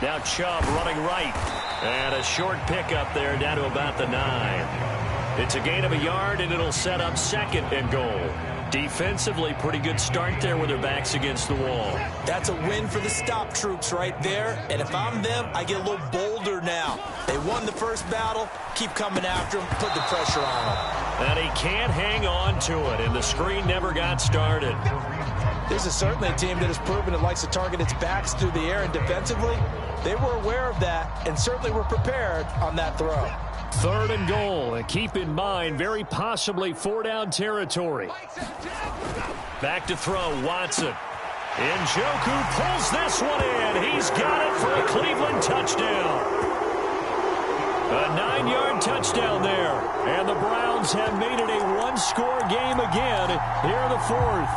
Now Chubb running right. And a short pickup there down to about the 9. It's a gain of a yard, and it'll set up 2nd and goal. Defensively, pretty good start there with their backs against the wall. That's a win for the stop troops right there. And if I'm them, I get a little bolder now. They won the first battle. Keep coming after them. Put the pressure on them. And he can't hang on to it, and the screen never got started. This is certainly a team that has proven it likes to target its backs through the air, and defensively, they were aware of that and certainly were prepared on that throw. 3rd and goal, and keep in mind, very possibly 4-down territory. Back to throw, Watson. Njoku pulls this one in. He's got it for a Cleveland touchdown. A 9-yard touchdown there. And the Browns have made it a one-score game again here in the 4th.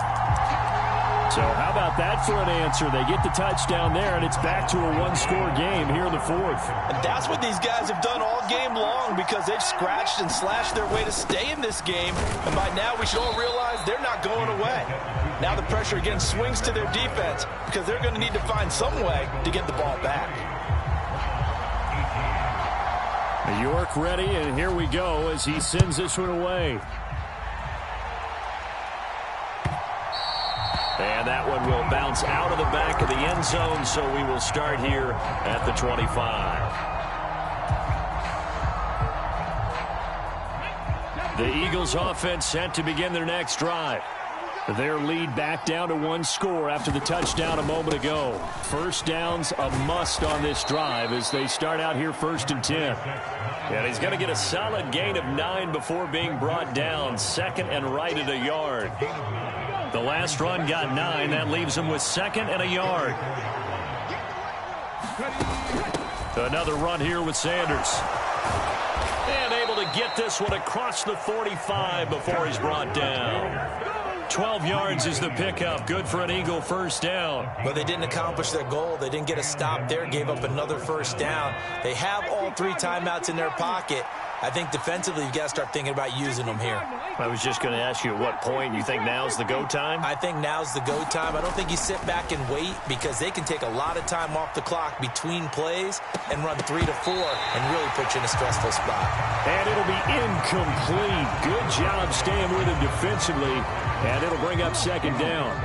So how about that for an answer? They get the touchdown there, and it's back to a one-score game here in the 4th. And that's what these guys have done all game long, because they've scratched and slashed their way to stay in this game. And by now, we should all realize they're not going away. Now the pressure again swings to their defense, because they're going to need to find some way to get the ball back. York ready, and here we go as he sends this one away. And that one will bounce out of the back of the end zone, so we will start here at the 25. The Eagles offense set to begin their next drive. Their lead back down to 1 score after the touchdown a moment ago. First down's a must on this drive as they start out here 1st and 10. And he's going to get a solid gain of 9 before being brought down. 2nd and right at a yard. The last run got 9. That leaves him with 2nd and a yard. Another run here with Sanders. And able to get this one across the 45 before he's brought down. 12 yards is the pickup. Good for an Eagle first down. But they didn't accomplish their goal. They didn't get a stop there. Gave up another first down. They have all 3 timeouts in their pocket. I think defensively you've got to start thinking about using them here. I was just going to ask you at what point you think now's the go time? I think now's the go time. I don't think you sit back and wait because they can take a lot of time off the clock between plays and run 3 to 4 and really put you in a stressful spot. And it'll be incomplete. Good job staying with him defensively. And it'll bring up 2nd down.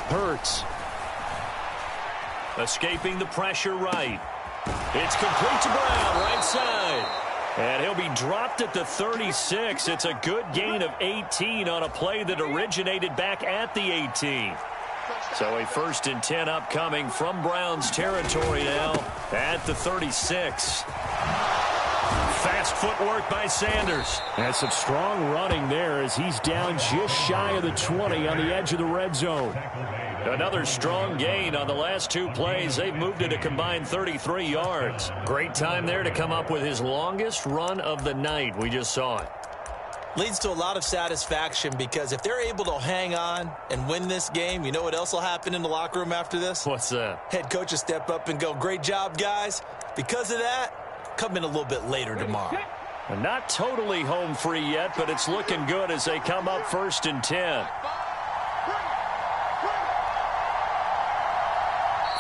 Hurts. Escaping the pressure right. It's complete to Brown, right side. And he'll be dropped at the 36. It's a good gain of 18 on a play that originated back at the 18. So a 1st and 10 upcoming from Browns territory now at the 36. Fast footwork by Sanders. And some strong running there as he's down just shy of the 20 on the edge of the red zone. Another strong gain on the last 2 plays. They've moved it a combined 33 yards. Great time there to come up with his longest run of the night. We just saw it. Leads to a lot of satisfaction because if they're able to hang on and win this game, you know what else will happen in the locker room after this? What's that? Head coach will step up and go, great job, guys. Because of that, come in a little bit later tomorrow. Not totally home free yet, but it's looking good as they come up 1st and 10.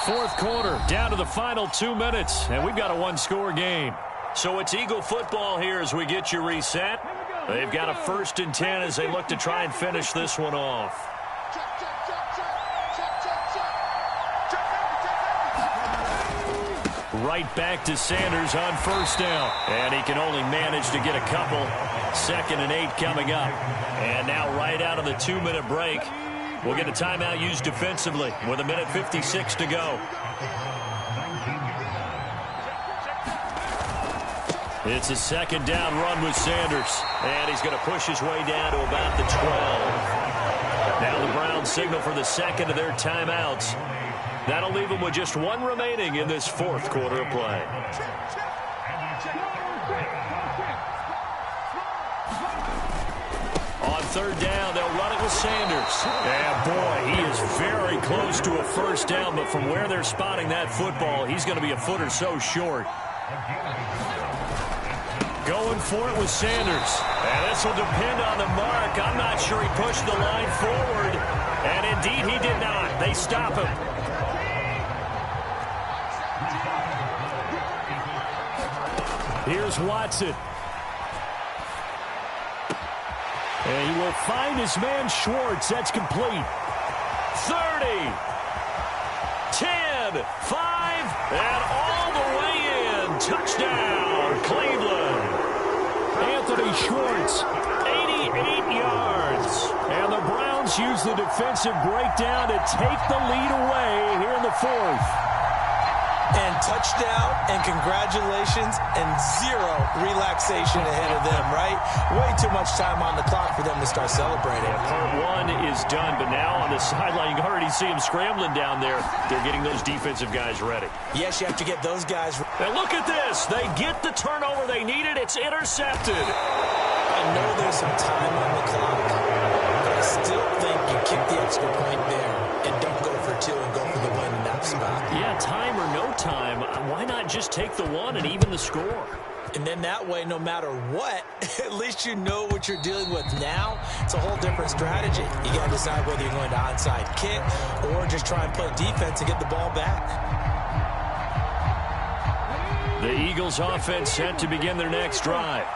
4th quarter, down to the final 2 minutes, and we've got a 1-score game. So it's Eagle football here as we get you reset. They've got a 1st and 10 as they look to try and finish this one off. Right back to Sanders on 1st down. And he can only manage to get a couple. 2nd and 8 coming up. And now right out of the 2-minute break, we'll get a timeout used defensively with 1:56 to go. It's a 2nd down run with Sanders. And he's going to push his way down to about the 12. Now the Browns signal for the 2nd of their timeouts. That'll leave them with just 1 remaining in this 4th quarter of play. On 3rd down, they'll run it with Sanders. And boy, he is very close to a 1st down, but from where they're spotting that football, he's going to be a foot or so short. Going for it with Sanders. And this will depend on the mark. I'm not sure he pushed the line forward. And indeed, he did not. They stop him. Here's Watson. And he will find his man Schwartz. That's complete. 30, 10, 5, and all the way in. Touchdown, Cleveland. Anthony Schwartz, 88 yards. And the Browns use the defensive breakdown to take the lead away here in the 4th. And touchdown, and congratulations, and 0 relaxation ahead of them, right? Way too much time on the clock for them to start celebrating. Yeah, part 1 is done, but now on the sideline, you can already see them scrambling down there. They're getting those defensive guys ready. Yes, you have to get those guys. And look at this. They get the turnover they needed. It's intercepted. I know there's some time on the clock, but I still think you kick the extra point there and don't go for 2 and go for the win in that spot. Yeah, time or no time, why not just take the 1 and even the score? And then that way, no matter what, at least you know what you're dealing with now. It's a whole different strategy. You got to decide whether you're going to onside kick or just try and play defense and get the ball back. The Eagles offense set to begin their next drive.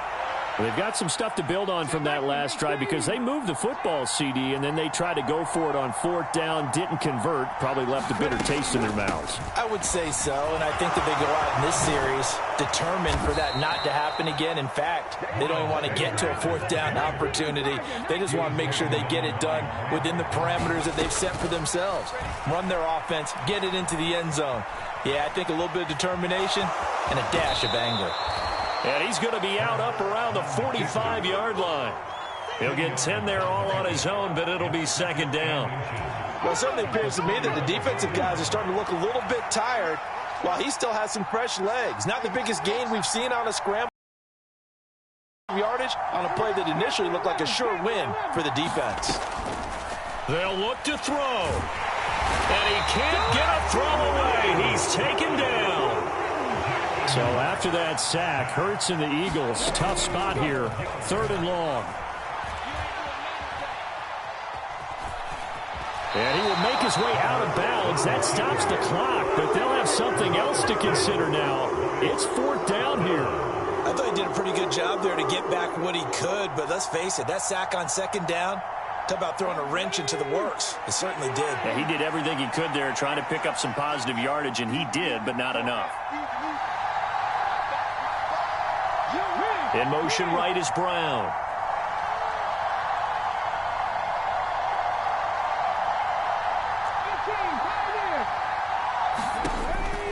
They've got some stuff to build on from that last drive because they moved the football, CD, and then they tried to go for it on 4th down, didn't convert, probably left a bitter taste in their mouths. I would say so, and I think that they go out in this series determined for that not to happen again. In fact, they don't even want to get to a 4th down opportunity. They just want to make sure they get it done within the parameters that they've set for themselves. Run their offense, get it into the end zone. Yeah, I think a little bit of determination and a dash of anger. And he's going to be out up around the 45-yard line. He'll get 10 there all on his own, but it'll be 2nd down. Well, it certainly appears to me that the defensive guys are starting to look a little bit tired while he still has some fresh legs. Not the biggest gain we've seen on a scramble yardage on a play that initially looked like a sure win for the defense. They'll look to throw. And he can't get a throw away. He's taken down. So after that sack, Hurts and the Eagles, tough spot here, 3rd and long. And he will make his way out of bounds. That stops the clock, but they'll have something else to consider now. It's 4th down here. I thought he did a pretty good job there to get back what he could, but let's face it, that sack on 2nd down, talk about throwing a wrench into the works. It certainly did. Yeah, he did everything he could there trying to pick up some positive yardage, and he did, but not enough. In motion right is Brown.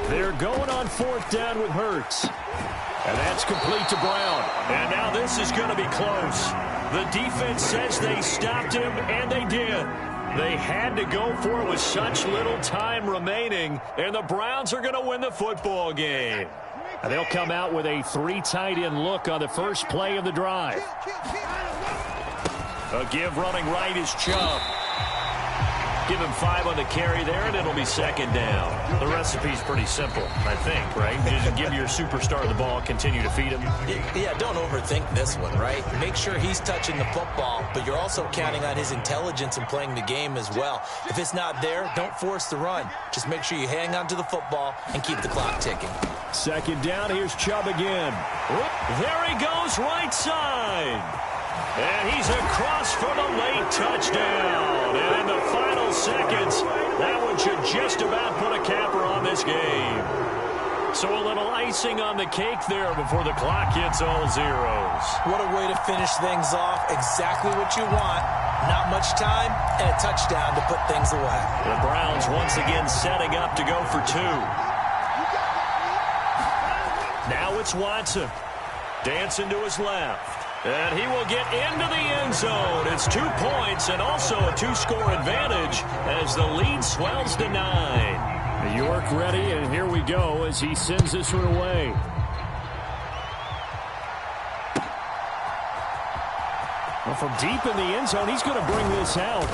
They're going on 4th down with Hurts. And that's complete to Brown. And now this is going to be close. The defense says they stopped him, and they did. They had to go for it with such little time remaining, and the Browns are going to win the football game. And they'll come out with a 3 tight end look on the first play of the drive. A give running right is Chubb. Give him 5 on the carry there, and it'll be 2nd down. The recipe's pretty simple, I think, right? Just give your superstar the ball, continue to feed him. Yeah, don't overthink this one, right? Make sure he's touching the football, but you're also counting on his intelligence in playing the game as well. If it's not there, don't force the run. Just make sure you hang on to the football and keep the clock ticking. 2nd down, here's Chubb again. There he goes, right side. And he's across for the late touchdown. And in the final seconds, that one should just about put a capper on this game. So a little icing on the cake there before the clock hits all zeros. What a way to finish things off. Exactly what you want. Not much time and a touchdown to put things away. The Browns once again setting up to go for 2. Now it's Watson. Dancing to his left. And he will get into the end zone. It's 2 points and also a 2-score advantage as the lead swells to 9. York ready, and here we go as he sends this one away. Well, from deep in the end zone, he's going to bring this out.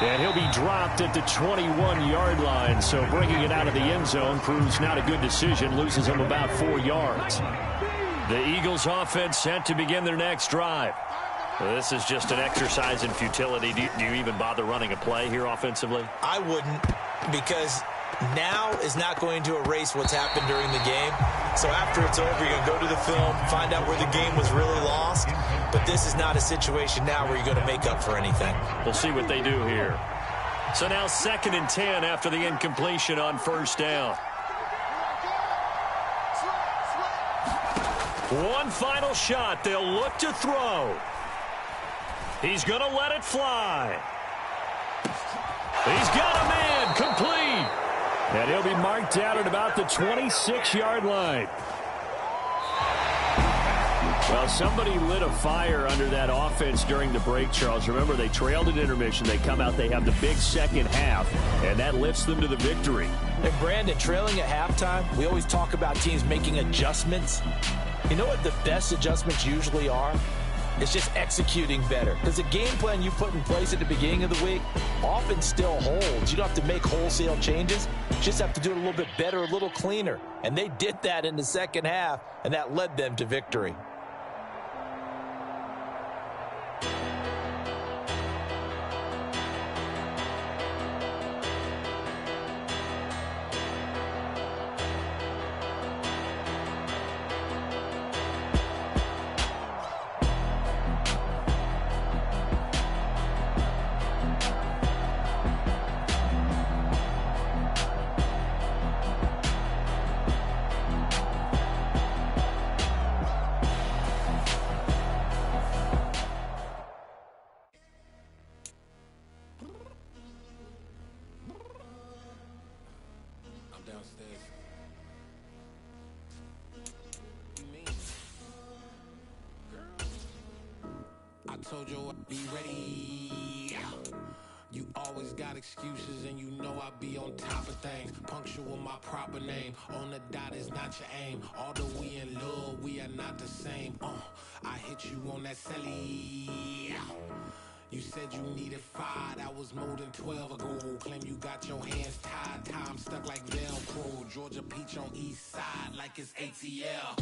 And he'll be dropped at the 21-yard line. So bringing it out of the end zone proves not a good decision. Loses him about 4 yards. The Eagles offense set to begin their next drive. This is just an exercise in futility. Do you even bother running a play here offensively? I wouldn't, because now is not going to erase what's happened during the game. So after it's over, you're going to go to the film, find out where the game was really lost. But this is not a situation now where you're going to make up for anything. We'll see what they do here. So now 2nd and 10 after the incompletion on 1st down. One final shot. They'll look to throw. He's going to let it fly. He's got a man complete. And he'll be marked out at about the 26-yard line. Well, somebody lit a fire under that offense during the break, Charles. Remember, they trailed at intermission. They come out, they have the big second half, and that lifts them to the victory. And Brandon, trailing at halftime, we always talk about teams making adjustments. You know what the best adjustments usually are? It's just executing better. Because the game plan you put in place at the beginning of the week often still holds. You don't have to make wholesale changes. You just have to do it a little bit better, a little cleaner. And they did that in the second half, and that led them to victory. told you I'd be ready. You always got excuses and you know I be on top of things. Punctual my proper name. On the dot is not your aim. Although we in love, we are not the same. I hit you on that celly. You said you needed 5, that was more than 12 ago. Claim you got your hands tied, time stuck like Velcro. Georgia Peach on east side like it's ATL.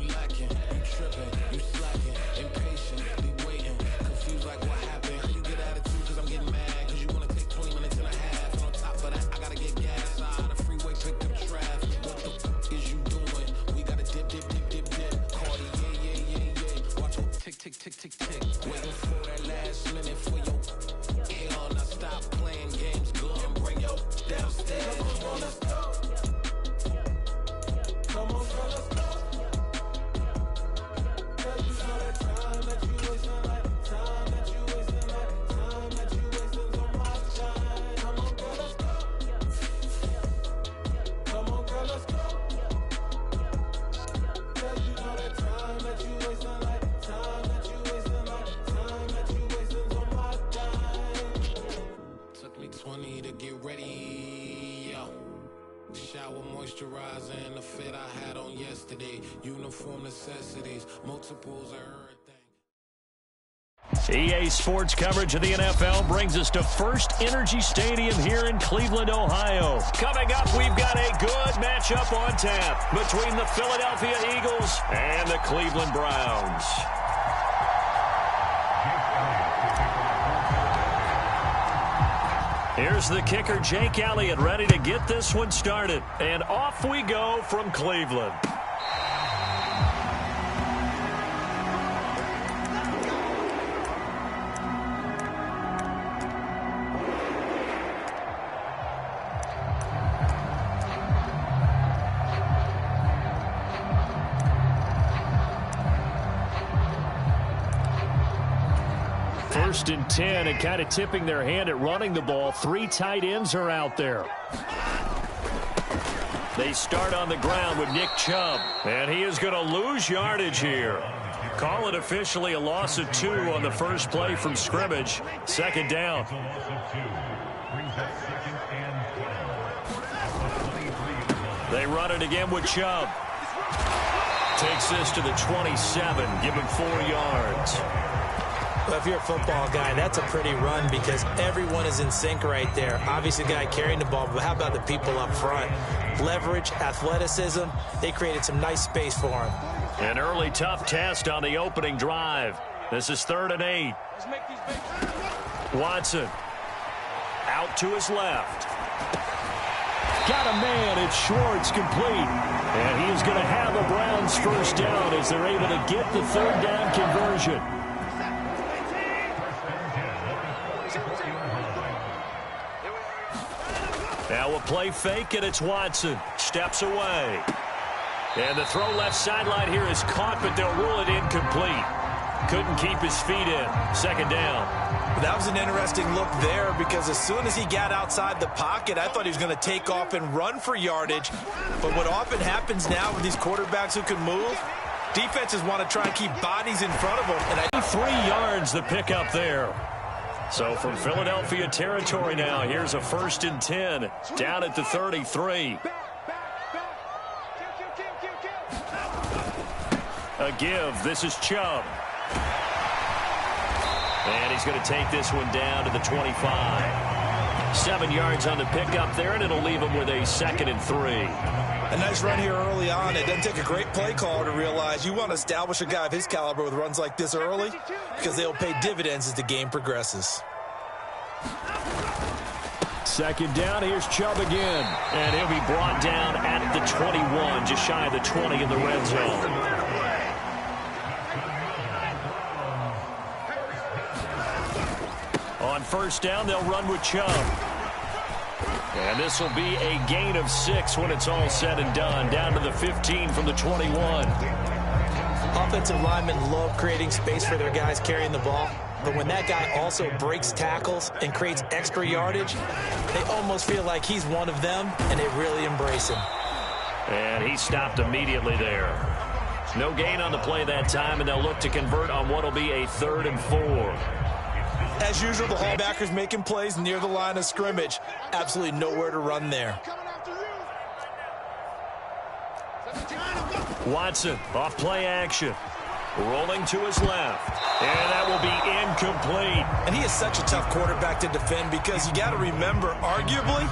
You lacking, you tripping, you slacking, impatient, be waiting, confused like what happened. You get attitude cause I'm getting mad, cause you wanna take 20 minutes and a half. And on top of that, I gotta get gas out of the freeway, pick up traffic. What the f is you doing? We gotta dip, dip, dip, dip, dip. Cardi, yeah. Watch your tick, tick, tick, tick, tick. Waiting for that last minute for your hell. Now stop playing games, go and bring your downstairs. Come on, let's go. Come on, girl, let's go. Cause you know that time that you wasting, like time that you wasting, like time that you wasting on my time. Come on, girl, let's go. Come on, girl, let's go. Cause you know that time that you wasting, like time that you wasting, like time that you wasting on my time. Took me 20 to get ready, yo. Shower moisturizer and the fit I had on yesterday. Uniform necessities, multiples of everything. EA Sports coverage of the NFL brings us to First Energy Stadium here in Cleveland, Ohio. Coming up, we've got a good matchup on tap between the Philadelphia Eagles and the Cleveland Browns. Here's the kicker, Jake Elliott, ready to get this one started. And off we go from Cleveland. First and 10, and kind of tipping their hand at running the ball. 3 tight ends are out there. They start on the ground with Nick Chubb, and he is going to lose yardage here. Call it officially a loss of 2 on the first play from scrimmage. Second down. They run it again with Chubb. Takes this to the 27, give him 4 yards. Well, if you're a football guy, that's a pretty run because everyone is in sync right there. Obviously, the guy carrying the ball, but how about the people up front? Leverage, athleticism, they created some nice space for him. An early tough test on the opening drive. This is 3rd and 8. Watson out to his left. Got a man, it's Schwartz, complete. And he is going to have the Browns first down as they're able to get the 3rd down conversion. Now a play fake, and it's Watson. Steps away. And the throw left sideline here is caught, but they'll rule it incomplete. Couldn't keep his feet in. Second down. That was an interesting look there because as soon as he got outside the pocket, I thought he was going to take off and run for yardage. But what often happens now with these quarterbacks who can move, defenses want to try and keep bodies in front of them. And 3 yards the pickup there. So from Philadelphia territory now, here's a 1st and 10 down at the 33. A give. This is Chubb. And he's going to take this one down to the 25. 7 yards on the pickup there, and it'll leave him with a 2nd and 3. A nice run here early on. It doesn't take a great play caller to realize you want to establish a guy of his caliber with runs like this early because they'll pay dividends as the game progresses. 2nd down, here's Chubb again. And he'll be brought down at the 21, just shy of the 20 in the red zone. On 1st down, they'll run with Chubb. And this will be a gain of 6 when it's all said and done. Down to the 15 from the 21. Offensive linemen love creating space for their guys carrying the ball. But when that guy also breaks tackles and creates extra yardage, they almost feel like he's one of them, and they really embrace him. And he stopped immediately there. No gain on the play that time, and they'll look to convert on what will be a 3rd and 4. As usual, the Hallbackers making plays near the line of scrimmage. Absolutely nowhere to run there. Watson off play action. Rolling to his left. And that will be incomplete. And he is such a tough quarterback to defend because you got to remember, arguably,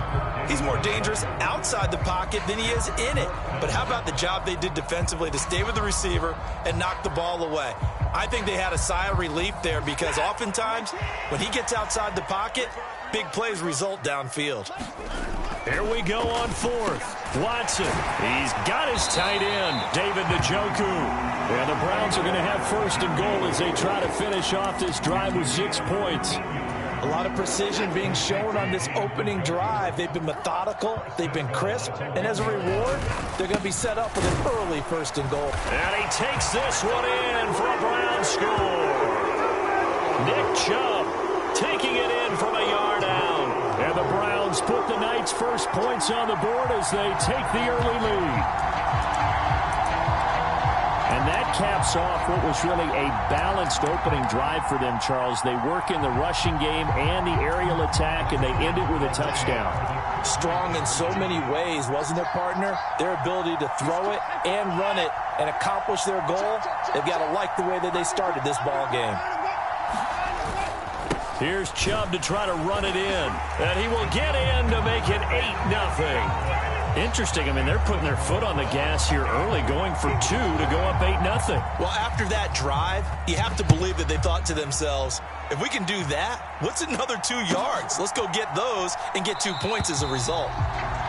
he's more dangerous outside the pocket than he is in it. But how about the job they did defensively to stay with the receiver and knock the ball away? I think they had a sigh of relief there because oftentimes when he gets outside the pocket, big plays result downfield. Here we go on 4th. Watson, he's got his tight end, David Njoku. And the Browns are going to have 1st and goal as they try to finish off this drive with 6 points. A lot of precision being shown on this opening drive. They've been methodical, they've been crisp, and as a reward, they're going to be set up with an early 1st and goal. And he takes this one in for a Brown score. Nick Chubb taking it in from a yard out. And the Browns put the Knights' first points on the board as they take the early lead. And that caps off what was really a balanced opening drive for them, Charles. They work in the rushing game and the aerial attack, and they end it with a touchdown. Strong in so many ways, wasn't it, partner? Their ability to throw it and run it and accomplish their goal, they've got to like the way that they started this ball game. Here's Chubb to try to run it in. And he will get in to make it 8-0. Interesting. I mean, they're putting their foot on the gas here early, going for 2 to go up 8-0. Well, after that drive, you have to believe that they thought to themselves, if we can do that, what's another 2 yards? Let's go get those and get 2 points as a result.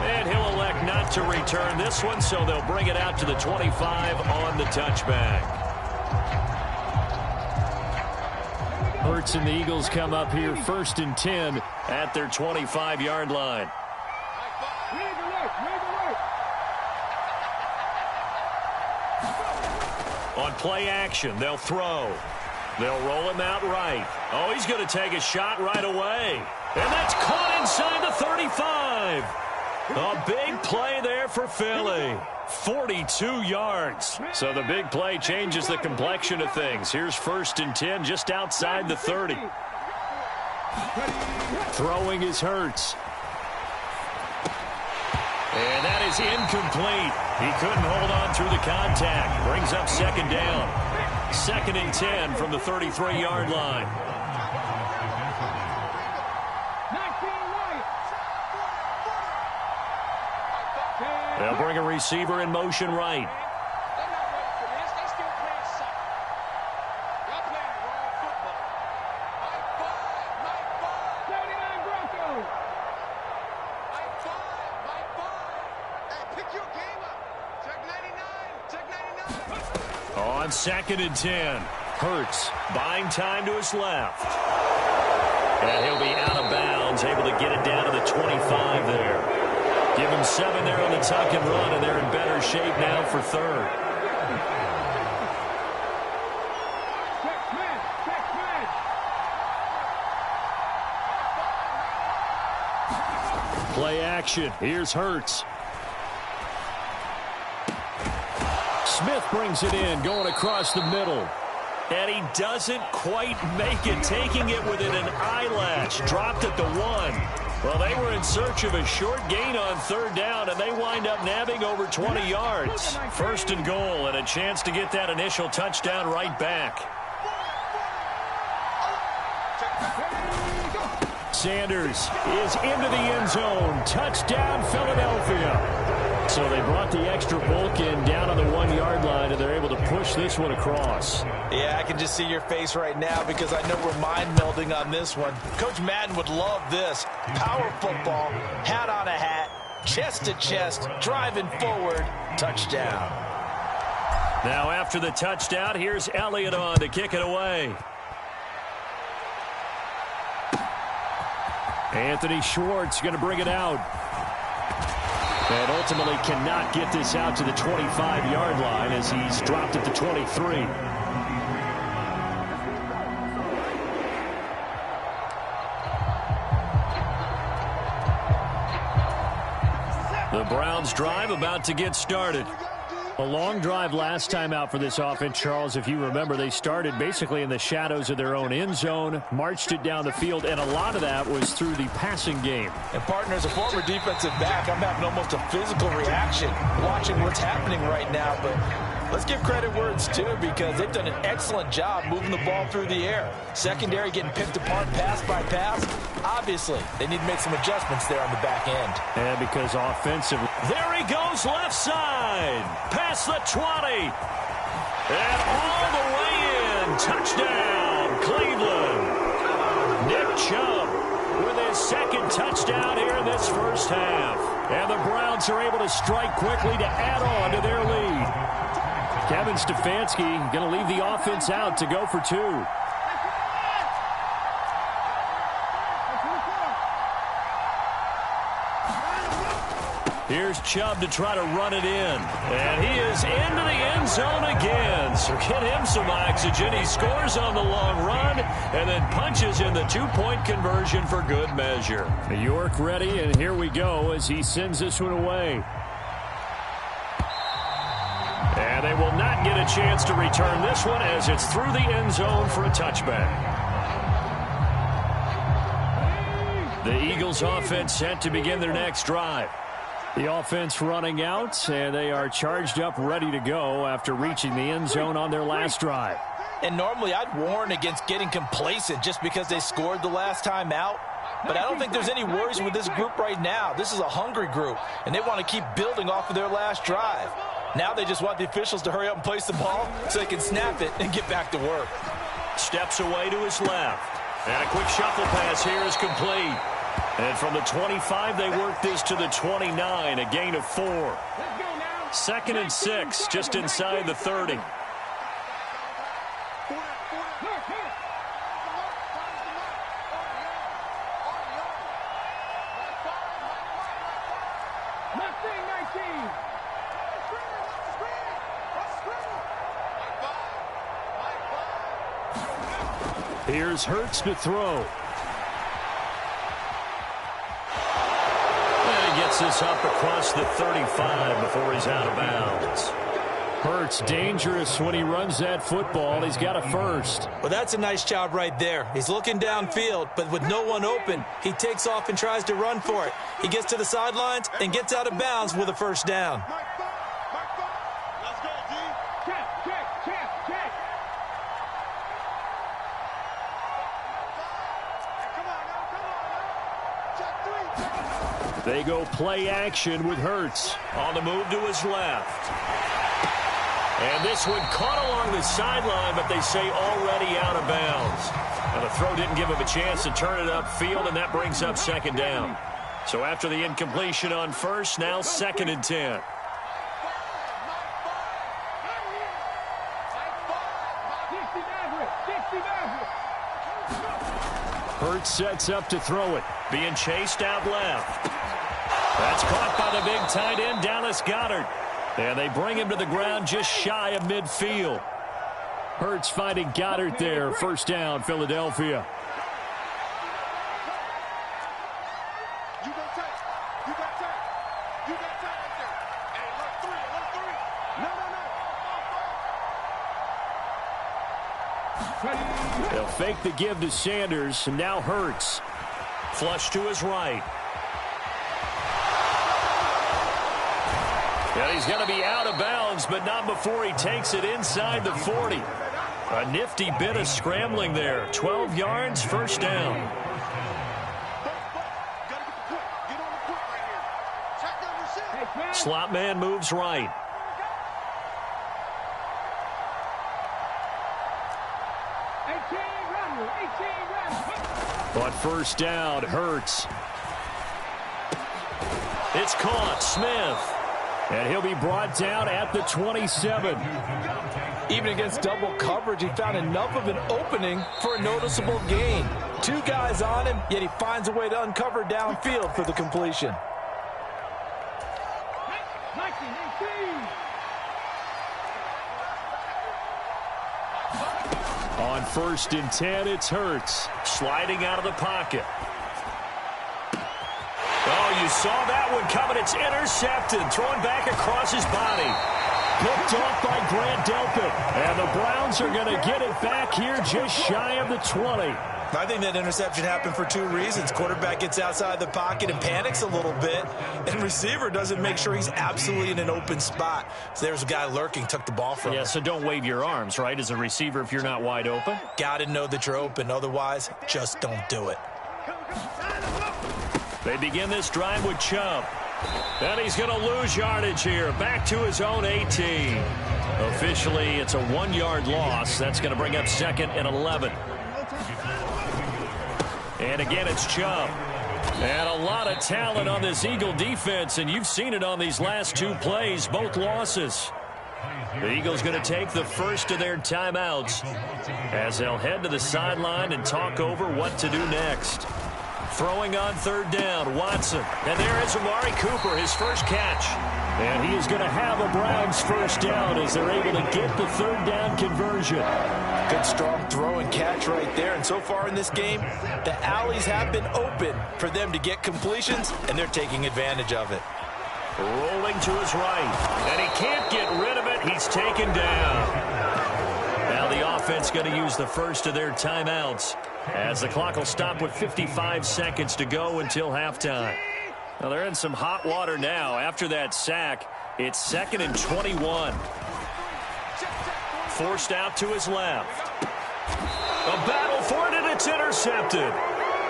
And he'll elect not to return this one, so they'll bring it out to the 25 on the touchback. Hurts and the Eagles come up here 1st and 10 at their 25-yard line. On play action, they'll throw. They'll roll him out right. Oh, he's going to take a shot right away. And that's caught inside the 35. A big play there for Philly. 42 yards. So the big play changes the complexion of things. Here's 1st and 10 just outside the 30. Throwing is Hurts. And that is incomplete. He couldn't hold on through the contact. Brings up 2nd down. 2nd and 10 from the 33-yard line. They'll bring a receiver in motion right. On 2nd and 10, Hurts buying time to his left. And he'll be out of bounds, able to get it down to the 25 there. Give him 7 there on the tuck and run, and they're in better shape now for 3rd. Play action. Here's Hurts. Smith brings it in, going across the middle. And he doesn't quite make it, taking it within an eyelash. Dropped at the 1. Well, they were in search of a short gain on 3rd down, and they wind up nabbing over 20 yards. 1st and goal, and a chance to get that initial touchdown right back. Sanders is into the end zone. Touchdown, Philadelphia. So they brought the extra bulk in down on the 1-yard line, and they're able to push this one across. Yeah, I can just see your face right now because I know we're mind melding on this one. Coach Madden would love this. Power football, hat on a hat, chest to chest, driving forward, touchdown. Now after the touchdown, here's Elliott on to kick it away. Anthony Schwartz going to bring it out. And ultimately cannot get this out to the 25-yard line as he's dropped at the 23. The Browns drive about to get started. A long drive last time out for this offense, Charles. If you remember, they started basically in the shadows of their own end zone, marched it down the field, and a lot of that was through the passing game. And, partner, as a former defensive back, I'm having almost a physical reaction watching what's happening right now. But let's give credit where it's due, because they've done an excellent job moving the ball through the air. Secondary getting picked apart pass by pass. Obviously, they need to make some adjustments there on the back end. And because offensively, there he goes left side. Past the 20. And all the way in. Touchdown, Cleveland. Nick Chubb with his second touchdown here in this first half. And the Browns are able to strike quickly to add on to their lead. Kevin Stefanski going to leave the offense out to go for two. Here's Chubb to try to run it in. And he is into the end zone again. So get him some oxygen. He scores on the long run and then punches in the two-point conversion for good measure. York ready, and here we go as he sends this one away. And they will not get a chance to return this one as it's through the end zone for a touchback. The Eagles offense set to begin their next drive. The offense running out, and they are charged up, ready to go after reaching the end zone on their last drive. And normally I'd warn against getting complacent just because they scored the last time out. But I don't think there's any worries with this group right now. This is a hungry group, and they want to keep building off of their last drive. Now they just want the officials to hurry up and place the ball so they can snap it and get back to work. Steps away to his left. And a quick shuffle pass here is complete. And from the 25, they work this to the 29, a gain of 4. Second and 6, just inside the 30. Here's Hurts to throw. Gets this up across the 35 before he's out of bounds. Hurts dangerous when he runs that football. He's got a first. Well, that's a nice job right there. He's looking downfield, but with no one open, he takes off and tries to run for it. He gets to the sidelines and gets out of bounds with a first down. They go play action with Hurts on the move to his left. And this one caught along the sideline, but they say already out of bounds. Now the throw didn't give him a chance to turn it upfield, and that brings up second down. So after the incompletion on first, now second and 10. Hurts sets up to throw it, being chased out left. That's caught by the big tight end, Dallas Goedert. And they bring him to the ground just shy of midfield. Hurts finding Goedert there. First down, Philadelphia. They'll fake the give to Sanders, and now Hurts. Flush to his right. And he's going to be out of bounds, but not before he takes it inside the 40. A nifty bit of scrambling there. 12 yards, first down. Slot man moves right. But first down, Hurts. It's caught, Smith. And he'll be brought down at the 27. Even against double coverage, he found enough of an opening for a noticeable gain. Two guys on him, yet he finds a way to uncover downfield for the completion. On first and 10, it's Hurts. Sliding out of the pocket. Oh, you saw that one coming. It's intercepted. Thrown back across his body. Picked off by Grant Delpit. And the Browns are going to get it back here just shy of the 20. I think that interception happened for two reasons. Quarterback gets outside the pocket and panics a little bit, and receiver doesn't make sure he's absolutely in an open spot. So there's a guy lurking, took the ball from him. Yeah, so don't wave your arms, right, as a receiver if you're not wide open. Got to know that you're open. Otherwise, just don't do it. They begin this drive with Chubb. And he's going to lose yardage here. Back to his own 18. Officially, it's a 1-yard loss. That's going to bring up 2nd and 11. And again, it's Chubb. And a lot of talent on this Eagle defense, and you've seen it on these last 2 plays, both losses. The Eagles going to take the first of their timeouts as they'll head to the sideline and talk over what to do next. Throwing on 3rd down, Watson. And there is Amari Cooper, his first catch. And he is going to have a Browns first down as they're able to get the 3rd down conversion. Good, strong throw and catch right there. And so far in this game, the alleys have been open for them to get completions, and they're taking advantage of it. Rolling to his right. And he can't get rid of it. He's taken down. Now the offense going to use the first of their timeouts as the clock will stop with 55 seconds to go until halftime. Now they're in some hot water now. After that sack, it's 2nd and 21. Forced out to his left. A battle for it, and it's intercepted.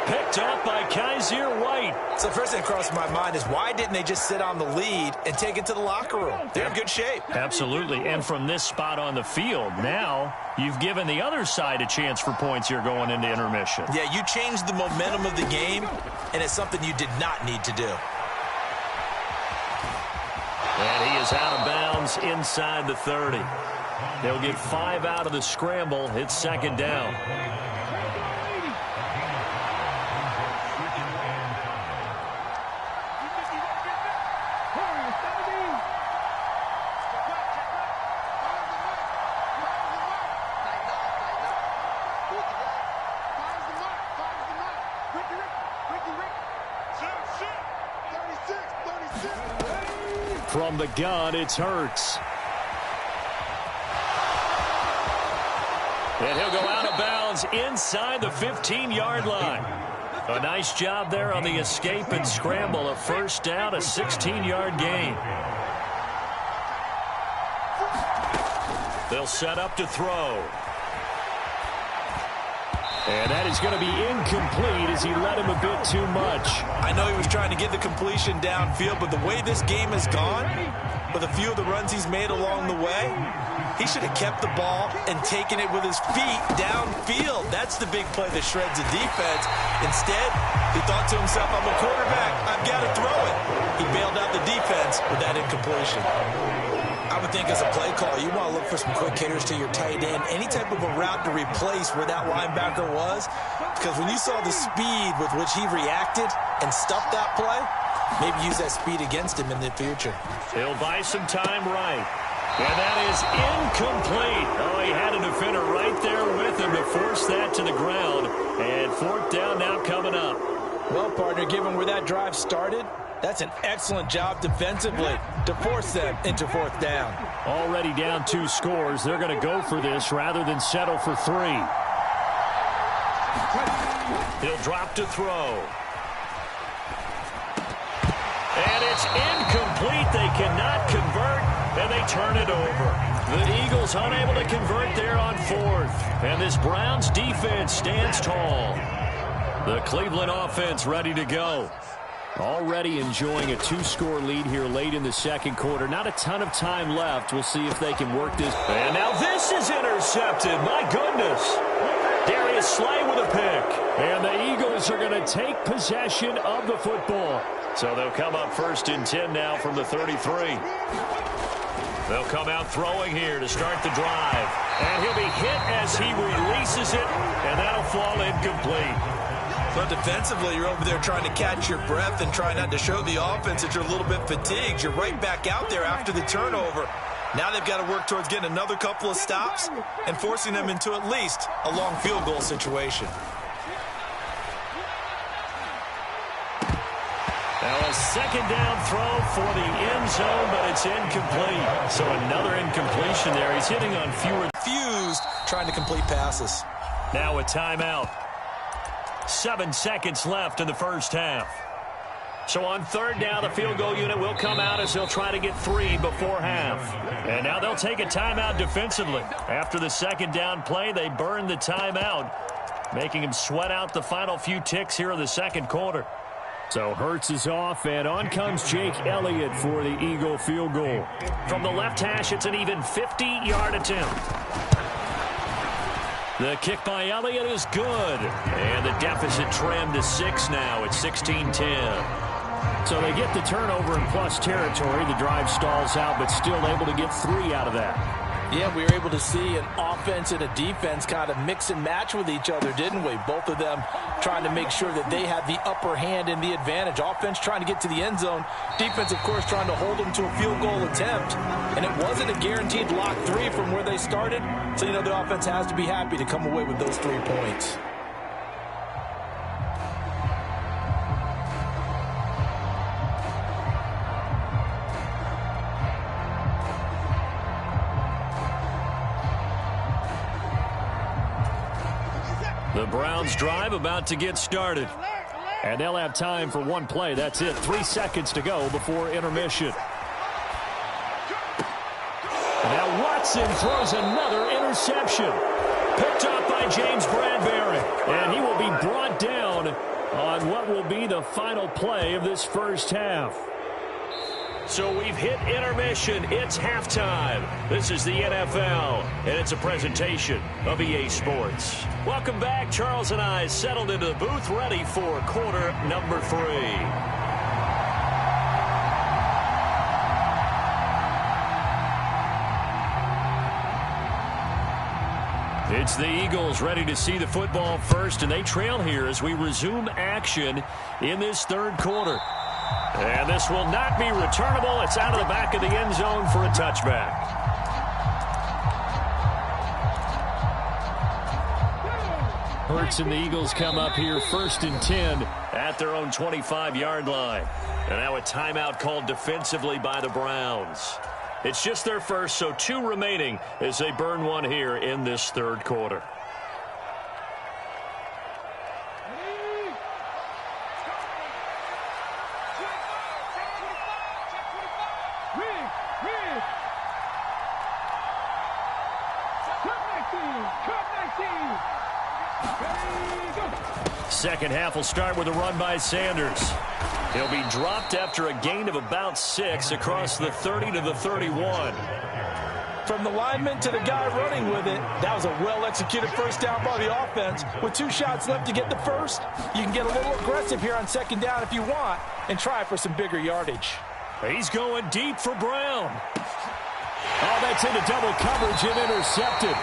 Picked up by Kaiser White. So the first thing that crossed my mind is why didn't they just sit on the lead and take it to the locker room? They're in good shape. Absolutely. And from this spot on the field, now you've given the other side a chance for points here going into intermission. Yeah, you changed the momentum of the game, and it's something you did not need to do. And he is out of bounds inside the 30. They'll get 5 out of the scramble. It's 2nd down. From the gun, it's Hurts. And he'll go out of bounds inside the 15-yard line. A nice job there on the escape and scramble. A first down, a 16-yard gain. They'll set up to throw. And that is going to be incomplete as he led him a bit too much. I know he was trying to get the completion downfield, but the way this game has gone, with a few of the runs he's made along the way, he should have kept the ball and taken it with his feet downfield. That's the big play that shreds the defense. Instead, he thought to himself, I'm a quarterback, I've got to throw it. He bailed out the defense with that incompletion. I would think as a play caller, you want to look for some quick hitters to your tight end, any type of a route to replace where that linebacker was, because when you saw the speed with which he reacted and stuffed that play, maybe use that speed against him in the future. He'll buy some time right. And that is incomplete. Oh, he had a defender right there with him to force that to the ground. And 4th down now coming up. Well, partner, given where that drive started, that's an excellent job defensively to force them into 4th down. Already down 2 scores. They're going to go for this rather than settle for 3. He'll drop to throw. And it's incomplete. They cannot convert, and they turn it over. The Eagles unable to convert there on 4th. And this Browns defense stands tall. The Cleveland offense ready to go. Already enjoying a 2-score lead here late in the 2nd quarter. Not a ton of time left. We'll see if they can work this. And now this is intercepted. My goodness. Darius Slay with a pick. And the Eagles are going to take possession of the football. So they'll come up 1st and 10 now from the 33. They'll come out throwing here to start the drive. And he'll be hit as he releases it. And that'll fall incomplete. But defensively, you're over there trying to catch your breath and try not to show the offense that you're a little bit fatigued. You're right back out there after the turnover. Now they've got to work towards getting another couple of stops and forcing them into at least a long field goal situation. Now a A second down throw for the end zone, but it's incomplete. So another incompletion there. He's hitting on fewer. Fused, trying to complete passes. Now a timeout. 7 seconds left in the first half. So on third down, the field goal unit will come out as they'll try to get 3 before half. And now they'll take a timeout defensively. After the second down play, they burn the timeout, making him sweat out the final few ticks here in the second quarter. So Hurts is off, and on comes Jake Elliott for the Eagle field goal. From the left hash, it's an even 50-yard attempt. The kick by Elliott is good. And the deficit trimmed to 6 now. It's 16-10. So they get the turnover in plus territory. The drive stalls out, but still able to get 3 out of that. Yeah, we were able to see an offense and a defense kind of mix and match with each other, didn't we? Both of them trying to make sure that they had the upper hand and the advantage. Offense trying to get to the end zone. Defense, of course, trying to hold them to a field goal attempt. And it wasn't a guaranteed lock 3 from where they started. So, you know, the offense has to be happy to come away with those 3 points. The Browns drive about to get started. And they'll have time for 1 play. That's it. 3 seconds to go before intermission. And now Watson throws another interception. Picked off by James Bradbury. And he will be brought down on what will be the final play of this first half. So we've hit intermission. It's halftime. This is the NFL, and it's a presentation of EA Sports. Welcome back. Charles and I settled into the booth, ready for quarter number 3. It's the Eagles ready to see the football first, and they trail here as we resume action in this third quarter. And this will not be returnable. It's out of the back of the end zone for a touchback. Hurts and the Eagles come up here 1st and 10 at their own 25-yard line. And now a timeout called defensively by the Browns. It's just their first, so 2 remaining as they burn 1 here in this third quarter. Second half will start with a run by Sanders. He'll be dropped after a gain of about 6 across the 30 to the 31. From the lineman to the guy running with it, that was a well-executed first down by the offense. With 2 shots left to get the first, you can get a little aggressive here on second down if you want and try for some bigger yardage. He's going deep for Brown. Oh, that's into double coverage and intercepted.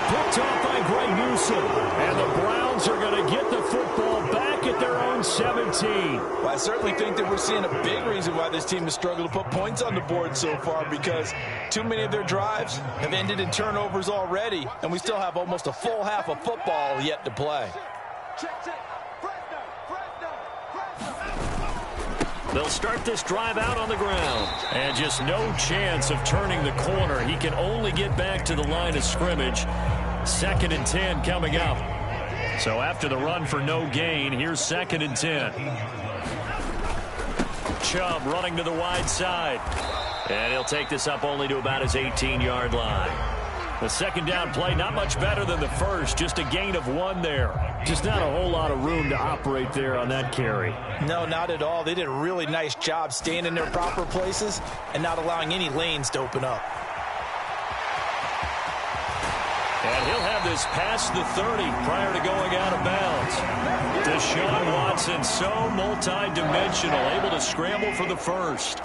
Picked off by Greg Newsom. And the Browns are going to get the football back at their own 17. Well, I certainly think that we're seeing a big reason why this team has struggled to put points on the board so far, because too many of their drives have ended in turnovers already, and we still have almost a full half of football yet to play. They'll start this drive out on the ground. And just no chance of turning the corner. He can only get back to the line of scrimmage. 2nd and 10 coming up. So after the run for no gain, here's 2nd and 10. Chubb running to the wide side. And he'll take this up only to about his 18-yard line. The second down play, not much better than the first. Just a gain of 1 there. Just not a whole lot of room to operate there on that carry. No, not at all. They did a really nice job staying in their proper places and not allowing any lanes to open up. And he'll have this past the 30 prior to going out of bounds. Deshaun Watson, so multi-dimensional, able to scramble for the first.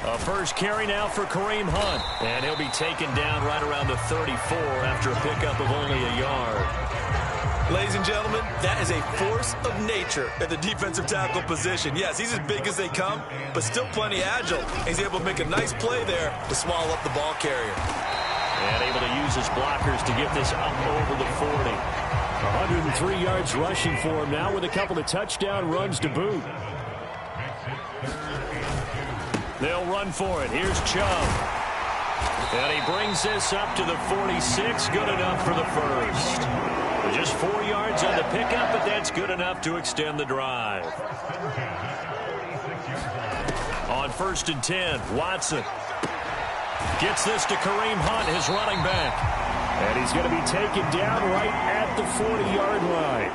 A first carry now for Kareem Hunt. And he'll be taken down right around the 34 after a pickup of only a yard. Ladies and gentlemen, that is a force of nature at the defensive tackle position. Yes, he's as big as they come, but still plenty agile. He's able to make a nice play there to swallow up the ball carrier. And able to use his blockers to get this up over the 40. 103 yards rushing for him now with a couple of touchdown runs to boot. They'll run for it. Here's Chubb. And he brings this up to the 46. Good enough for the first. Just 4 yards on the pickup, but that's good enough to extend the drive. On 1st and 10, Watson gets this to Kareem Hunt, his running back. And he's going to be taken down right at the 40-yard line.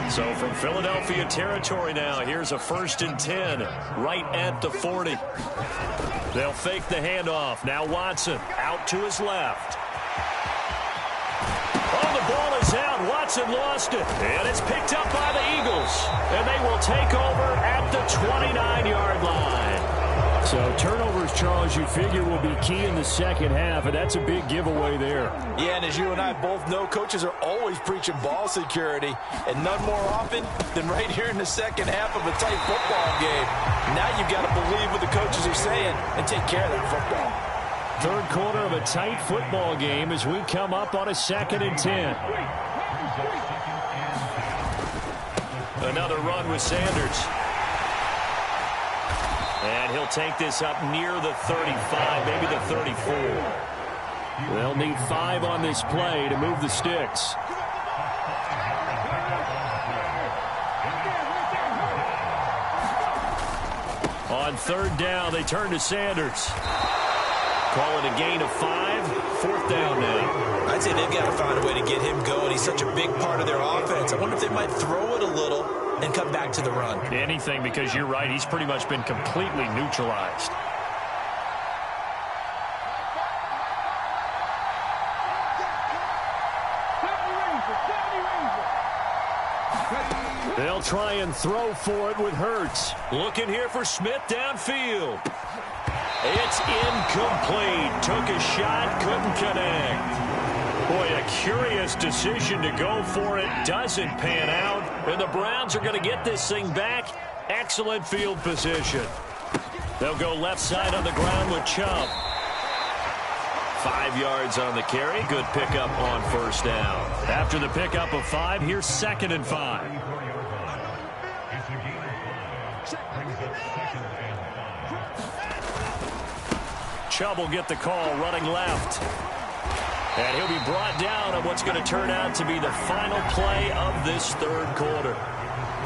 So from Philadelphia territory now, here's a 1st and 10 right at the 40. They'll fake the handoff. Now Watson out to his left. Oh, the ball is out. Watson lost it. And it's picked up by the Eagles. And they will take over at the 29-yard line. So turnovers, Charles, you figure will be key in the second half, and that's a big giveaway there. Yeah, and as you and I both know, coaches are always preaching ball security, and none more often than right here in the second half of a tight football game. Now you've got to believe what the coaches are saying and take care of that football. Third quarter of a tight football game as we come up on a 2nd and 10. Another run with Sanders. And he'll take this up near the 35, maybe the 34. They'll need 5 on this play to move the sticks. On 3rd down, they turn to Sanders. Call it a gain of 5. 4th down now. I'd say they've got to find a way to get him going. He's such a big part of their offense. I wonder if they might throw it a little and come back to the run. Anything, because you're right. He's pretty much been completely neutralized. They'll try and throw for it with Hurts. Looking here for Smith downfield. It's incomplete. Took a shot, couldn't connect. Boy, a curious decision to go for it. Doesn't pan out. And the Browns are going to get this thing back. Excellent field position. They'll go left side on the ground with Chubb. 5 yards on the carry. Good pickup on 1st down. After the pickup of 5, here's 2nd and 5. Chubb will get the call running left. And he'll be brought down on what's going to turn out to be the final play of this 3rd quarter.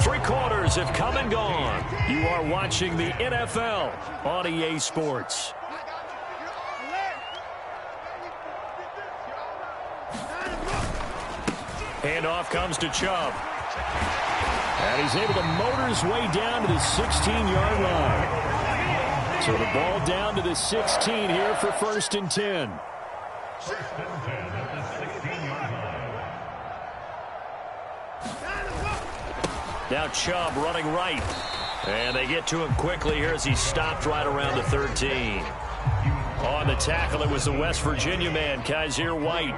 3 quarters have come and gone. You are watching the NFL on EA Sports. Handoff comes to Chubb. And he's able to motor his way down to the 16-yard line. So the ball down to the 16 here for 1st and 10. Now Chubb running right. And they get to him quickly here as he stopped right around the 13. On the tackle, it was the West Virginia man, Kaiser White.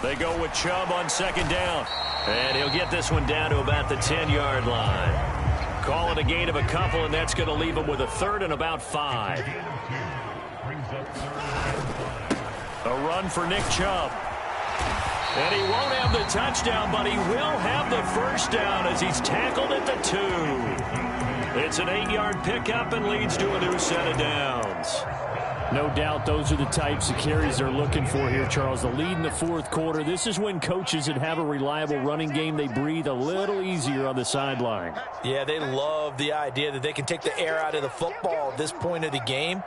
They go with Chubb on 2nd down. And he'll get this one down to about the 10-yard line. Call it a gain of a couple, and that's going to leave him with a 3rd and about 5. A run for Nick Chubb. And he won't have the touchdown, but he will have the 1st down as he's tackled at the 2. It's an 8-yard pickup and leads to a new set of downs. No doubt those are the types of carries they're looking for here, Charles. The lead in the 4th quarter. This is when coaches that have a reliable running game, they breathe a little easier on the sideline. Yeah, they love the idea that they can take the air out of the football at this point of the game.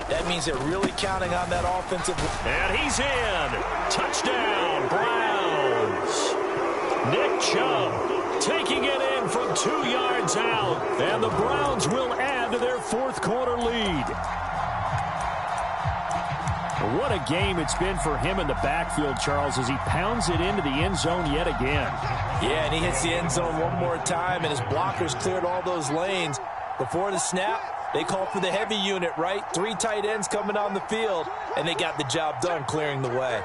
That means they're really counting on that offensive. And he's in. Touchdown, Browns. Nick Chubb taking it in from 2 yards out. And the Browns will add to their 4th quarter lead. What a game it's been for him in the backfield, Charles, as he pounds it into the end zone yet again. Yeah, and he hits the end zone one more time, and his blockers cleared all those lanes. Before the snap, they called for the heavy unit, right? 3 tight ends coming on the field, and they got the job done clearing the way.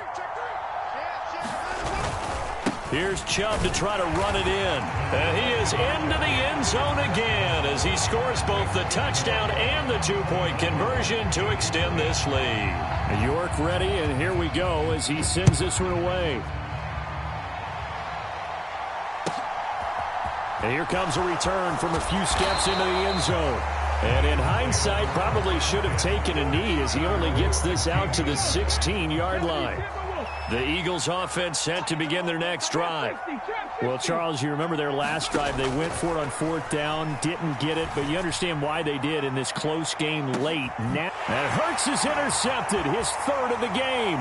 Here's Chubb to try to run it in. And he is into the end zone again as he scores both the touchdown and the two-point conversion to extend this lead. York ready, and here we go as he sends this one away. And here comes a return from a few steps into the end zone. And in hindsight, probably should have taken a knee as he only gets this out to the 16-yard line. The Eagles offense set to begin their next drive. Well, Charles, you remember their last drive. They went for it on 4th down, didn't get it, but you understand why they did in this close game late. And Hurts is intercepted, his 3rd of the game.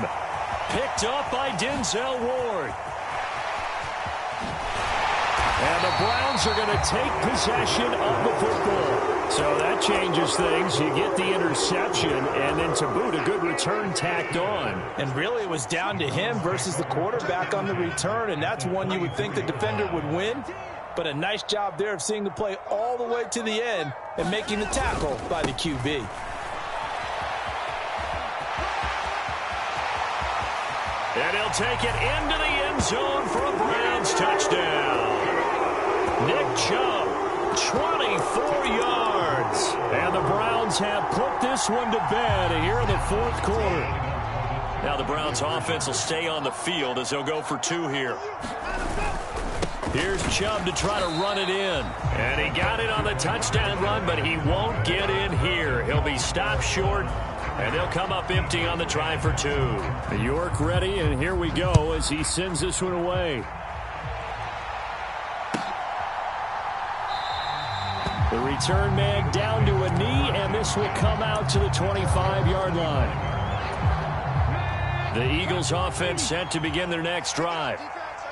Picked up by Denzel Ward. And the Browns are going to take possession of the football. So that changes things. You get the interception, and then to boot, a good return tacked on. And really, it was down to him versus the quarterback on the return, and that's one you would think the defender would win. But a nice job there of seeing the play all the way to the end and making the tackle by the QB. And he'll take it into the end zone for a Browns touchdown. Nick Chubb, 24 yards. And the Browns have put this one to bed here in the 4th quarter. Now the Browns offense will stay on the field as they'll go for 2 here. Here's Chubb to try to run it in. And he got it on the touchdown run, but he won't get in here. He'll be stopped short, and they'll come up empty on the try for 2. York ready, and here we go as he sends this one away. The return man down to a knee, and this will come out to the 25-yard line. The Eagles offense set to begin their next drive.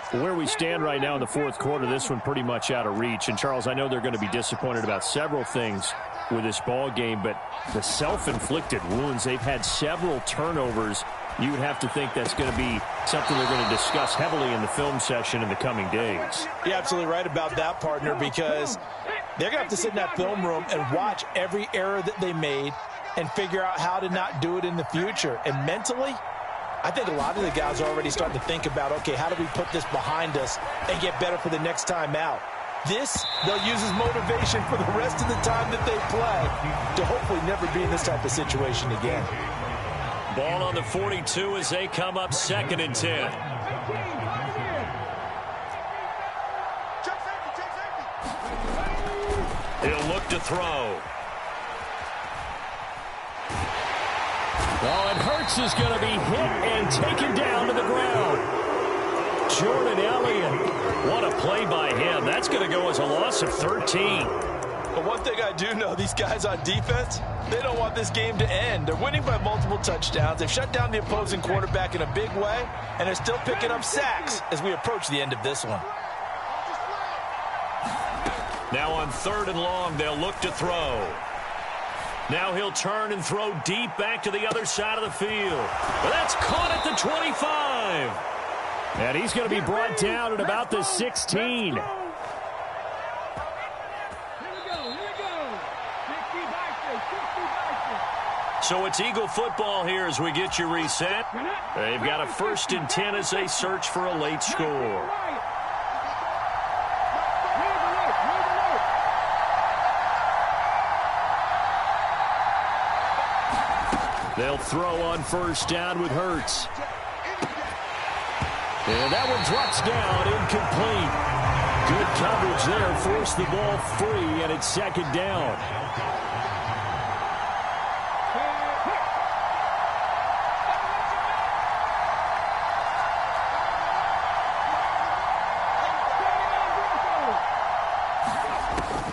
Where we stand right now in the 4th quarter, this one pretty much out of reach. And, Charles, I know they're going to be disappointed about several things with this ball game, but the self-inflicted wounds, they've had several turnovers. You would have to think that's going to be something they're going to discuss heavily in the film session in the coming days. You're absolutely right about that, partner, because they're going to have to sit in that film room and watch every error that they made and figure out how to not do it in the future. And mentally, I think a lot of the guys are already starting to think about, okay, how do we put this behind us and get better for the next time out? This, they'll use as motivation for the rest of the time that they play to hopefully never be in this type of situation again. Ball on the 42 as they come up 2nd and 10. He'll look to throw. Oh, and Hurts is going to be hit and taken down to the ground. Jordan Elliott. What a play by him. That's going to go as a loss of 13. But one thing I do know, these guys on defense, they don't want this game to end. They're winning by multiple touchdowns. They've shut down the opposing quarterback in a big way, and they're still picking up sacks as we approach the end of this one. Now on 3rd and long, they'll look to throw. Now he'll turn and throw deep back to the other side of the field. But that's caught at the 25. And he's going to be brought down at about the 16. So it's Eagle football here as we get you reset. They've got a 1st and 10 as they search for a late score. They'll throw on 1st down with Hurts. And that one drops down, incomplete. Good coverage there, forced the ball free, and it's 2nd down.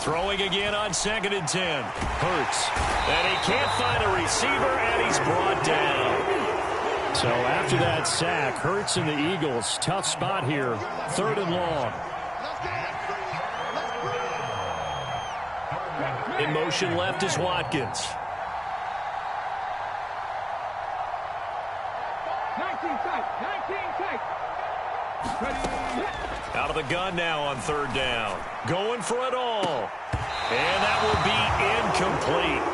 Throwing again on 2nd and 10. Hurts. And he can't find a receiver, and he's brought down. So after that sack, Hurts and the Eagles, tough spot here, 3rd and long. In motion left is Watkins. 19 tight. Out of the gun now on 3rd down. Going for it all. And that will be incomplete.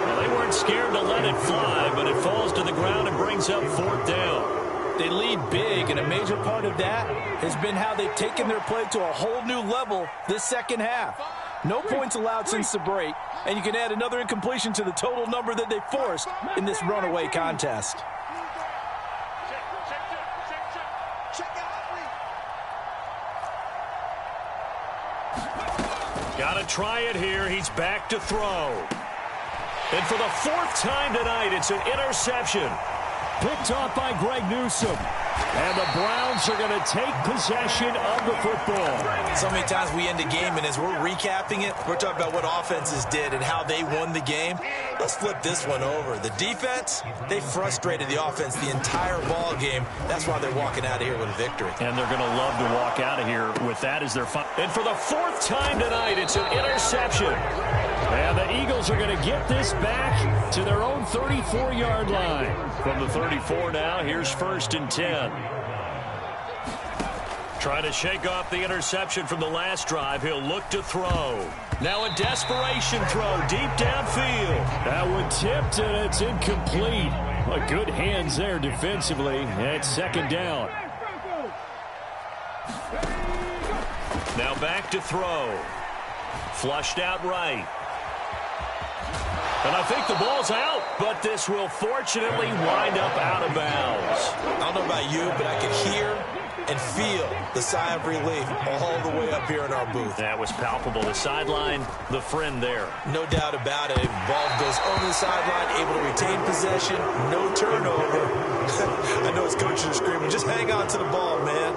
Well, they weren't scared to let it fly, but it falls to the ground and brings up 4th down. They lead big, and a major part of that has been how they've taken their play to a whole new level this second half. No points allowed since the break, and you can add another incompletion to the total number that they forced in this runaway contest. Got to try it here. He's back to throw. And for the fourth time tonight, it's an interception. Picked off by Greg Newsome. And the Browns are going to take possession of the football. So many times we end a game, and as we're recapping it, we're talking about what offenses did and how they won the game. Let's flip this one over. The defense, they frustrated the offense the entire ball game. That's why they're walking out of here with a victory. And they're going to love to walk out of here with that as their fun. And for the fourth time tonight, it's an interception. And the Eagles are going to get this back to their own 34-yard line. From the 34 now, here's 1st and 10. Trying to shake off the interception from the last drive. He'll look to throw. Now a desperation throw deep downfield. That one tipped, and it's incomplete. Well, good hands there defensively. It's 2nd down. Now back to throw. Flushed out right. And I think the ball's out, but this will fortunately wind up out of bounds. I don't know about you, but I can hear and feel the sigh of relief all the way up here in our booth. That was palpable. The sideline, the friend there. No doubt about it. Ball goes over the sideline, able to retain possession, no turnover. I know his coaches are screaming, just hang on to the ball, man.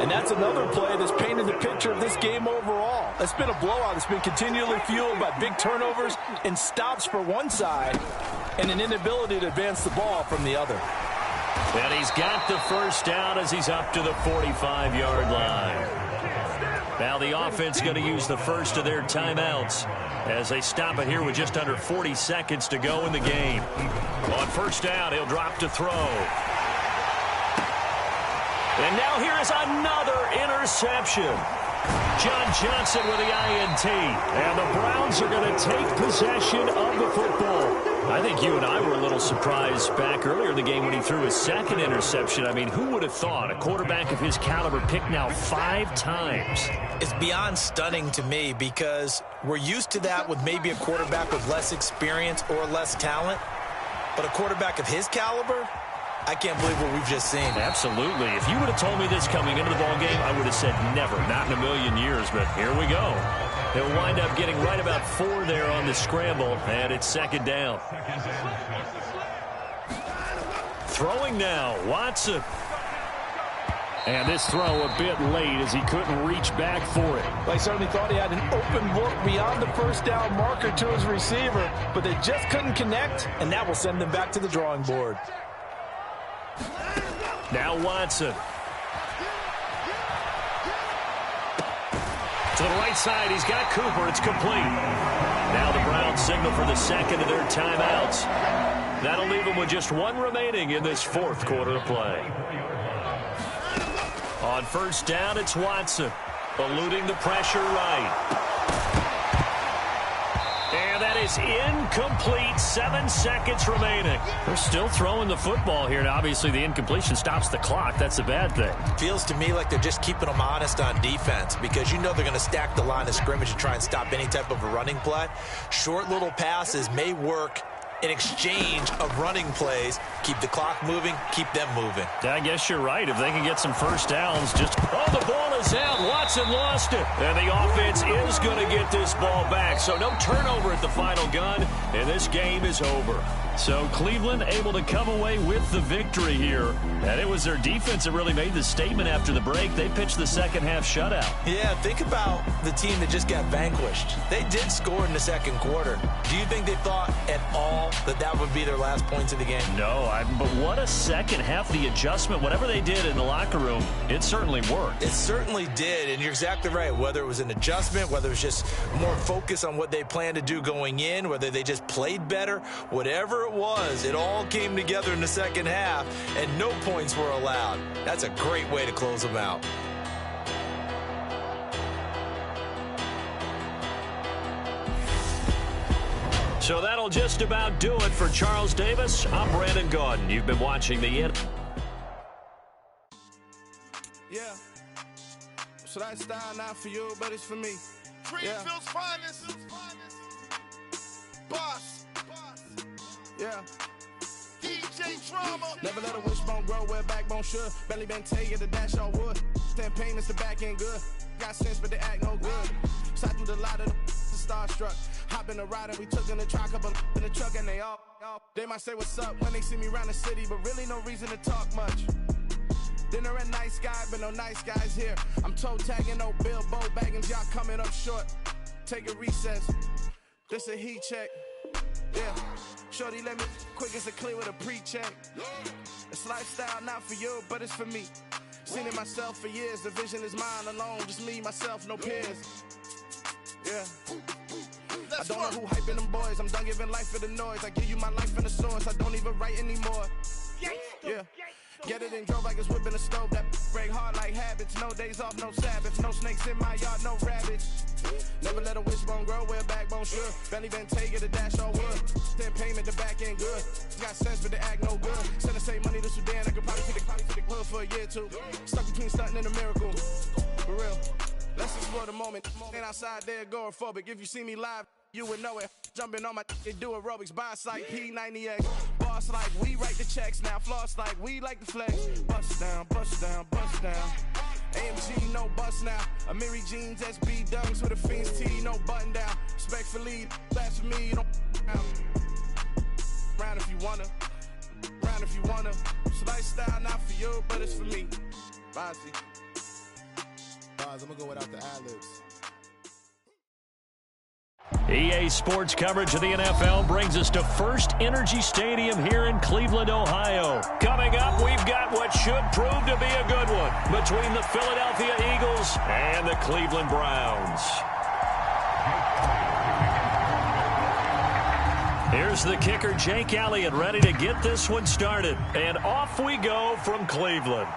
And that's another play that's painted the picture of this game overall. It's been a blowout. It's been continually fueled by big turnovers and stops for one side and an inability to advance the ball from the other. And he's got the first down as he's up to the 45-yard line. Now the offense going to use the first of their timeouts as they stop it here with just under 40 seconds to go in the game. On 1st down, he'll drop to throw. And now here is another interception. John Johnson with the INT. And the Browns are going to take possession of the football. I think you and I were a little surprised back earlier in the game when he threw his 2nd interception. I mean, who would have thought a quarterback of his caliber picked now 5 times? It's beyond stunning to me because we're used to that with maybe a quarterback with less experience or less talent. But a quarterback of his caliber, I can't believe what we've just seen. Absolutely. If you would have told me this coming into the ballgame, I would have said never, not in a million years. But here we go. They'll wind up getting right about 4 there on the scramble, and it's 2nd down. Throwing now, Watson. And this throw a bit late as he couldn't reach back for it. Well, he certainly thought he had an open look beyond the 1st down marker to his receiver, but they just couldn't connect, and that will send them back to the drawing board. Now Watson. To the right side, he's got Cooper. It's complete. Now the Browns signal for the 2nd of their timeouts. That'll leave them with just 1 remaining in this 4th quarter of play. On 1st down, it's Watson. Eluding the pressure right. And that is incomplete. 7 seconds remaining. They're still throwing the football here. Now, obviously, the incompletion stops the clock. That's a bad thing. Feels to me like they're just keeping them honest on defense because you know they're going to stack the line of scrimmage and try and stop any type of a running play. Short little passes may work in exchange of running plays. Keep the clock moving, keep them moving. I guess you're right. If they can get some 1st downs, just... Oh, the ball is out. Watson lost it. And the offense is going to get this ball back. So no turnover at the final gun, and this game is over. So Cleveland able to come away with the victory here. And it was their defense that really made the statement after the break. They pitched the 2nd half shutout. Yeah, think about the team that just got vanquished. They did score in the 2nd quarter. Do you think they thought at all that that would be their last points of the game? No, but what a 2nd half. The adjustment, whatever they did in the locker room, it certainly worked. It certainly did, and you're exactly right. Whether it was an adjustment, whether it was just more focus on what they planned to do going in, whether they just played better, whatever it was, it all came together in the 2nd half, and no points were allowed. That's a great way to close them out. So that'll just about do it for Charles Davis. I'm Brandon Gaudin. You've been watching the Yeah. So that style not for you, but it's for me. Greenfield's finest. Boss. Yeah. DJ Drama. Never let a wishbone grow where a backbone should. Belly been take the dash all wood. 10 payments, the back end good. Got sense, but they act no good. Shot through the lot of the starstruck. Hop in the ride and we took in the truck, up in the truck, and they all. They might say what's up when they see me around the city, but really no reason to talk much. Dinner at nice guy, but no nice guys here. I'm toe tagging, no Bilbo bagging, y'all coming up short. Take a recess. This a heat check. Yeah. Shorty let me quick as a clear with a pre-check. It's lifestyle not for you, but it's for me. Seen it myself for years. The vision is mine alone. Just me, myself, no peers. Yeah. I don't know who hyping them boys. I'm done giving life for the noise. I give you my life in the source. I don't even write anymore. Yeah. Get it and drove like it's whipping a stove. That break hard like habits. No days off, no Sabbaths. No snakes in my yard, no rabbits. Never let a wishbone grow where a backbone should. Belly been take it, a dash all wood. 10 payment, the back end good. Got sense, but they act no good. Send the same money to Sudan. I could probably take the hood for a year or two. Stuck between stunting and a miracle. For real. Let's explore the moment. Ain't outside there agoraphobic. If you see me live, you would know it. Jumping on my they do aerobics. Boss like P90X. Boss like we write the checks now. Floss like we like the flex. Bust down, bust down, bust down. AMG, no bust now. Amiri jeans, SB dunks with a Fiends T, no button down. Respectfully, that's for me, you don't round if you wanna. Round if you wanna. It's lifestyle not for you, but it's for me. Bossy. I'm gonna go without the ad-libs. EA Sports coverage of the NFL brings us to First Energy Stadium here in Cleveland, Ohio. Coming up, we've got what should prove to be a good one between the Philadelphia Eagles and the Cleveland Browns. Here's the kicker, Jake Elliott, ready to get this one started. And off we go from Cleveland.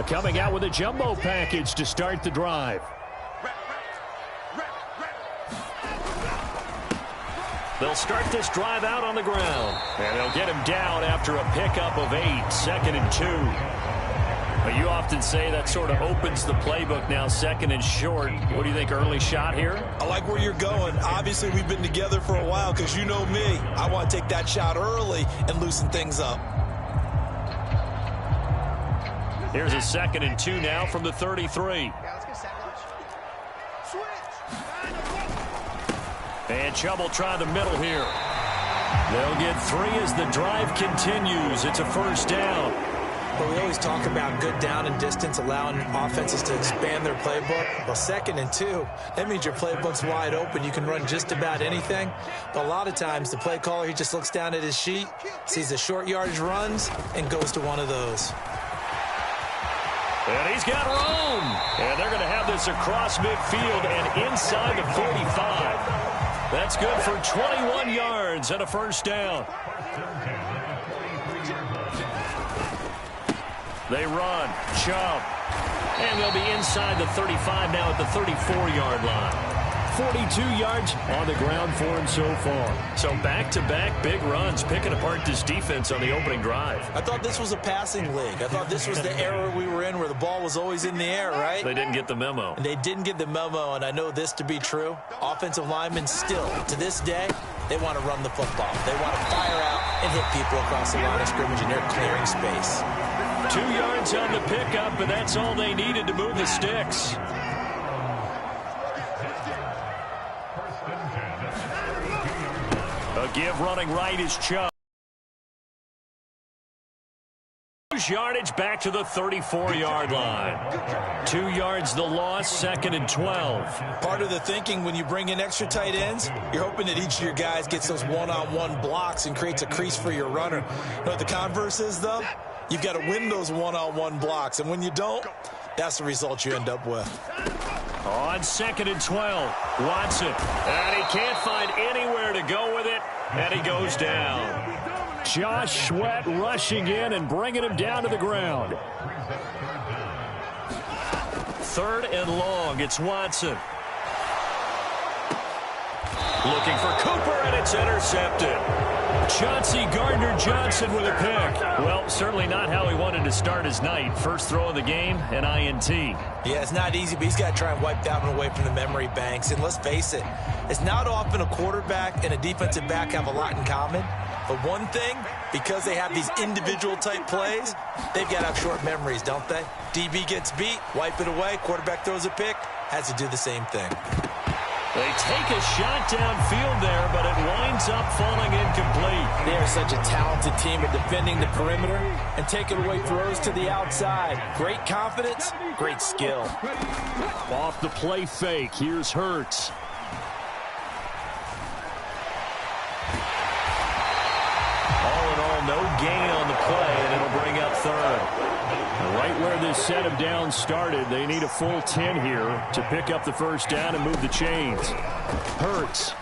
Coming out with a jumbo package to start the drive. They'll start this drive out on the ground. And they'll get him down after a pickup of 8, 2nd and 2. But you often say that sort of opens the playbook now, 2nd and short. What do you think, early shot here? I like where you're going. Obviously, we've been together for a while because you know me. I want to take that shot early and loosen things up. Here's a 2nd and 2 now from the 33. And Chubb will try the middle here. They'll get 3 as the drive continues. It's a first down. Well, we always talk about good down and distance, allowing offenses to expand their playbook. Well, 2nd and 2, that means your playbook's wide open. You can run just about anything. But a lot of times, the play caller, he just looks down at his sheet, sees the short yardage runs, and goes to one of those. And he's got room. And they're going to have this across midfield and inside the 45. That's good for 21 yards and a first down. They run. Chubb. And they'll be inside the 35 now at the 34-yard line. 42 yards on the ground for him so far. So back-to-back big runs, picking apart this defense on the opening drive. I thought this was a passing league. I thought this was the era we were in where the ball was always in the air, right? They didn't get the memo. And they didn't get the memo, and I know this to be true. Offensive linemen still, to this day, they want to run the football. They want to fire out and hit people across the line of scrimmage, and they're clearing space. 2 yards on the pickup, and that's all they needed to move the sticks. A give running right is Chubb. Yardage back to the 34-yard line. 2 yards the loss, 2nd and 12. Part of the thinking when you bring in extra tight ends, you're hoping that each of your guys gets those one-on-one blocks and creates a crease for your runner. You know what the converse is, though? You've got to win those one-on-one blocks, and when you don't, that's the result you end up with. On 2nd and 12, Watson. And he can't find anywhere to go with it, and he goes down. Josh Sweat rushing in and bringing him down to the ground. 3rd and long, it's Watson. Looking for Cooper, and it's intercepted. Chauncey Gardner-Johnson with a pick. Well, certainly not how he wanted to start his night. First throw of the game, an INT. Yeah, it's not easy, but he's got to try and wipe that one away from the memory banks. And let's face it, it's not often a quarterback and a defensive back have a lot in common. But one thing, because they have these individual type plays, they've got to have short memories, don't they? DB gets beat, wipe it away, quarterback throws a pick, has to do the same thing. They take a shot downfield there, but it winds up falling incomplete. They are such a talented team at defending the perimeter and taking away throws to the outside. Great confidence, great skill. Off the play fake, here's Hurts. All in all, no gain on the play, and it'll bring up 3rd. Right where this set of downs started, they need a full 10 here to pick up the first down and move the chains. Hurts.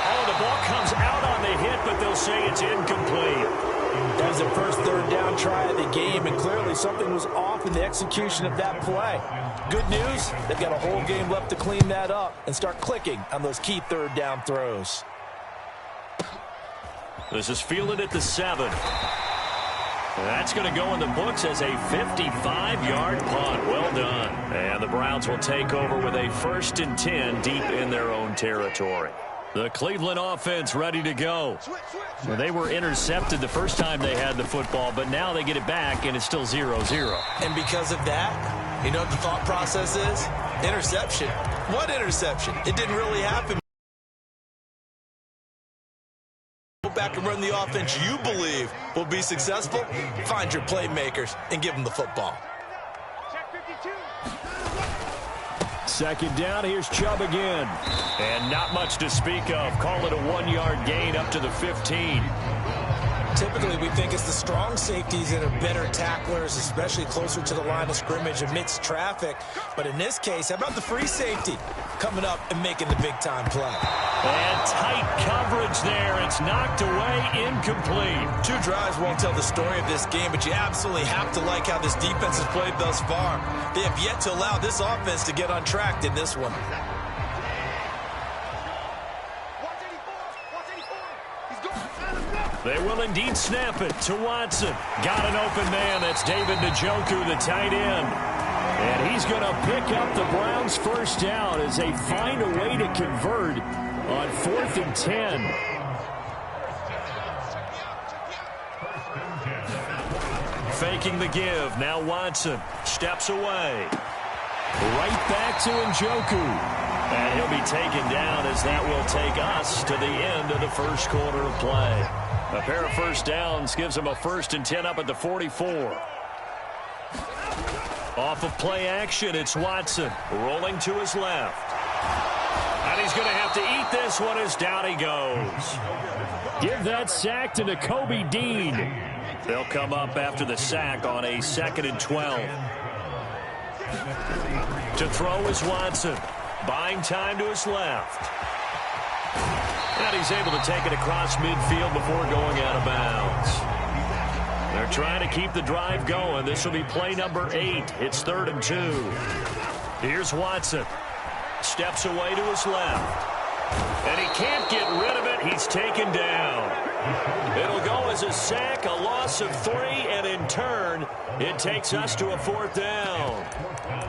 Oh, the ball comes out on the hit, but they'll say it's incomplete. That was the first 3rd down try of the game, and clearly something was off in the execution of that play. Good news, they've got a whole game left to clean that up and start clicking on those key 3rd down throws. This is fielded at the 7. That's going to go in the books as a 55-yard punt. Well done. And the Browns will take over with a 1st and 10 deep in their own territory. The Cleveland offense ready to go. Well, they were intercepted the first time they had the football, but now they get it back, and it's still 0-0. And because of that, you know what the thought process is? Interception. What interception? It didn't really happen. Back and run the offense you believe will be successful. Find your playmakers and give them the football. 2nd down, here's Chubb again. And not much to speak of. Call it a 1-yard gain up to the 15. Typically, we think it's the strong safeties that are better tacklers, especially closer to the line of scrimmage amidst traffic. But in this case, how about the free safety coming up and making the big-time play? And tight coverage there. It's knocked away, incomplete. 2 drives won't tell the story of this game, but you absolutely have to like how this defense has played thus far. They have yet to allow this offense to get untracked in this one. They will indeed snap it to Watson. Got an open man. That's David Njoku, the tight end. And he's going to pick up the Browns' first down as they find a way to convert on 4th and 10. Faking the give. Now Watson steps away. Right back to Njoku. And he'll be taken down as that will take us to the end of the first quarter of play. A pair of first downs gives him a 1st and 10 up at the 44. Off of play action, it's Watson rolling to his left. And he's going to have to eat this one as down he goes. Give that sack to Nakobe Dean. They'll come up after the sack on a 2nd and 12. To throw is Watson. Buying time to his left. And he's able to take it across midfield before going out of bounds. They're trying to keep the drive going. This will be play number 8. It's 3rd and 2. Here's Watson. Steps away to his left. And he can't get rid of it. He's taken down. It'll go as a sack, a loss of 3, and in turn, it takes us to a 4th down.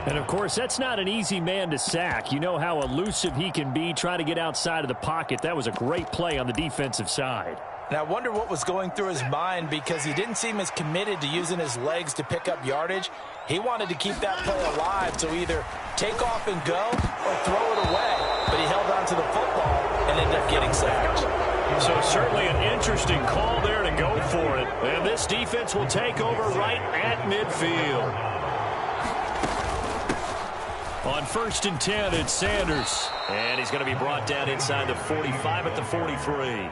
And, of course, that's not an easy man to sack. You know how elusive he can be trying to get outside of the pocket. That was a great play on the defensive side. And I wonder what was going through his mind, because he didn't seem as committed to using his legs to pick up yardage. He wanted to keep that play alive, so either take off and go or throw it away. But he held on to the football and ended up getting sacked. So certainly an interesting call there to go for it. And this defense will take over right at midfield. On 1st and 10, it's Sanders. And he's going to be brought down inside the 45 at the 43.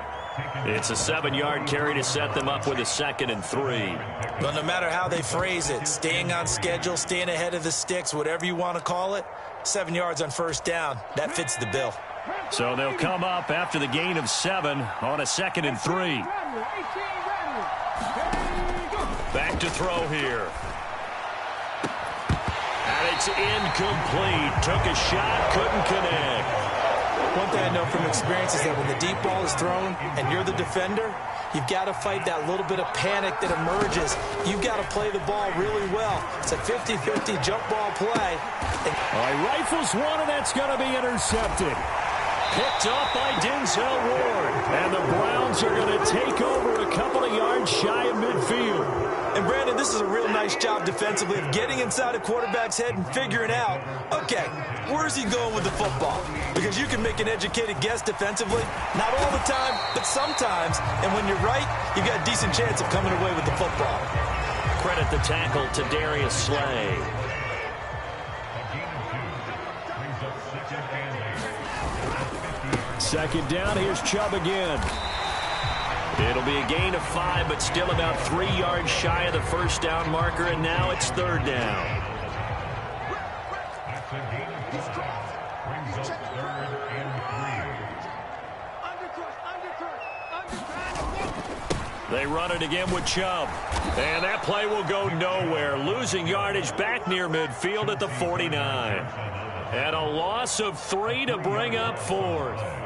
It's a 7-yard carry to set them up with a 2nd and 3. Well, no matter how they phrase it, staying on schedule, staying ahead of the sticks, whatever you want to call it, 7 yards on first down, that fits the bill. So they'll come up after the gain of 7 on a 2nd and 3. Back to throw here. And it's incomplete. Took a shot, couldn't connect. One thing I know from experience is that when the deep ball is thrown and you're the defender, you've got to fight that little bit of panic that emerges. You've got to play the ball really well. It's a 50-50 jump ball play. All right, rifles one, and that's going to be intercepted. Picked off by Denzel Ward. And the Browns are going to take over a couple of yards shy of midfield. And, Brandon, this is a real nice job defensively of getting inside a quarterback's head and figuring out, okay, where's he going with the football? Because you can make an educated guess defensively. Not all the time, but sometimes. And when you're right, you've got a decent chance of coming away with the football. Credit the tackle to Darius Slay. Second down, here's Chubb again. It'll be a gain of 5, but still about 3 yards shy of the first down marker, and now it's 3rd down. They run it again with Chubb. And that play will go nowhere. Losing yardage back near midfield at the 49. And a loss of 3 to bring up 4th.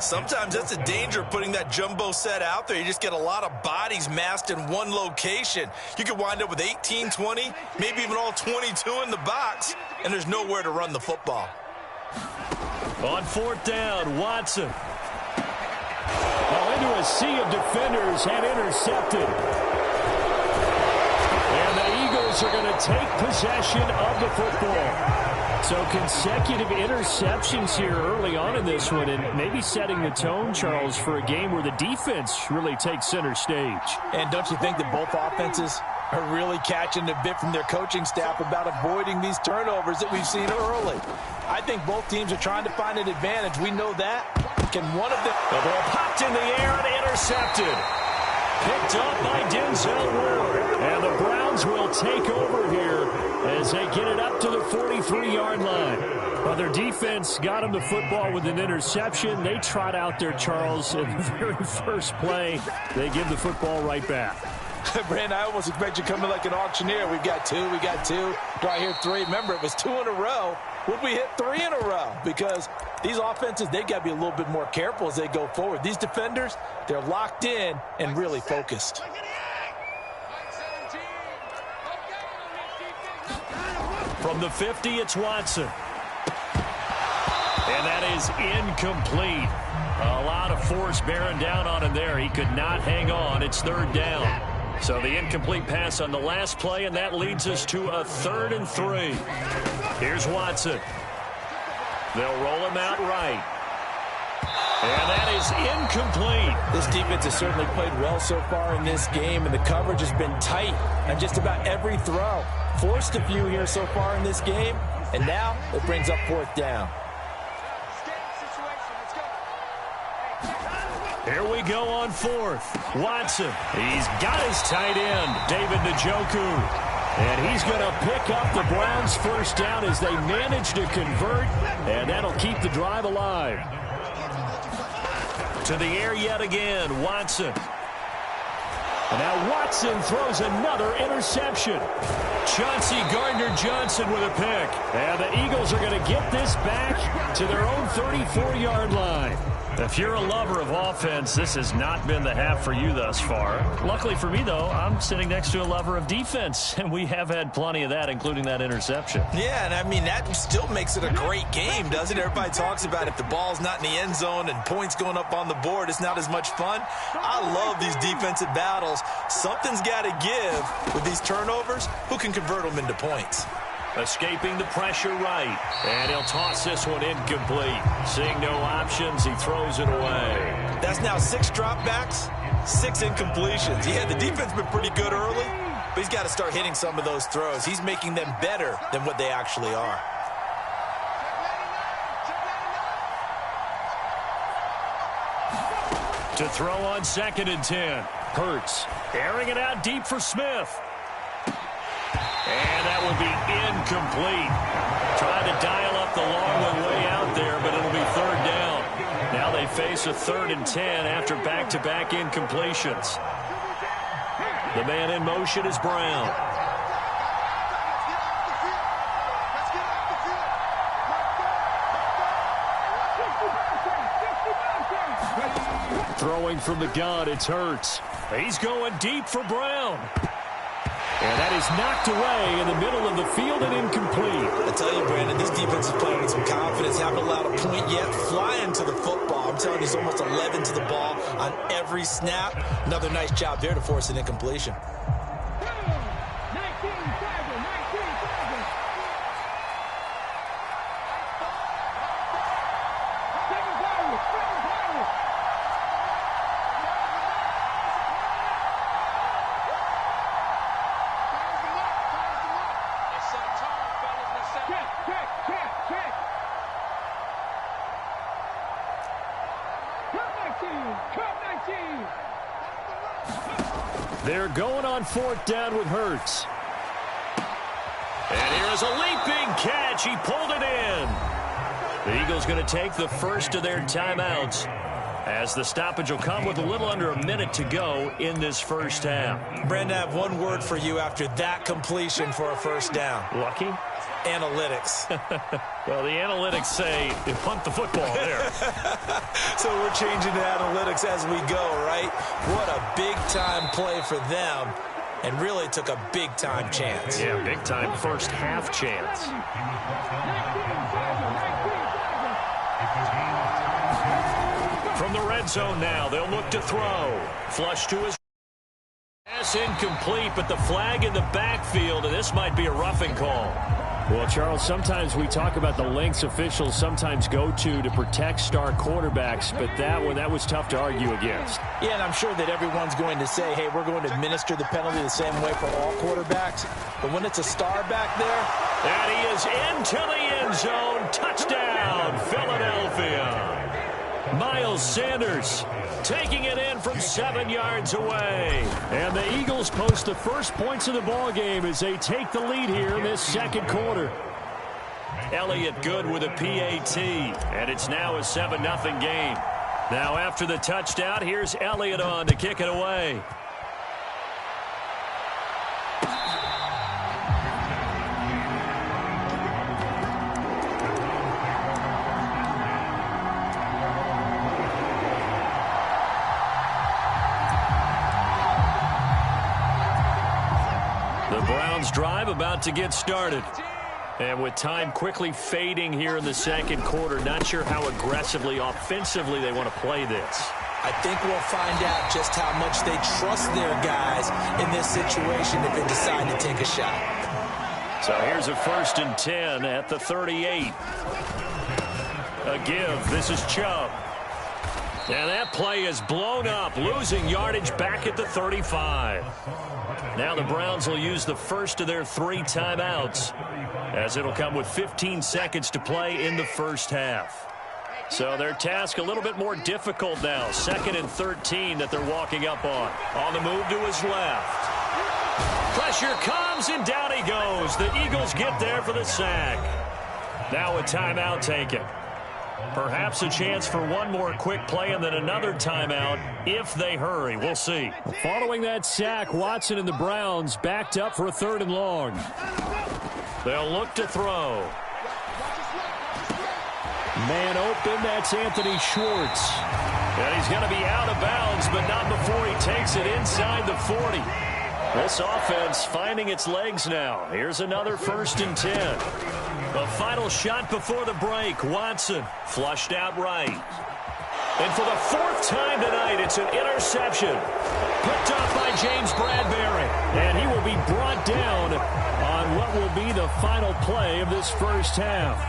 Sometimes that's the danger of putting that jumbo set out there. You just get a lot of bodies massed in one location. You could wind up with 18, 20, maybe even all 22 in the box, and there's nowhere to run the football. On 4th down, Watson. Well, into a sea of defenders and intercepted. And the Eagles are going to take possession of the football. So consecutive interceptions here early on in this one, and maybe setting the tone, Charles, for a game where the defense really takes center stage. And don't you think that both offenses are really catching a bit from their coaching staff about avoiding these turnovers that we've seen early? I think both teams are trying to find an advantage. We know that. Can one of them... The ball popped in the air and intercepted. Picked up by Denzel Ward. And the Browns will take over here as they get it up to the 43-yard line. Well, their defense got them the football with an interception. They trot out there, Charles, in the very first play. They give the football right back. Brandon, I almost expect you coming like an auctioneer. We've got 2, we got 2. Do I hear 3? Remember, it was 2 in a row. Would we hit 3 in a row? Because these offenses, they got to be a little bit more careful as they go forward. These defenders, they're locked in and really focused. From the 50, it's Watson. And that is incomplete. A lot of force bearing down on him there. He could not hang on. It's 3rd down. So the incomplete pass on the last play, and that leads us to a 3rd and 3. Here's Watson. They'll roll him out right. And that is incomplete. This defense has certainly played well so far in this game, and the coverage has been tight on just about every throw. Forced a few here so far in this game, and now it brings up 4th down. Here we go on 4th. Watson. He's got his tight end, David Njoku. And he's going to pick up the Browns' first down as they manage to convert, and that'll keep the drive alive. To the air yet again, Watson. And now Watson throws another interception. Chauncey Gardner-Johnson with a pick. And the Eagles are going to get this back to their own 34-yard line. If you're a lover of offense, this has not been the half for you thus far. Luckily for me, though, I'm sitting next to a lover of defense, and we have had plenty of that, including that interception. Yeah, and I mean, that still makes it a great game, doesn't it? Everybody talks about if the ball's not in the end zone and points going up on the board, it's not as much fun. I love these defensive battles. Something's got to give with these turnovers. Who can convert them into points? Escaping the pressure right. And he'll toss this one incomplete. Seeing no options, he throws it away. That's now 6 dropbacks, 6 incompletions. Yeah, the defense been pretty good early, but he's got to start hitting some of those throws. He's making them better than what they actually are. To throw on 2nd and 10. Hurts airing it out deep for Smith. And that will be incomplete. Trying to dial up the long one way out there, but it'll be 3rd down. Now they face a 3rd and 10 after back-to-back incompletions. The man in motion is Brown. Throwing from the gun, it's Hurts. He's going deep for Brown. And that is knocked away in the middle of the field and incomplete. I tell you, Brandon, this defense is playing with some confidence. Haven't allowed a point yet. Flying to the football. I'm telling you, it's almost 11 to the ball on every snap. Another nice job there to force an incompletion. They're going on 4th down with Hurts. And here's a leaping catch. He pulled it in. The Eagles going to take the first of their timeouts as the stoppage will come with a little under a minute to go in this first half. Brandon, I have one word for you after that completion for a 1st down. Lucky? Analytics. Well, the analytics say they punt the football there. So we're changing to analytics as we go, right? What a big-time play for them, and really took a big-time chance. Yeah, big-time first-half chance. From the red zone now, they'll look to throw. Flush to his... Pass incomplete, but the flag in the backfield, and this might be a roughing call. Well, Charles, sometimes we talk about the lengths officials sometimes go to protect star quarterbacks, but that was tough to argue against. Yeah, and I'm sure that everyone's going to say, hey, we're going to administer the penalty the same way for all quarterbacks. But when it's a star back there... And he is into the end zone. Touchdown, Philadelphia. Miles Sanders taking it in from 7 yards away. And the Eagles post the first points of the ball game as they take the lead here in this 2nd quarter. Elliott good with a PAT, and it's now a 7-0 game. Now after the touchdown, here's Elliott on to kick it away. Drive about to get started. And with time quickly fading here in the 2nd quarter, not sure how aggressively, offensively they want to play this. I think we'll find out just how much they trust their guys in this situation if they decide to take a shot. So here's a 1st and 10 at the 38. A give. This is Chubb. And that play is blown up, losing yardage back at the 35. Now the Browns will use the first of their 3 timeouts, as it'll come with 15 seconds to play in the first half. So their task a little bit more difficult now. 2nd and 13 that they're walking up on. On the move to his left. Pressure comes, and down he goes. The Eagles get there for the sack. Now a timeout taken. Perhaps a chance for one more quick play and then another timeout if they hurry. We'll see. Following that sack, Watson and the Browns backed up for a 3rd and long. They'll look to throw. Man open, that's Anthony Schwartz. And he's going to be out of bounds, but not before he takes it inside the 40. This offense finding its legs now. Here's another 1st and 10. The final shot before the break. Watson flushed out right. And for the 4th time tonight, it's an interception. Picked up by James Bradbury. And he will be brought down on what will be the final play of this first half.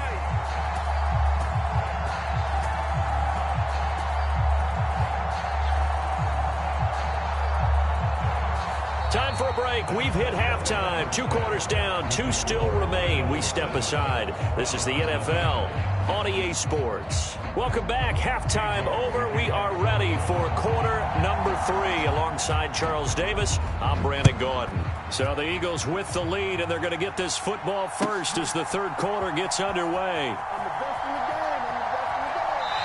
time for a break. We've hit halftime. 2 quarters down, 2 still remain. We step aside. This is the NFL on EA Sports. Welcome back. Halftime over. We are ready for quarter number 3. Alongside Charles Davis, I'm Brandon Gordon. So the Eagles with the lead, and they're going to get this football first as the third quarter gets underway.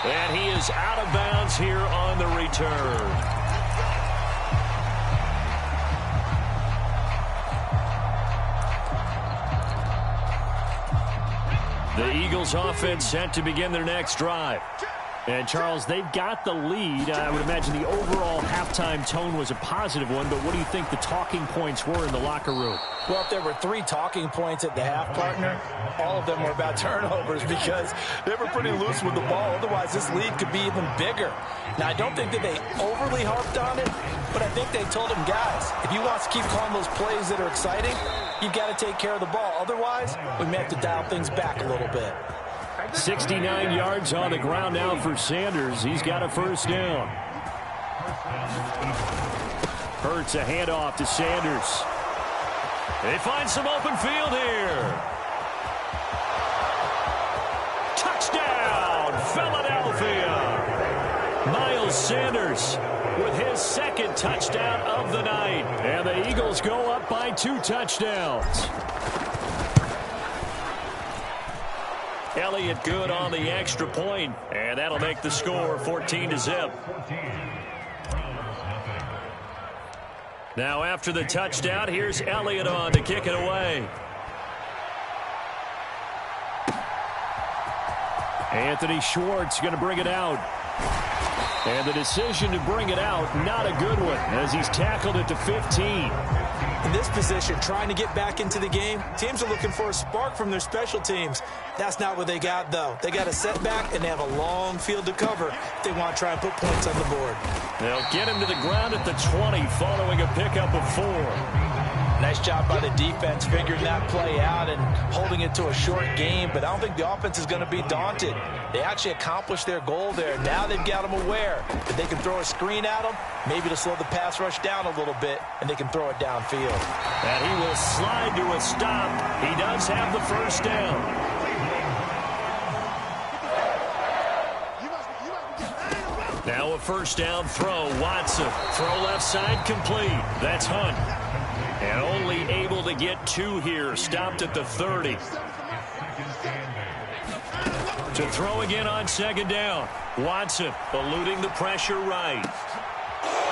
And he is out of bounds here on the return. The Eagles offense set to begin their next drive. And, Charles, they've got the lead. I would imagine the overall halftime tone was a positive one, but what do you think the talking points were in the locker room? Well, if there were 3 talking points at the half, partner, all of them were about turnovers because they were pretty loose with the ball. Otherwise, this lead could be even bigger. Now, I don't think that they overly harped on it, but I think they told them, guys, if you want to keep calling those plays that are exciting, you've got to take care of the ball. Otherwise, we may have to dial things back a little bit. 69 yards on the ground now for Sanders. He's got a first down. Hurts a handoff to Sanders. They find some open field here. Touchdown, Philadelphia. Miles Sanders with his second touchdown of the night. And the Eagles go up by 2 touchdowns. Elliott good on the extra point, and that'll make the score 14-0. Now after the touchdown, here's Elliott on to kick it away. Anthony Schwartz going to bring it out. And the decision to bring it out, not a good one, as he's tackled it to 15. In this position, trying to get back into the game, teams are looking for a spark from their special teams. That's not what they got, though. They got a setback, and they have a long field to cover if they want to try and put points on the board. They'll get him to the ground at the 20 following a pickup of 4. Nice job by the defense figuring that play out and holding it to a short game, but I don't think the offense is going to be daunted. They actually accomplished their goal there. Now they've got them aware that they can throw a screen at them, maybe to slow the pass rush down a little bit, and they can throw it downfield. And he will slide to a stop. He does have the first down. Now a first down throw. Watson. Throw left side complete. That's Hunt. And only able to get 2 here. Stopped at the 30. To throw again on second down. Watson eluding the pressure right.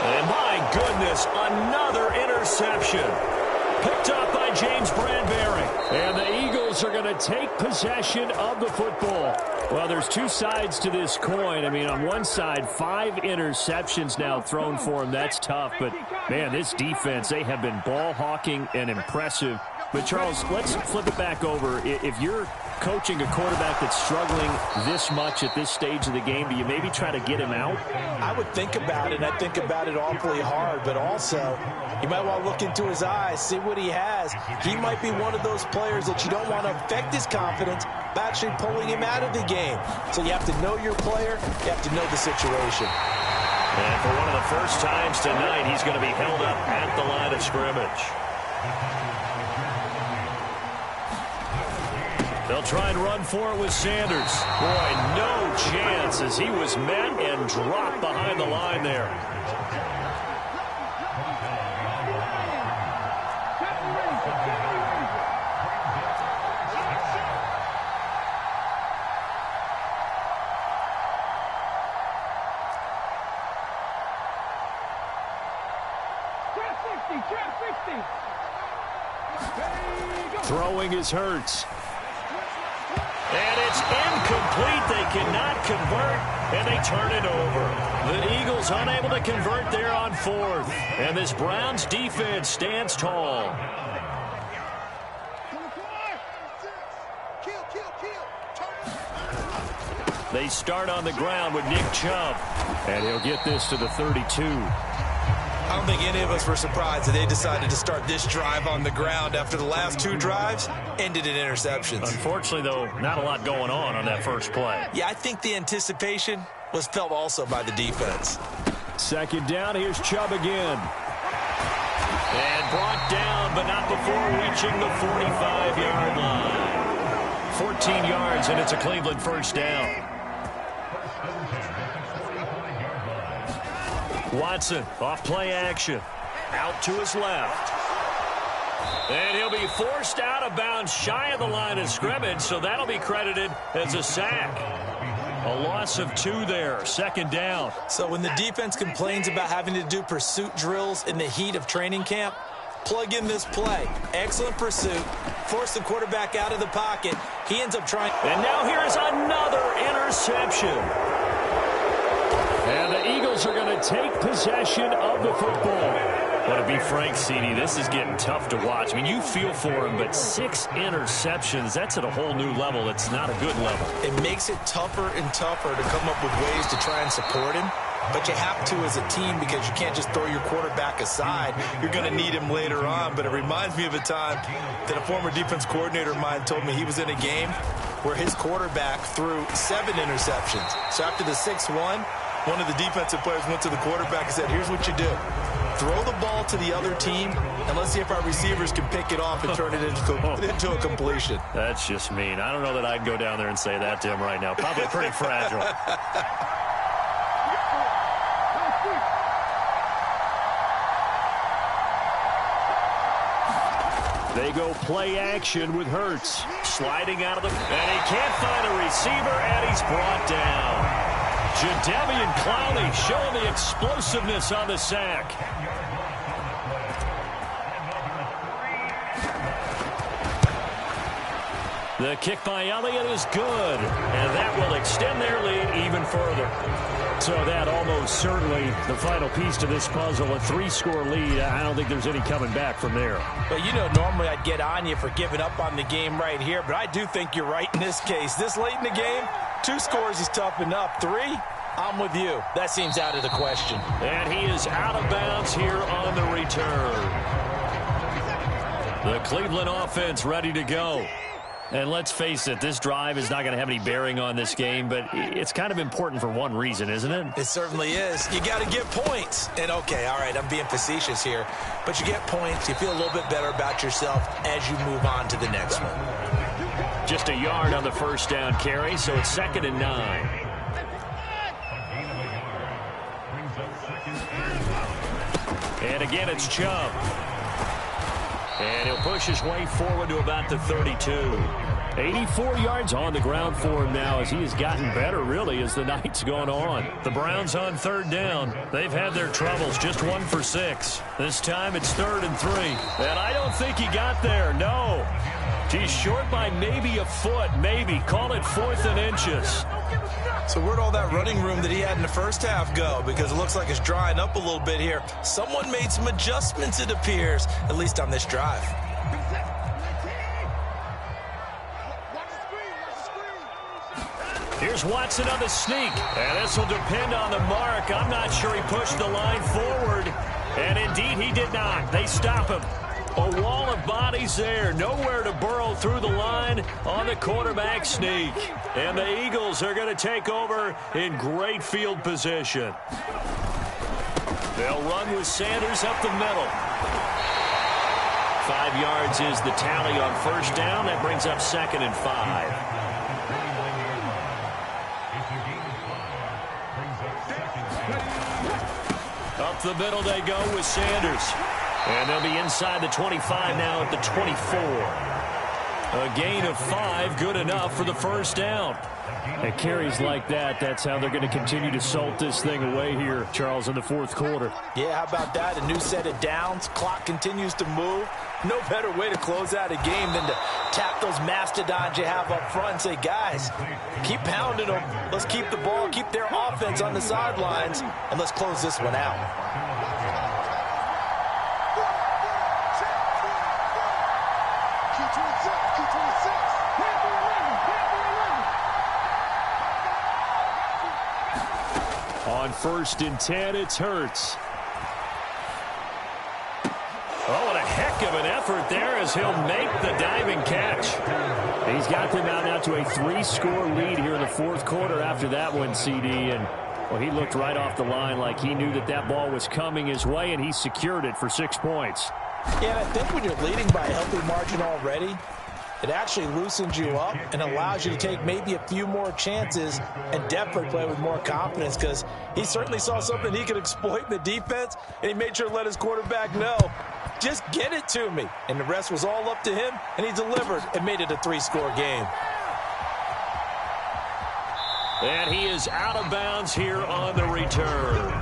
And my goodness, another interception. Picked up by James Bradbury. And the Eagles are going to take possession of the football. Well, there's 2 sides to this coin. I mean, on one side, 5 interceptions now thrown for him. That's tough. But, man, this defense, they have been ball hawking and impressive. But, Charles, let's flip it back over. If you're coaching a quarterback that's struggling this much at this stage of the game, do you maybe try to get him out? I would think about it, and I think about it awfully hard. But also, you might want to look into his eyes, see what he has. He might be one of those players that you don't want to affect his confidence by actually pulling him out of the game. So you have to know your player. You have to know the situation. And for one of the first times tonight, he's going to be held up at the line of scrimmage. They'll try and run for it with Sanders. Boy, no chance as he was met and dropped behind the line there. Throwing is Hurts. And it's incomplete. They cannot convert, and they turn it over. The Eagles unable to convert there on 4th. And this Browns defense stands tall. They start on the ground with Nick Chubb. And he'll get this to the 32. I don't think any of us were surprised that they decided to start this drive on the ground after the last 2 drives ended in interceptions. Unfortunately, though, not a lot going on that first play. Yeah, I think the anticipation was felt also by the defense. Second down, here's Chubb again. And brought down, but not before reaching the 45-yard line. 14 yards, and it's a Cleveland first down. Watson, off play action. Out to his left. And he'll be forced out of bounds shy of the line of scrimmage, so that'll be credited as a sack. A loss of 2 there, second down. So when the defense complains about having to do pursuit drills in the heat of training camp, plug in this play. Excellent pursuit. Force the quarterback out of the pocket. He ends up trying. And now here's another interception. And the Eagles are going to take possession of the football. But to be frank, CD, this is getting tough to watch. I mean, you feel for him, but 6 interceptions, that's at a whole new level. It's not a good level. It makes it tougher and tougher to come up with ways to try and support him. But you have to as a team because you can't just throw your quarterback aside. You're going to need him later on. But it reminds me of a time that a former defense coordinator of mine told me he was in a game where his quarterback threw 7 interceptions. So after the 6-1, one of the defensive players went to the quarterback and said, here's what you do. Throw the ball to the other team, and let's see if our receivers can pick it off and turn it into a completion. That's just mean. I don't know that I'd go down there and say that to him right now. Probably pretty fragile. They go play action with Hurts. Sliding out of the... And he can't find a receiver, and he's brought down. Jadeveon Clowney showing the explosiveness on the sack. The kick by Elliott is good, and that will extend their lead even further. So that almost certainly the final piece to this puzzle, a 3-score lead. I don't think there's any coming back from there. Well, you know, normally I'd get on you for giving up on the game right here, but I do think you're right in this case. This late in the game, 2 scores is tough enough. 3, I'm with you. That seems out of the question. And he is out of bounds here on the return. The Cleveland offense ready to go. And let's face it, this drive is not going to have any bearing on this game, but it's kind of important for one reason, isn't it? It certainly is. You got to get points. And, okay, all right, I'm being facetious here, but you get points. You feel a little bit better about yourself as you move on to the next one. Just a yard on the first down carry, so it's 2nd and 9. And again, it's Chubb. And he'll push his way forward to about the 32. 84 yards on the ground for him now as he has gotten better, really, as the night's gone on. The Browns on 3rd down. They've had their troubles, just 1 for 6. This time it's 3rd and 3. And I don't think he got there, no. He's short by maybe a foot, maybe. Call it 4th and inches. So where'd all that running room that he had in the first half go? Because it looks like it's drying up a little bit here. Someone made some adjustments, it appears, at least on this drive. Here's Watson on the sneak. And this will depend on the mark. I'm not sure he pushed the line forward. And indeed, he did not. They stop him. A wall of bodies there. Nowhere to burrow through the line on the quarterback sneak. And the Eagles are going to take over in great field position. They'll run with Sanders up the middle. 5 yards is the tally on first down. That brings up 2nd and 5. Up the middle they go with Sanders. And they'll be inside the 25 now at the 24. A gain of 5, good enough for the first down. At carries like that, that's how they're going to continue to salt this thing away here, Charles, in the 4th quarter. Yeah, how about that? A new set of downs. Clock continues to move. No better way to close out a game than to tap those mastodons you have up front and say, guys, keep pounding them. Let's keep the ball, keep their offense on the sidelines, and let's close this one out. On 1st and 10, it's Hurts. Oh, and a heck of an effort there as he'll make the diving catch. He's got them out now to a 3-score lead here in the 4th quarter after that one, CD. And Well, he looked right off the line like he knew that that ball was coming his way, and he secured it for 6 points. Yeah, and I think when you're leading by a healthy margin already, it actually loosens you up and allows you to take maybe a few more chances and definitely play with more confidence, because he certainly saw something he could exploit in the defense, and he made sure to let his quarterback know, just get it to me. And the rest was all up to him, and he delivered and made it a 3-score game. And he is out of bounds here on the return.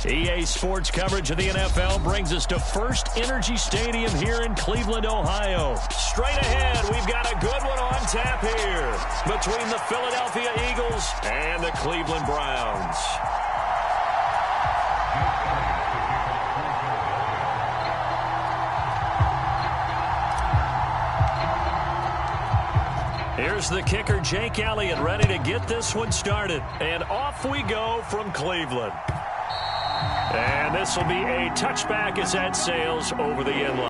EA Sports coverage of the NFL brings us to First Energy Stadium here in Cleveland, Ohio. Straight ahead, we've got a good one on tap here between the Philadelphia Eagles and the Cleveland Browns. Here's the kicker, Jake Elliott, ready to get this one started. And off we go from Cleveland. And this will be a touchback as that sails over the end line.